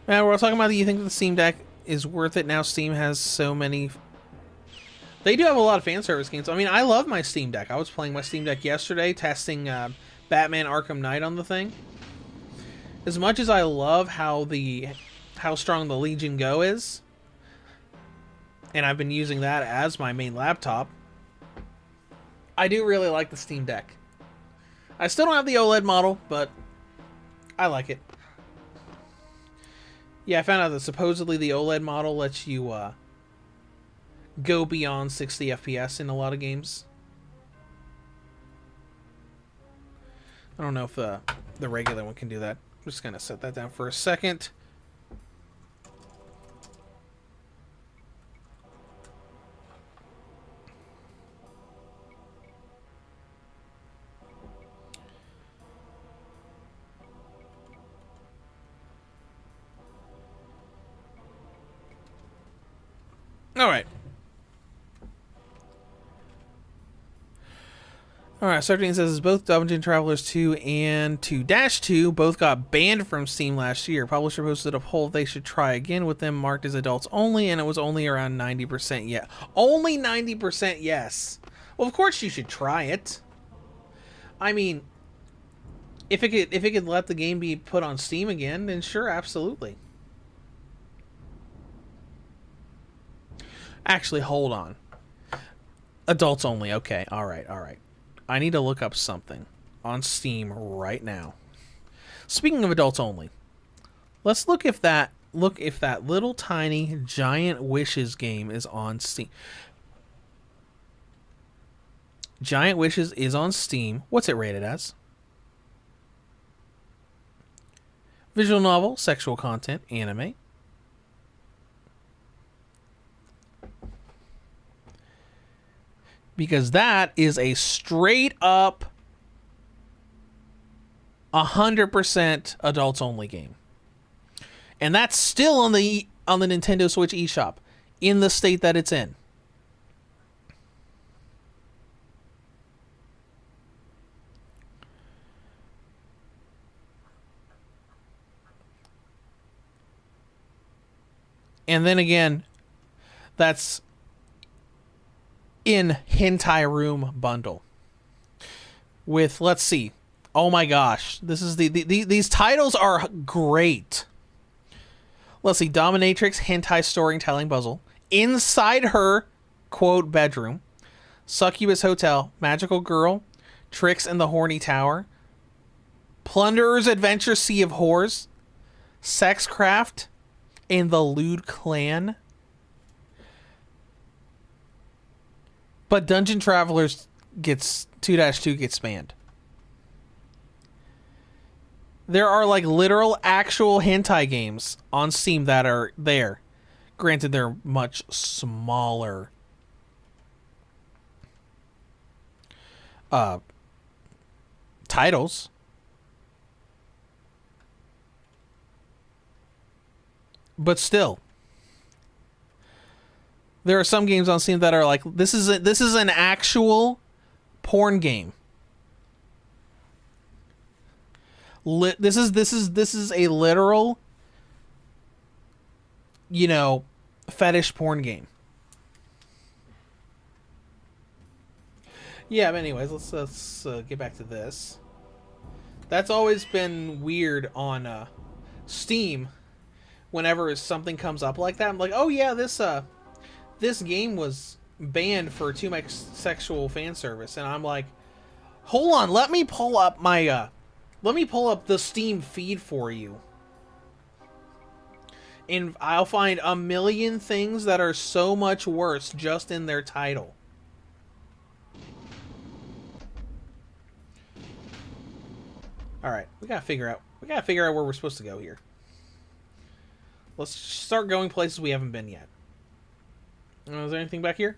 Now we're talking about, do you think the Steam Deck is worth it now? Steam has so many. They do have a lot of fan service games. I mean, I love my Steam Deck. I was playing my Steam Deck yesterday, testing Batman Arkham Knight on the thing. As much as I love how strong the Legion Go is, and I've been using that as my main laptop, I do really like the Steam Deck. I still don't have the OLED model, but I like it. Yeah, I found out that supposedly the OLED model lets you go beyond 60 FPS in a lot of games. I don't know if the regular one can do that. I'm just going to set that down for a second. All right. Alright, Sartine says both Dungeon Travelers 2 and 2-2 both got banned from Steam last year. Publisher posted a poll they should try again with them marked as adults only, and it was only around 90% yes. Only 90% yes. Well, of course you should try it. I mean, if it could let the game be put on Steam again, then sure, absolutely. Actually, hold on. Adults only. Okay. All right. I need to look up something on Steam right now. Speaking of adults only, let's look if that little tiny Giant Wishes game is on Steam. Giant Wishes is on Steam. What's it rated as? Visual novel, sexual content, anime. Because that is a straight up 100% adults only game. And that's still on the Nintendo Switch eShop in the state that it's in. And then again, that's in Hentai Room bundle with, let's see, oh my gosh, this is these titles are great. Let's see, Dominatrix Hentai Storytelling Puzzle, Inside Her quote Bedroom, Succubus Hotel, Magical Girl, Tricks in the Horny Tower, Plunderer's Adventure Sea of Whores, Sexcraft, and the Lewd Clan. But Dungeon Travelers 2-2 gets banned. There are like literal actual hentai games on Steam that are there. Granted, they're much smaller titles. But still, there are some games on Steam that are like, this is an actual porn game. This is a literal, you know, fetish porn game. Yeah, but anyways, let's get back to this. That's always been weird on Steam. Whenever something comes up like that, I'm like, oh yeah, this game was banned for too much sexual fan service, and I'm like, hold on, let me pull up the Steam feed for you, and I'll find a million things that are so much worse just in their title. All right, we gotta figure out where we're supposed to go here. Let's start going places we haven't been yet. Is there anything back here?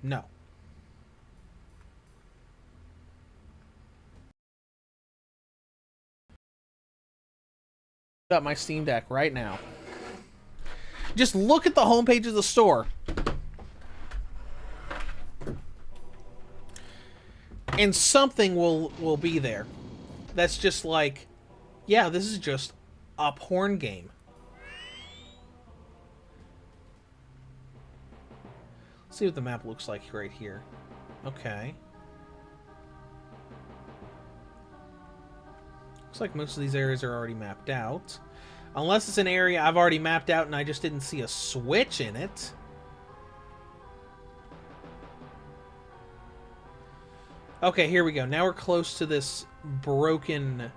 No. Up my Steam Deck right now. Just look at the homepage of the store. And something will be there. That's just like, yeah, this is just a porn game. Let's see what the map looks like right here. Okay. Looks like most of these areas are already mapped out. Unless it's an area I've already mapped out and I just didn't see a switch in it. Okay, here we go. Now we're close to this broken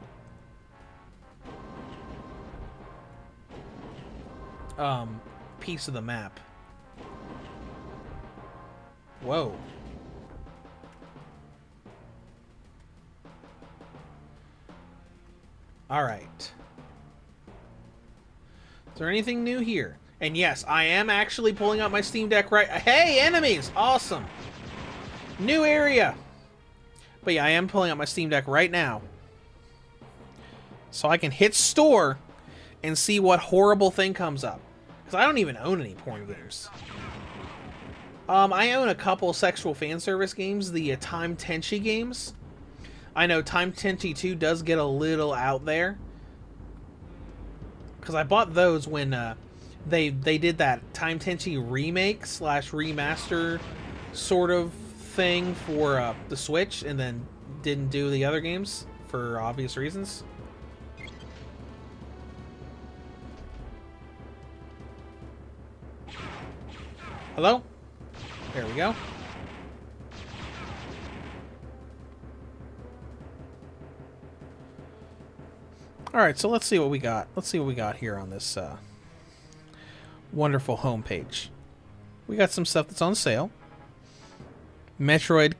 piece of the map. Whoa. All right. Is there anything new here? And yes, I am actually pulling out my Steam Deck right... Hey, enemies! Awesome! New area! But yeah, I am pulling out my Steam Deck right now. So I can hit store and see what horrible thing comes up. Because I don't even own any porn games. I own a couple sexual fan service games, the Time Tenchi games. I know Time Tenchi 2 does get a little out there. Because I bought those when they did that Time Tenchi remake / remaster sort of thing for the Switch, and then didn't do the other games for obvious reasons. Hello? There we go. Alright, so let's see what we got. Let's see what we got here on this wonderful homepage. We got some stuff that's on sale. Metroid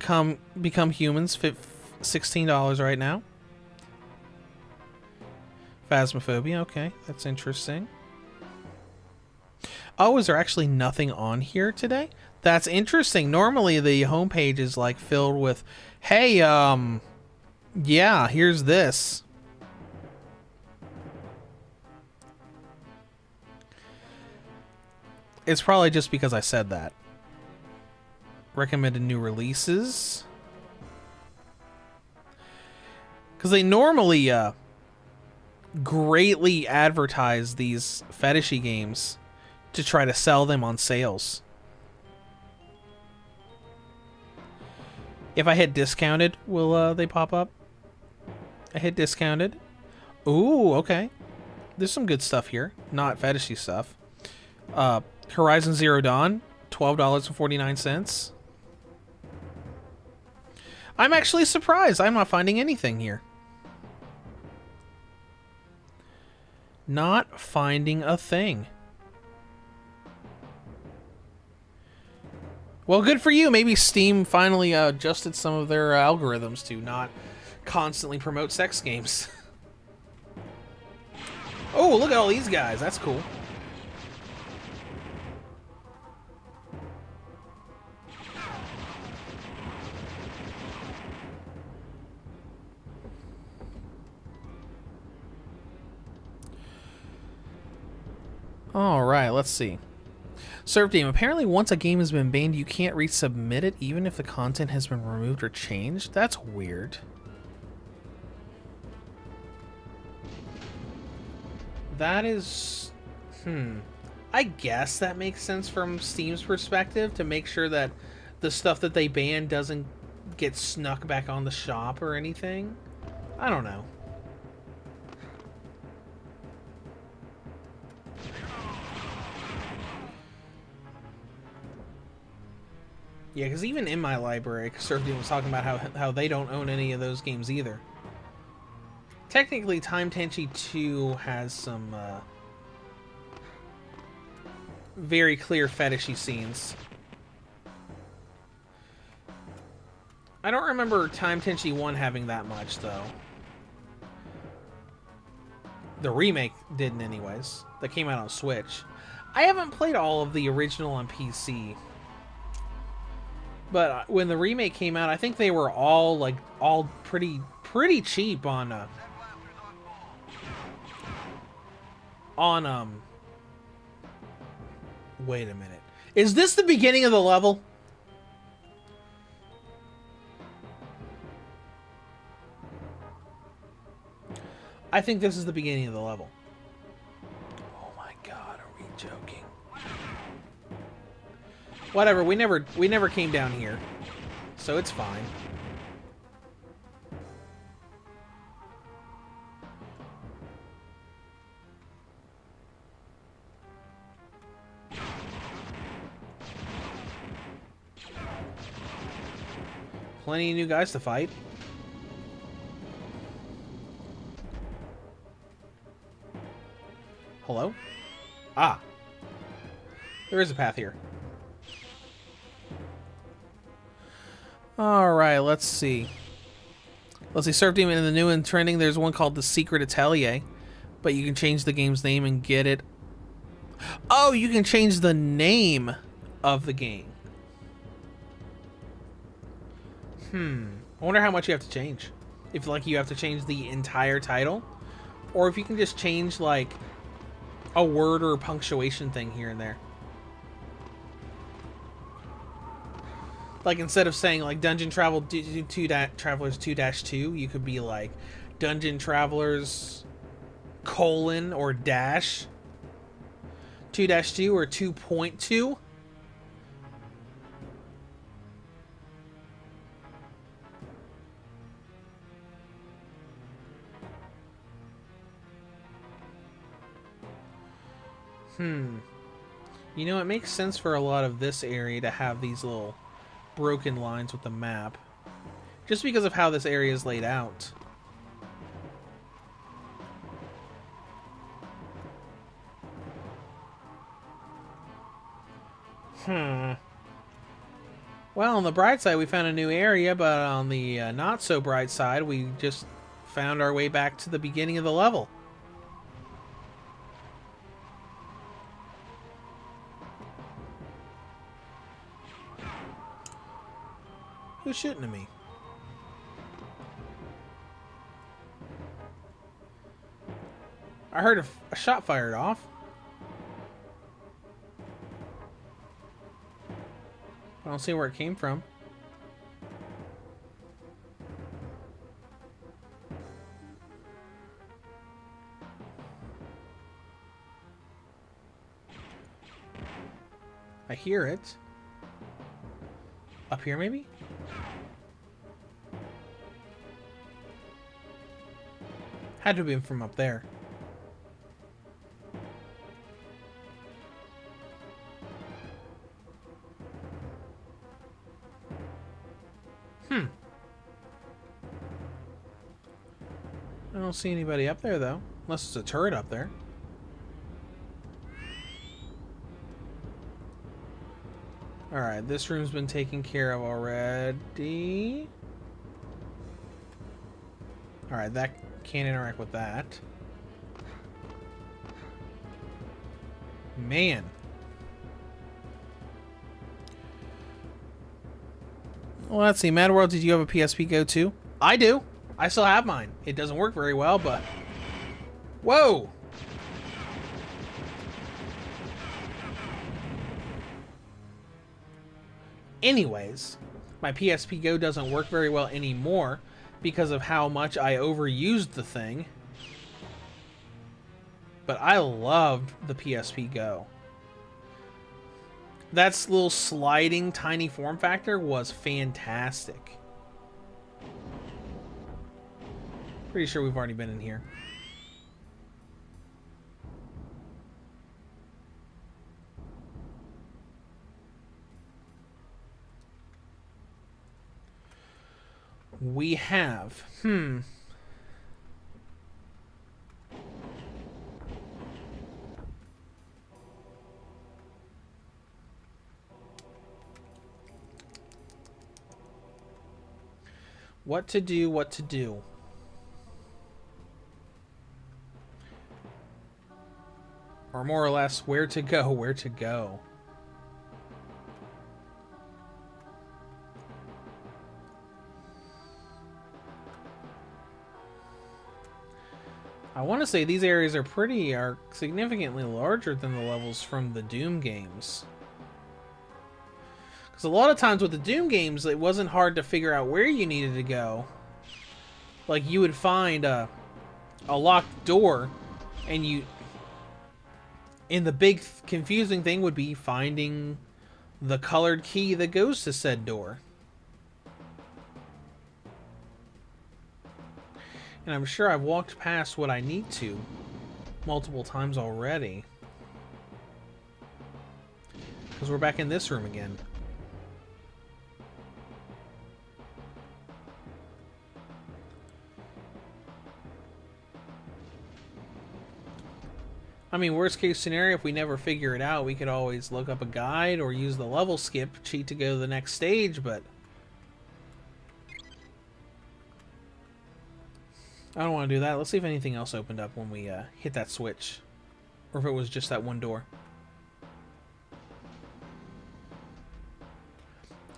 Become Humans, $16 right now. Phasmophobia, okay, that's interesting. Oh, is there actually nothing on here today? That's interesting. Normally the homepage is like filled with, hey, yeah, here's this. It's probably just because I said that. Recommended new releases. Because they normally greatly advertise these fetishy games to try to sell them on sales. If I hit discounted, will they pop up? I hit discounted. Ooh, okay. There's some good stuff here. Not fetishy stuff. Horizon Zero Dawn, $12.49. I'm actually surprised. I'm not finding anything here. Not finding a thing. Well, good for you. Maybe Steam finally adjusted some of their algorithms to not constantly promote sex games. Oh, look at all these guys. That's cool. Alright, let's see. Serve game. Apparently once a game has been banned, you can't resubmit it even if the content has been removed or changed. That's weird. That is... I guess that makes sense from Steam's perspective, to make sure that the stuff that they ban doesn't get snuck back on the shop or anything. I don't know. Yeah, because even in my library, Surfdean was talking about how they don't own any of those games either. Technically, Time Tenchi 2 has some very clear fetishy scenes. I don't remember Time Tenchi 1 having that much, though. The remake didn't anyways. That came out on Switch. I haven't played all of the original on PC. But when the remake came out, I think they were all pretty cheap on wait a minute. Is this the beginning of the level? I think this is the beginning of the level. Oh my god, are we joking? Whatever, we never came down here. So it's fine. Plenty of new guys to fight. Hello? Ah. There is a path here. Alright, let's see. Surf Demon in the new and trending, there's one called The Secret Atelier. But you can change the game's name and get it. Oh, you can change the name of the game. I wonder how much you have to change. If, like, you have to change the entire title. Or if you can just change, like, a word or a punctuation thing here and there. Like, instead of saying, like, Dungeon Travelers 2-2, you could be, like, Dungeon Travelers, or dash 2-2 or 2.2. You know, it makes sense for a lot of this area to have these little broken lines with the map. Just because of how this area is laid out. Well, on the bright side, we found a new area, but on the not so bright side, we just found our way back to the beginning of the level. Who's shooting at me? I heard a shot fired off. I don't see where it came from. I hear it. Up here, maybe? Had to have been from up there. I don't see anybody up there, though. Unless it's a turret up there. Alright, this room's been taken care of already. Alright, that can't interact with that. Man. Well, let's see. Mad World, did you have a PSP Go too? I do. I still have mine. It doesn't work very well, but... Whoa! Anyways, my PSP Go doesn't work very well anymore because of how much I overused the thing. But I loved the PSP Go. That little sliding tiny form factor was fantastic. Pretty sure we've already been in here. We have, what to do, what to do. Or more or less, where to go, where to go. I want to say these areas are significantly larger than the levels from the Doom games. Because a lot of times with the Doom games, it wasn't hard to figure out where you needed to go. Like, you would find a locked door, and the big confusing thing would be finding the colored key that goes to said door. And I'm sure I've walked past what I need to multiple times already. Because we're back in this room again. I mean, worst case scenario, if we never figure it out, we could always look up a guide or use the level skip cheat to go to the next stage, but... I don't want to do that. Let's see if anything else opened up when we hit that switch. Or if it was just that one door.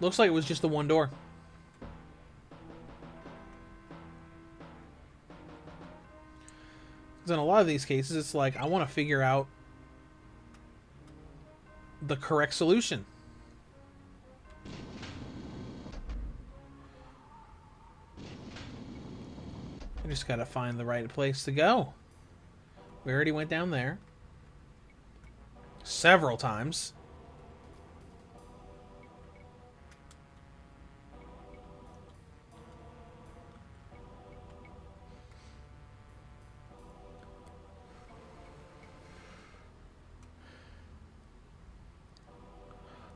Looks like it was just the one door. Because in a lot of these cases, it's like, I want to figure out the correct solution. I just gotta find the right place to go. We already went down there. Several times.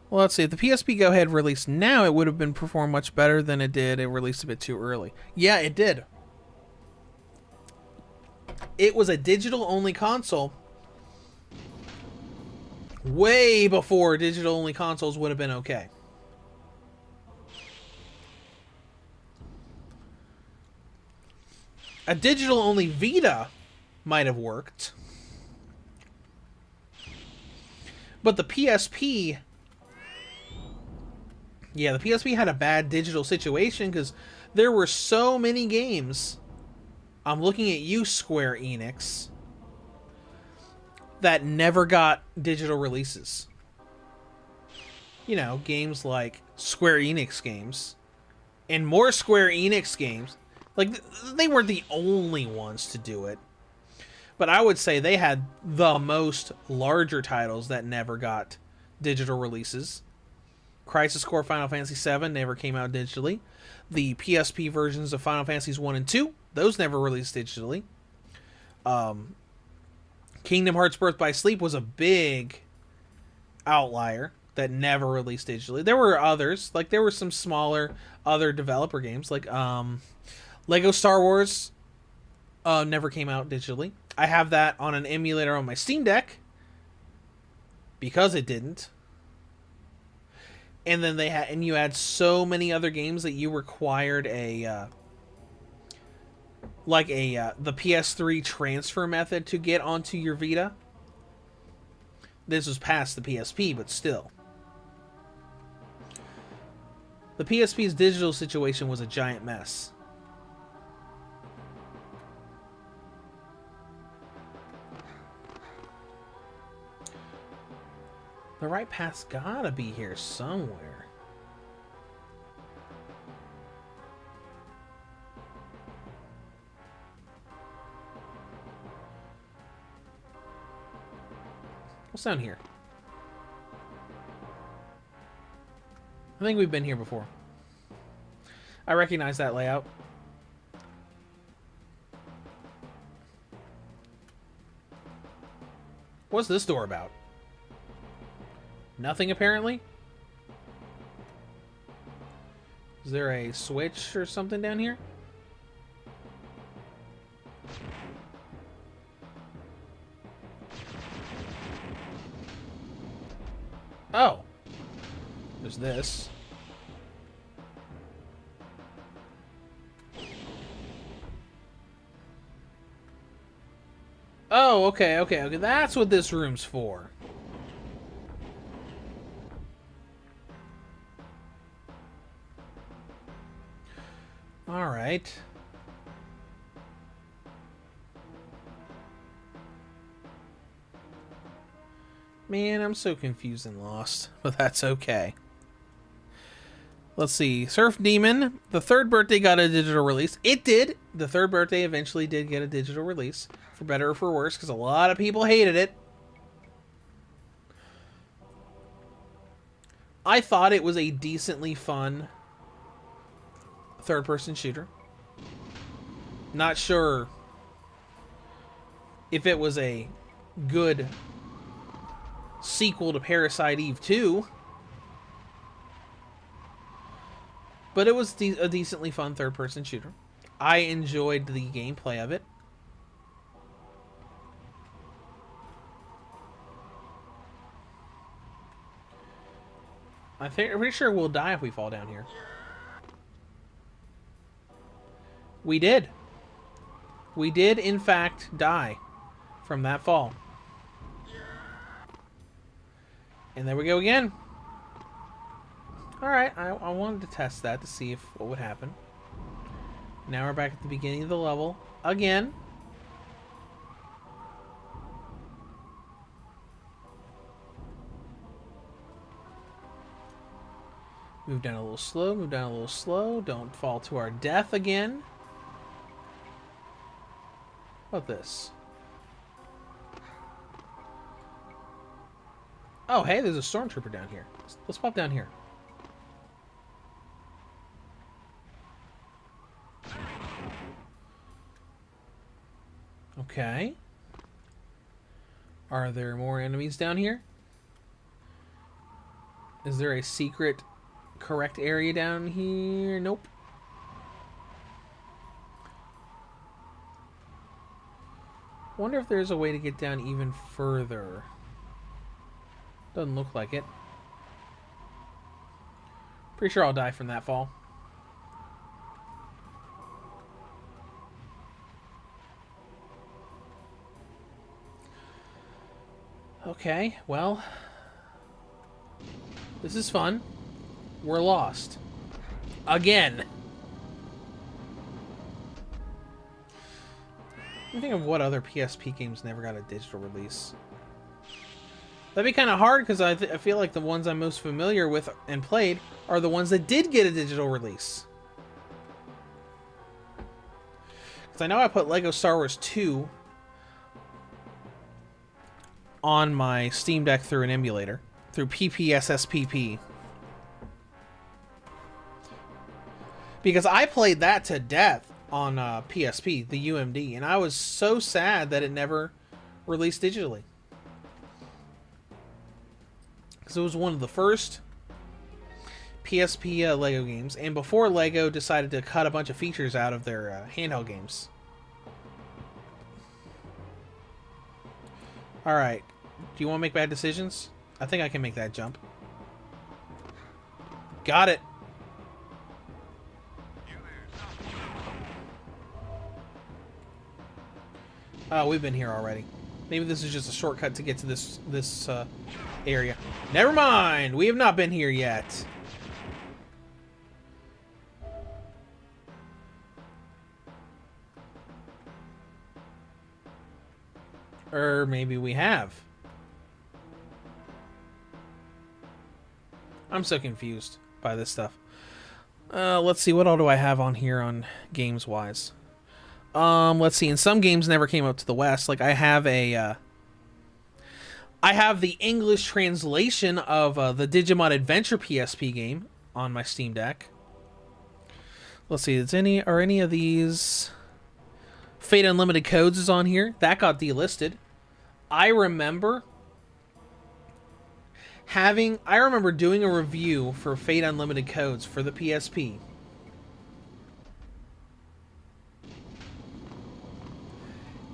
Well, let's see. If the PSP Go had released now, it would have been performed much better than it did. It released a bit too early. Yeah, it did. It was a digital-only console way before digital-only consoles would have been okay. A digital-only Vita might have worked. But the PSP... Yeah, the PSP had a bad digital situation because there were so many games... I'm looking at you, Square Enix, that never got digital releases. You know, games like Square Enix games. And more Square Enix games. Like, they weren't the only ones to do it. But I would say they had the most larger titles that never got digital releases. Crisis Core Final Fantasy VII never came out digitally. The PSP versions of Final Fantasies 1 and 2, those never released digitally. Kingdom Hearts Birth by Sleep was a big outlier that never released digitally. There were others, like there were some smaller other developer games, like Lego Star Wars never came out digitally. I have that on an emulator on my Steam Deck because it didn't. And then you had so many other games that you required a like a the PS3 transfer method to get onto your Vita. This was past the PSP, but still. The PSP's digital situation was a giant mess. The right path's gotta be here somewhere. What's down here? I think we've been here before. I recognize that layout. What's this door about? Nothing, apparently? Is there a switch or something down here? Oh. There's this. Oh, okay. That's what this room's for. All right. Man, I'm so confused and lost, but that's okay. Let's see. Surf Demon, the third birthday got a digital release. It did. The third birthday eventually did get a digital release, for better or for worse, because a lot of people hated it. I thought it was a decently fun third-person shooter. Not sure if it was a good sequel to Parasite Eve 2. But it was a decently fun third-person shooter. I enjoyed the gameplay of it. I'm pretty sure we'll die if we fall down here. We did. We did, in fact, die from that fall. And there we go again. Alright, I wanted to test that to see if what would happen. Now we're back at the beginning of the level again. Move down a little slow, move down a little slow. Don't fall to our death again. What about this? Oh, hey, there's a stormtrooper down here. Let's pop down here. Okay. Are there more enemies down here? Is there a secret correct area down here? Nope. Wonder if there's a way to get down even further. Doesn't look like it. Pretty sure I'll die from that fall. Okay, well, this is fun. We're lost. Again. I'm thinking of what other PSP games never got a digital release. That'd be kind of hard because I feel like the ones I'm most familiar with and played are the ones that did get a digital release. Because I know I put Lego Star Wars 2 on my Steam Deck through an emulator, through PPSSPP. Because I played that to death on PSP, the UMD, and I was so sad that it never released digitally. Because it was one of the first PSP Lego games, and before Lego decided to cut a bunch of features out of their handheld games. Alright, do you want to make bad decisions? I think I can make that jump. Got it! Oh, we've been here already. Maybe this is just a shortcut to get to this area. Never mind! We have not been here yet. Or maybe we have. I'm so confused by this stuff. Let's see, what all do I have on here on games-wise? Let's see, and some games never came up to the West. Like, I have the English translation of the Digimon Adventure PSP game on my Steam Deck. Let's see, are any of these... Fate Unlimited Codes is on here. That got delisted. I remember doing a review for Fate Unlimited Codes for the PSP.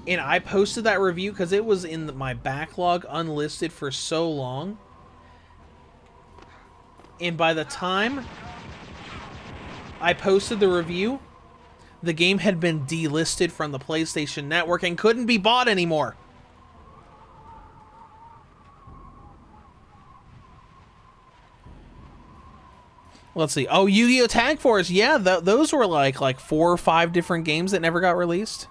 And I posted that review because it was in my backlog unlisted for so long. And by the time I posted the review, the game had been delisted from the PlayStation Network and couldn't be bought anymore. Let's see. Oh, Yu-Gi-Oh! Tag Force. Yeah, those were like 4 or 5 different games that never got released.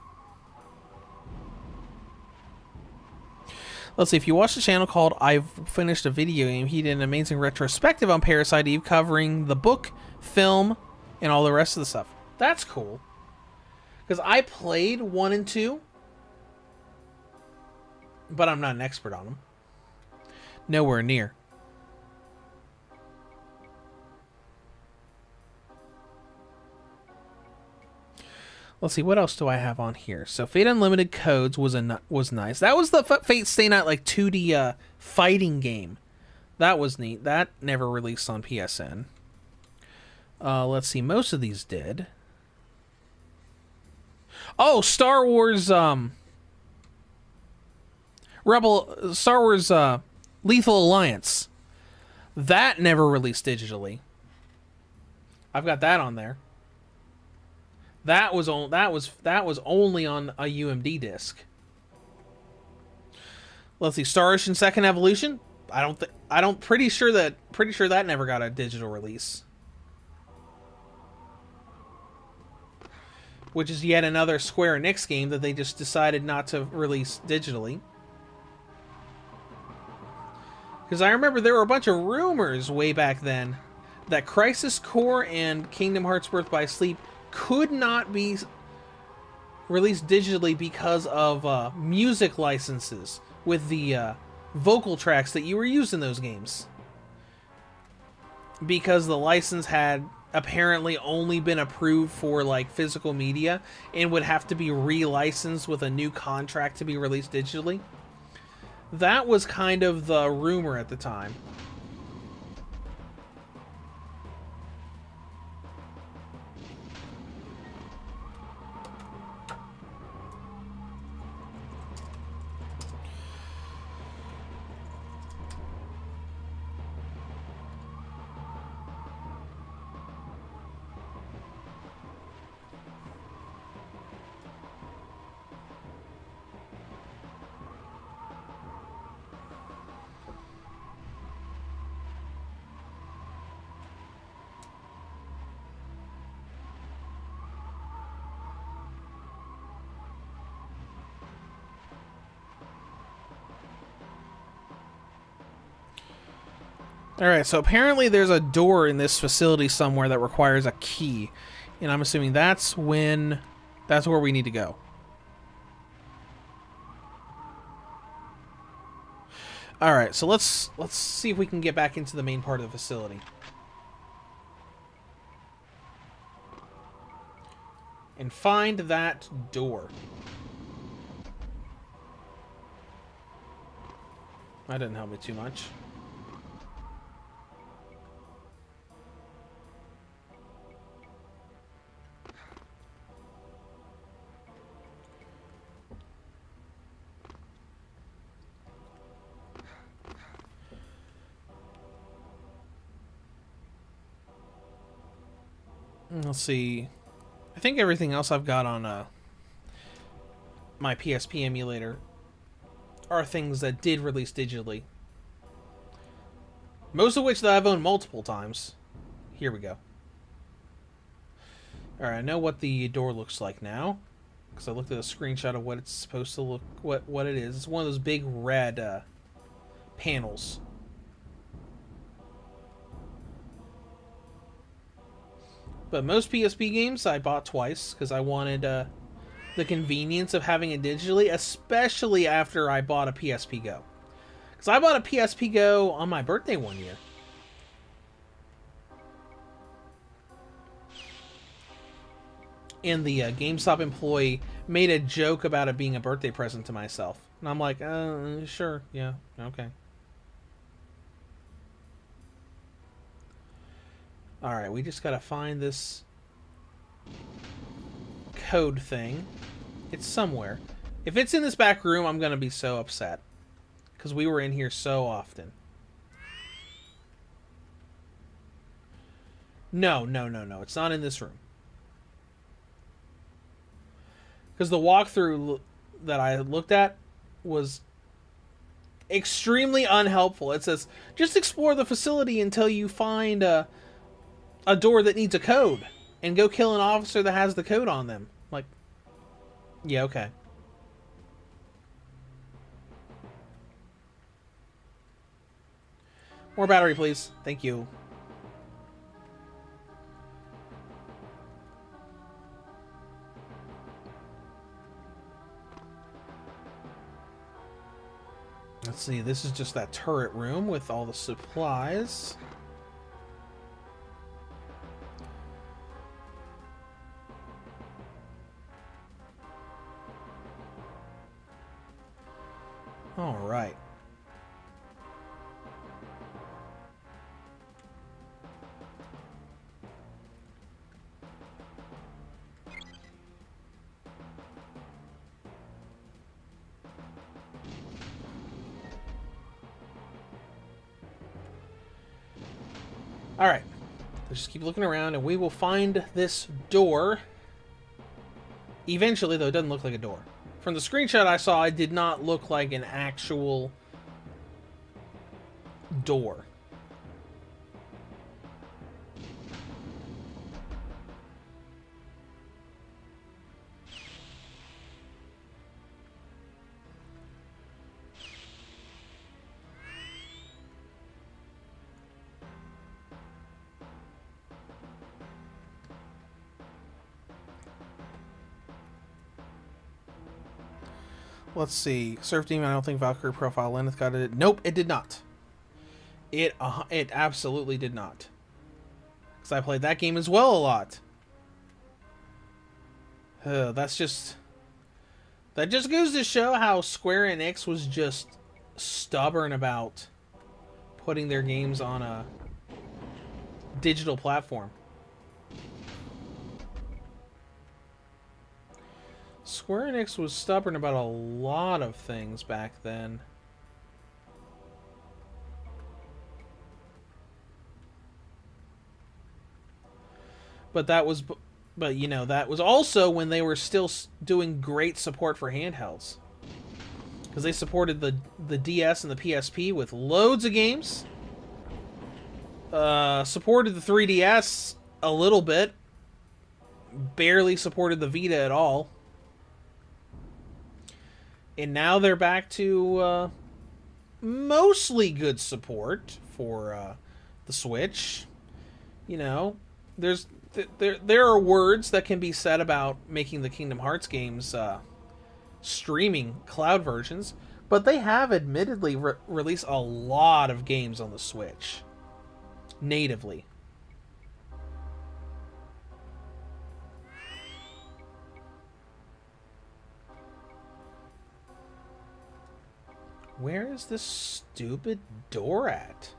Let's see. If you watch the channel called I've Finished a Video Game, he did an amazing retrospective on Parasite Eve covering the book, film, and all the rest of the stuff. That's cool. Because I played 1 and 2, but I'm not an expert on them. Nowhere near. Let's see, what else do I have on here? So Fate Unlimited Codes was nice. That was the Fate Stay Night 2D fighting game. That was neat. That never released on PSN. Let's see, most of these did. Oh, Star Wars Lethal Alliance. That never released digitally. I've got that on there. That was only on a UMD disc. Let's see, Star Ocean Second Evolution. Pretty sure that never got a digital release. Which is yet another Square Enix game that they just decided not to release digitally. Because I remember there were a bunch of rumors way back then that Crisis Core and Kingdom Hearts Birth by Sleep could not be released digitally because of music licenses with the vocal tracks that you were using in those games. Because the license had apparently only been approved for physical media and would have to be re-licensed with a new contract to be released digitally. That was kind of the rumor at the time. Alright, so apparently there's a door in this facility somewhere that requires a key. And I'm assuming that's where we need to go. Alright, so let's see if we can get back into the main part of the facility. And find that door. That didn't help me too much. Let's see. I think everything else I've got on my PSP emulator are things that did release digitally. Most of which that I've owned multiple times. Here we go. Alright, I know what the door looks like now. Because I looked at a screenshot of what it's supposed to look, what it is. It's one of those big red panels. But most PSP games I bought twice because I wanted the convenience of having it digitally, especially after I bought a PSP Go. Because I bought a PSP Go on my birthday one year. And the GameStop employee made a joke about it being a birthday present to myself. And I'm like, sure, yeah, okay. Alright, we just gotta find this code thing. It's somewhere. If it's in this back room, I'm gonna be so upset. Because we were in here so often. No. It's not in this room. Because the walkthrough that I looked at was extremely unhelpful. It says, just explore the facility until you find a door that needs a code. And go kill an officer that has the code on them. Like, yeah, okay. More battery, please. Thank you. Let's see, this is just that turret room with all the supplies. All right. Alright, let's just keep looking around and we will find this door. Eventually, though, it doesn't look like a door. From the screenshot I saw, it did not look like an actual door. Let's see. Surf Demon, I don't think Valkyrie Profile Lenneth got it. Nope, it did not. It absolutely did not. Because I played that game as well a lot. That just goes to show how Square Enix was just stubborn about putting their games on a digital platform. Square Enix was stubborn about a lot of things back then. But that was, you know, that was also when they were still doing great support for handhelds. Because they supported the DS and the PSP with loads of games. Supported the 3DS a little bit. Barely supported the Vita at all. And now they're back to mostly good support for the Switch. You know, there are words that can be said about making the Kingdom Hearts games streaming cloud versions, but they have admittedly released a lot of games on the Switch natively. Where is this stupid door at?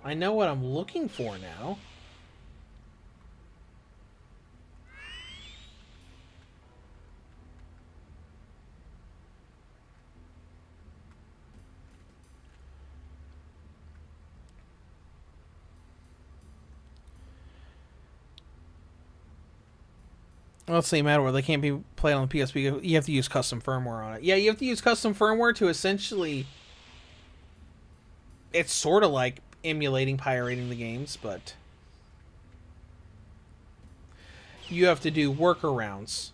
I know what I'm looking for now. let's see, matter where they can't be played on the PSP. You have to use custom firmware on it. Yeah, you have to use custom firmware to essentially. It's sort of like emulating pirating the games, but you have to do workarounds.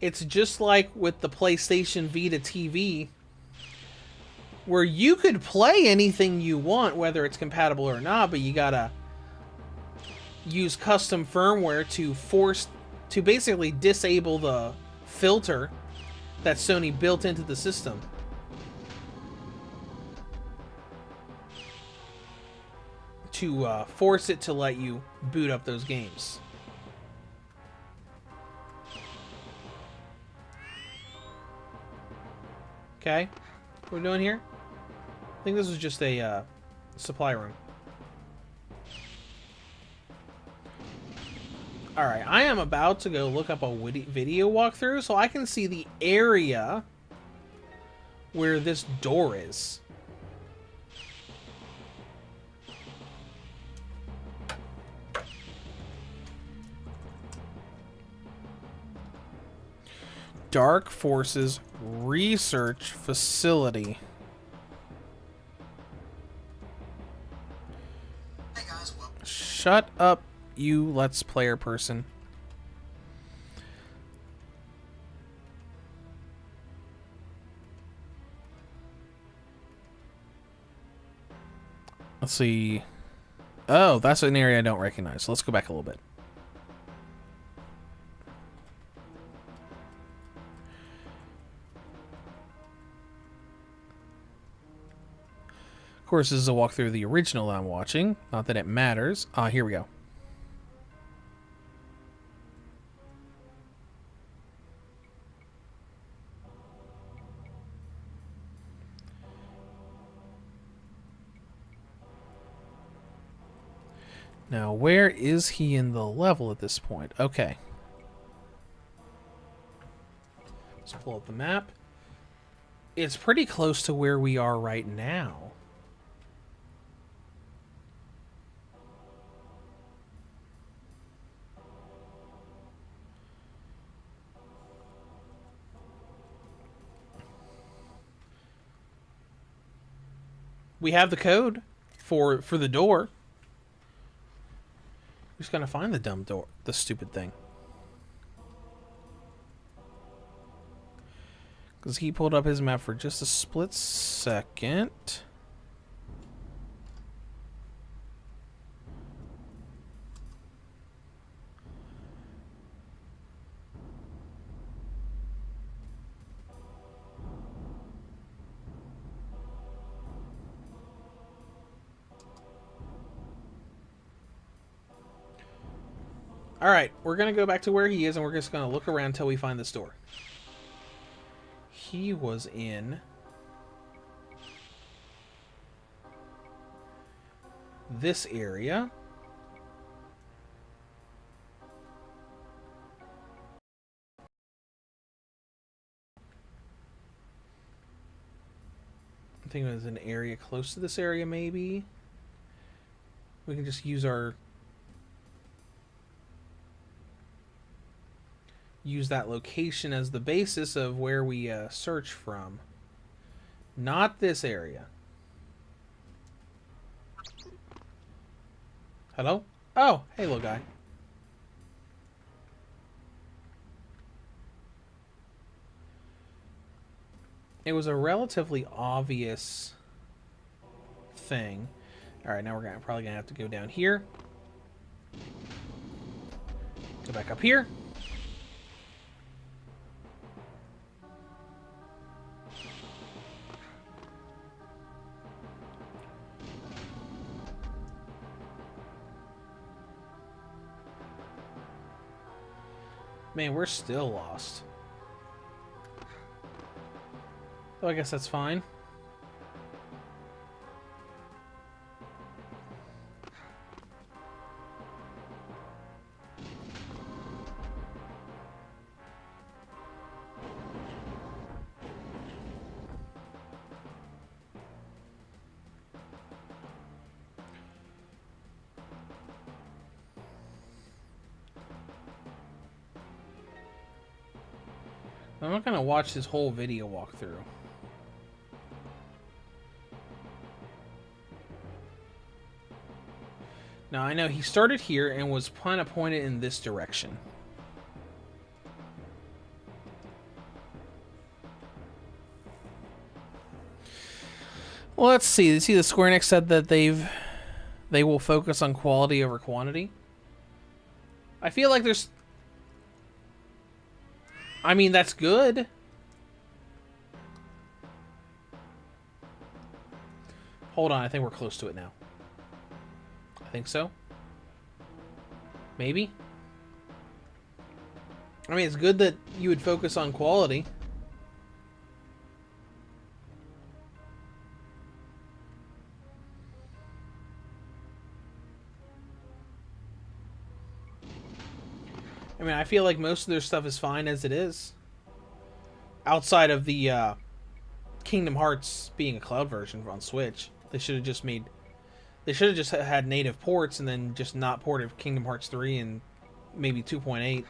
It's just like with the PlayStation Vita TV, where you could play anything you want, whether it's compatible or not, but you gotta use custom firmware to basically disable the filter that Sony built into the system. To force it to let you boot up those games. Okay, what are we doing here? I think this was just a supply room. Alright, I am about to go look up a video walkthrough so I can see the area where this door is. Dark Forces Research Facility. Hey guys, well, Shut up, you Let's Player person. Let's see. Oh, that's an area I don't recognize. So let's go back a little bit. Of course, this is a walkthrough of the original I'm watching. Not that it matters. Here we go. Now, where is he in the level at this point? Okay. Let's pull up the map. It's pretty close to where we are right now. We have the code for the door. We're just gonna find the dumb door, the stupid thing. Because he pulled up his map for just a split second. Alright, we're going to go back to where he is, and we're just going to look around until we find this door. He was in this area. I think it was an area close to this area, maybe. We can just use that location as the basis of where we search from. Not this area. Hello? Oh, hey little guy. It was a relatively obvious thing. Alright, now we're probably gonna have to go down here. Go back up here. Man, we're still lost. Oh, I guess that's fine. I'm not gonna watch this whole video walkthrough. Now I know he started here and was kind of pointed in this direction. Well, let's see. You see, the Square Enix said that they will focus on quality over quantity. I feel like there's... I mean, that's good. Hold on, I think we're close to it now. I think so. Maybe? I mean, it's good that you would focus on quality. I mean, I feel like most of their stuff is fine as it is. Outside of the Kingdom Hearts being a cloud version on Switch. They should have just made... They should have just had native ports and then just not ported Kingdom Hearts 3 and maybe 2.8.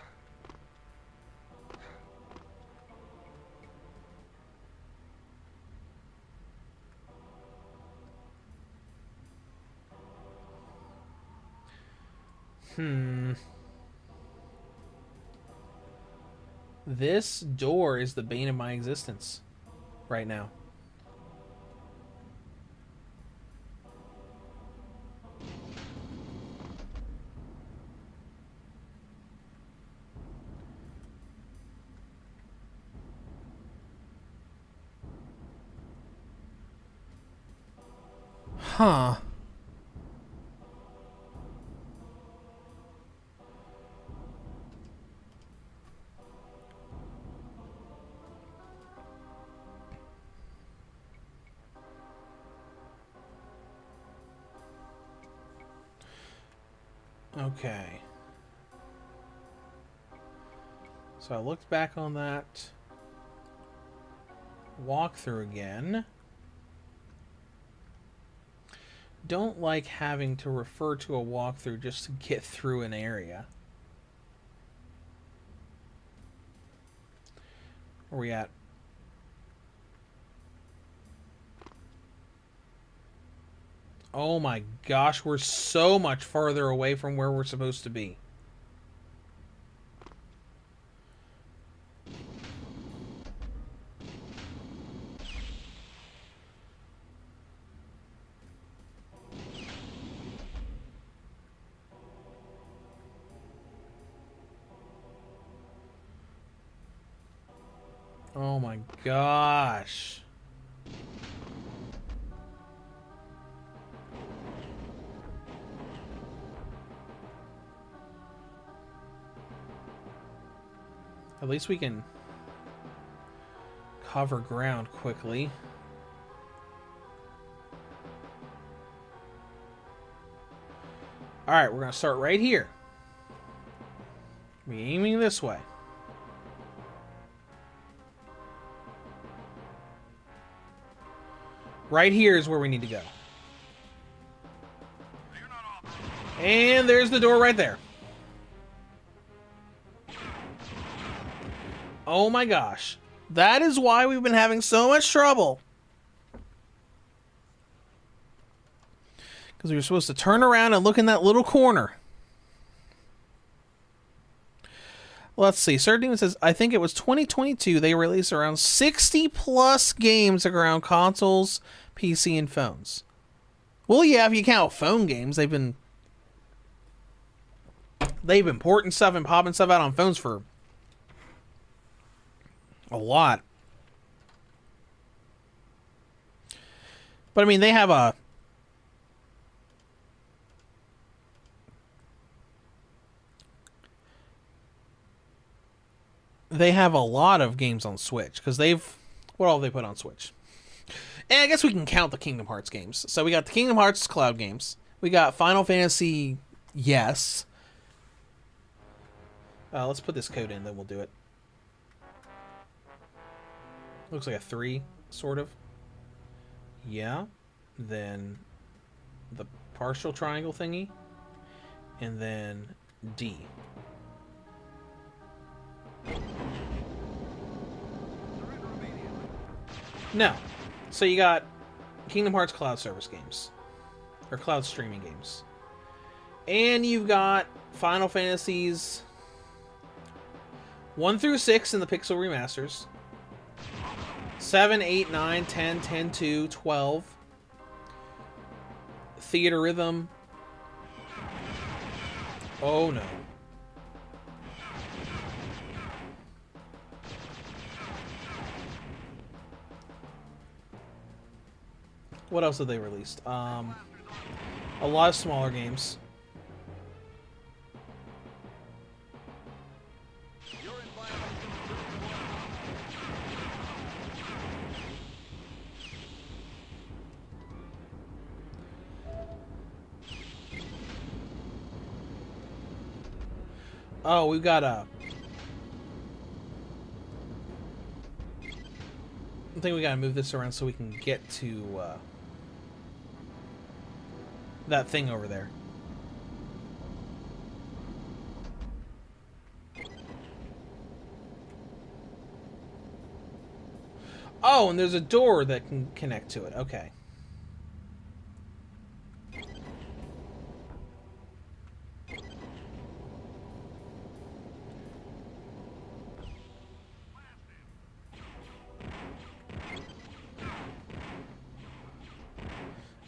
This door is the bane of my existence right now. Huh. Okay. So I looked back on that walkthrough again. Don't like having to refer to a walkthrough just to get through an area. Where are we at? Oh my gosh, we're so much farther away from where we're supposed to be. Oh my gosh. At least we can cover ground quickly. Alright, we're going to start right here. We're aiming this way. Right here is where we need to go. And there's the door right there. Oh my gosh. That is why we've been having so much trouble. Because we were supposed to turn around and look in that little corner. Let's see. Sir Demon says, I think it was 2022 they released around 60 plus games around consoles, PC, and phones. Well, yeah, if you count phone games, they've been porting stuff and popping stuff out on phones for a lot. But I mean, they have a lot of games on Switch because what all have they put on Switch? And I guess we can count the Kingdom Hearts games. So we got the Kingdom Hearts cloud games. We got Final Fantasy, yes. Let's put this code in, then we'll do it. Looks like a 3, sort of. Yeah. Then the partial triangle thingy. And then D. No. So you got Kingdom Hearts cloud service games. Or cloud streaming games. And you've got Final Fantasies 1 through 6 in the Pixel remasters. 7, 8, 9, 10, 10, 2, 12. Theater Rhythm. Oh no. What else have they released? A lot of smaller games. Oh, we've got a... I think we gotta move this around so we can get to that thing over there. Oh, and there's a door that can connect to it. Okay.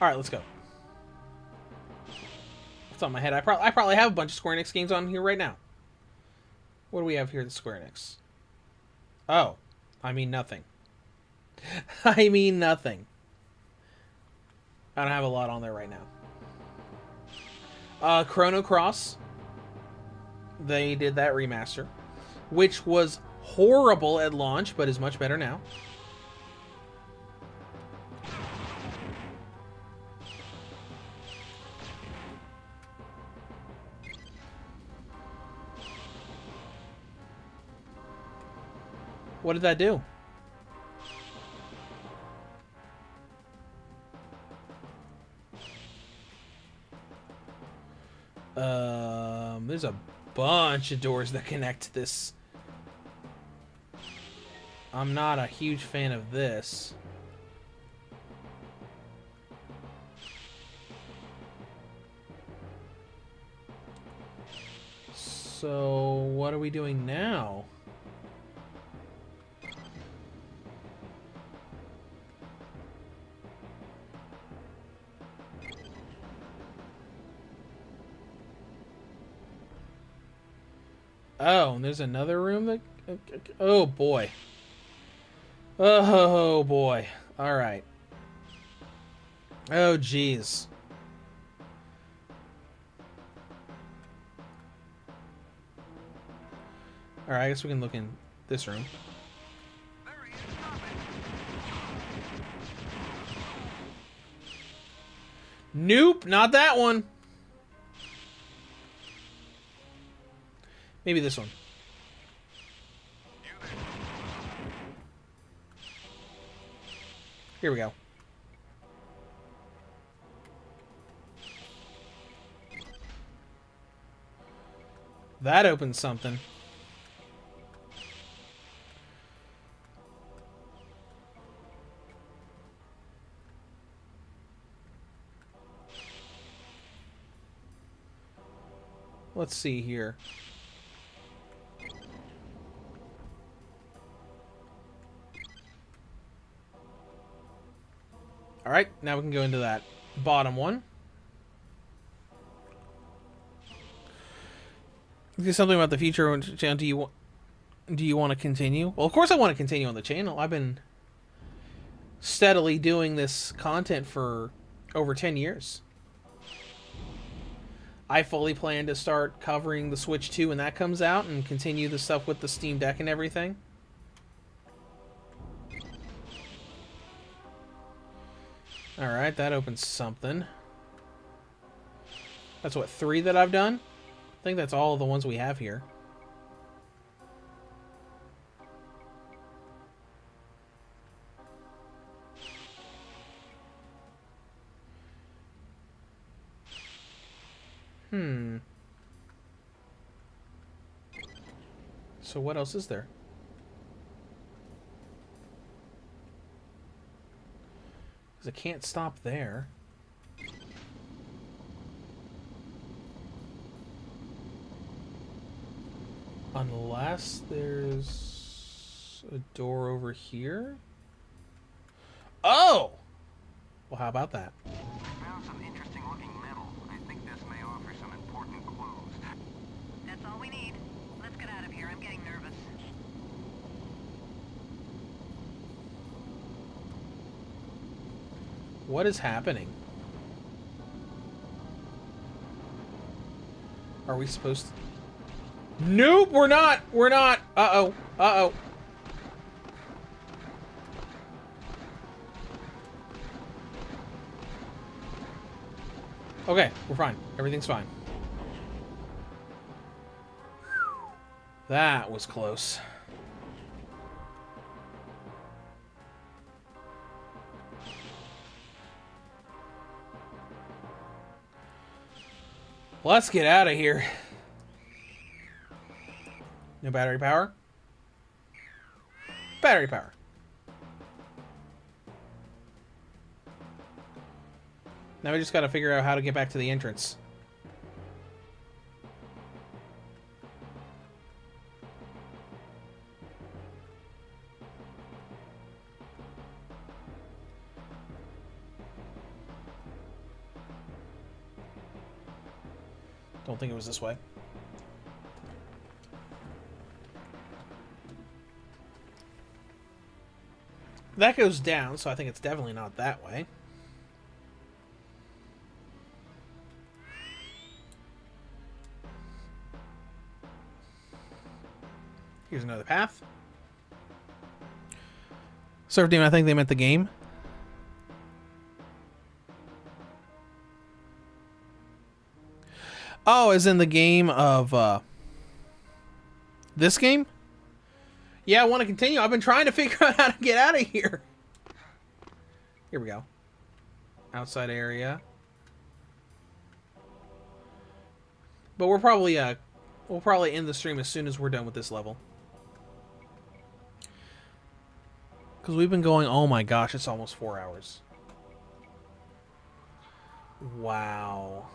All right, let's go. What's on my head? I probably have a bunch of Square Enix games on here right now. What do we have here at Square Enix? Oh, I mean nothing. I mean nothing. I don't have a lot on there right now. Chrono Cross. They did that remaster, which was horrible at launch, but is much better now. What did that do? There's a bunch of doors that connect to this. I'm not a huge fan of this. So, what are we doing now? Oh, and there's another room that... Oh, boy. Oh, boy. All right. Oh, jeez. All right, I guess we can look in this room. Nope, not that one. Maybe this one. Here we go. That opens something. Let's see here. All right, now we can go into that bottom one. Is something about the future? Do you want to continue? Well, of course I want to continue on the channel. I've been steadily doing this content for over 10 years. I fully plan to start covering the Switch 2 when that comes out and continue the stuff with the Steam Deck and everything. Alright, that opens something. That's what, 3 that I've done? I think that's all of the ones we have here. So what else is there? Because I can't stop there. Unless there's a door over here. Oh! Well, how about that? I found some interesting looking metal. I think this may offer some important clues. That's all we need. Let's get out of here. I'm getting nervous. What is happening? Are we supposed to... Nope, we're not! We're not! Uh-oh. Uh-oh. Okay, we're fine. Everything's fine. That was close. Let's get out of here. No battery power? Battery power. Now we just gotta figure out how to get back to the entrance. Don't think it was this way. That goes down, so I think it's definitely not that way. Here's another path. Surf Demon, I think they meant the game. Oh, as in the game of this game? Yeah, I want to continue. I've been trying to figure out how to get out of here. Here we go. Outside area. But we'll probably end the stream as soon as we're done with this level. Because we've been going, oh my gosh, it's almost 4 hours. Wow.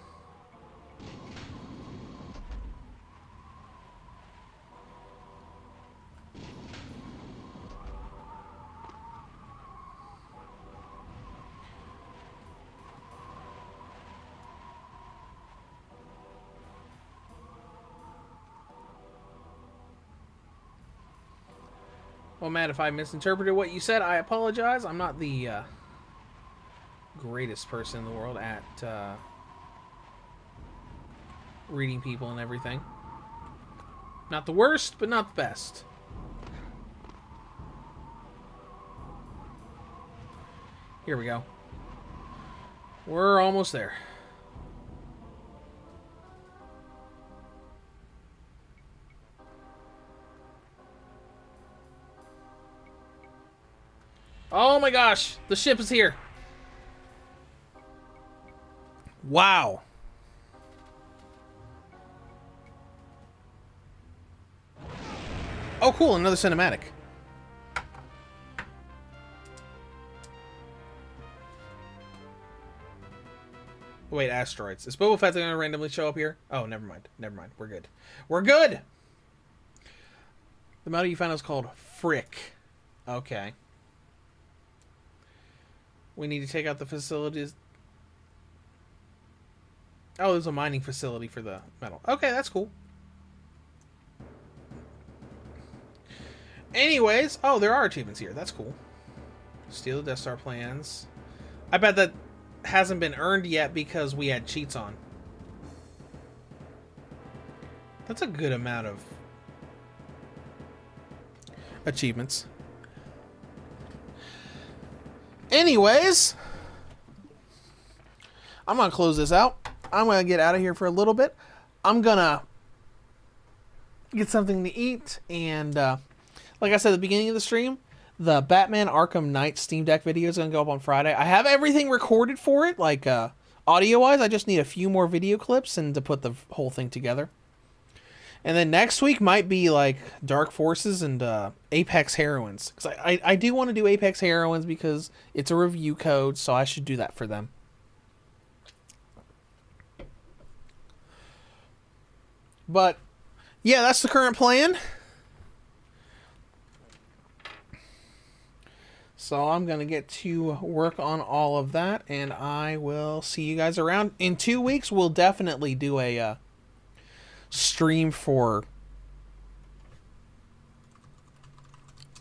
Well, Matt, if I misinterpreted what you said, I apologize. I'm not the greatest person in the world at reading people and everything. Not the worst, but not the best. Here we go. We're almost there. Oh my gosh, the ship is here. Wow. Oh cool, another cinematic. Wait, asteroids. Is Boba Fett going to randomly show up here? Oh, never mind. Never mind. We're good. We're good! The metal you found is called Frick. Okay. We need to take out the facilities. Oh, there's a mining facility for the metal. Okay, that's cool. Anyways, oh, there are achievements here. That's cool. Steal the Death Star plans. I bet that hasn't been earned yet because we had cheats on. That's a good amount of achievements. Anyways, I'm going to close this out. I'm going to get out of here for a little bit. I'm going to get something to eat. And like I said at the beginning of the stream, the Batman Arkham Knight Steam Deck video is going to go up on Friday. I have everything recorded for it, like audio-wise. I just need a few more video clips and to put the whole thing together. And then next week might be like Dark Forces and Apex Heroines. Because I do want to do Apex Heroines because it's a review code, so I should do that for them. But, yeah, that's the current plan. So I'm going to get to work on all of that, and I will see you guys around. In 2 weeks, we'll definitely do a stream for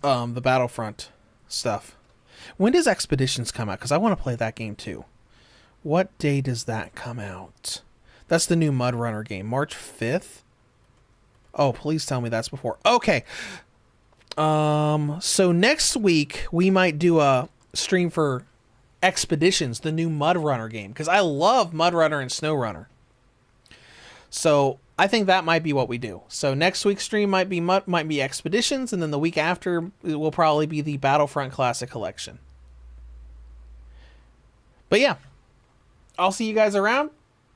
the Battlefront stuff. When does Expeditions come out? Because I want to play that game too. What day does that come out? That's the new Mud Runner game. March 5th? Oh, please tell me that's before. Okay. So next week we might do a stream for Expeditions, the new Mud Runner game, because I love Mud Runner and Snow Runner. So I think that might be what we do. So next week's stream might be Expeditions, and then the week after it will probably be the Battlefront Classic Collection. But yeah, I'll see you guys around.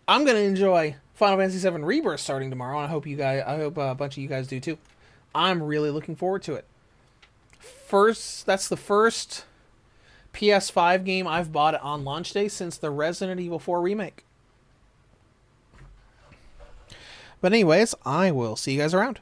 I'm gonna enjoy Final Fantasy VII Rebirth starting tomorrow, and I hope a bunch of you guys do too. I'm really looking forward to it. That's the first PS5 game I've bought on launch day since the Resident Evil 4 remake. But anyways, I will see you guys around.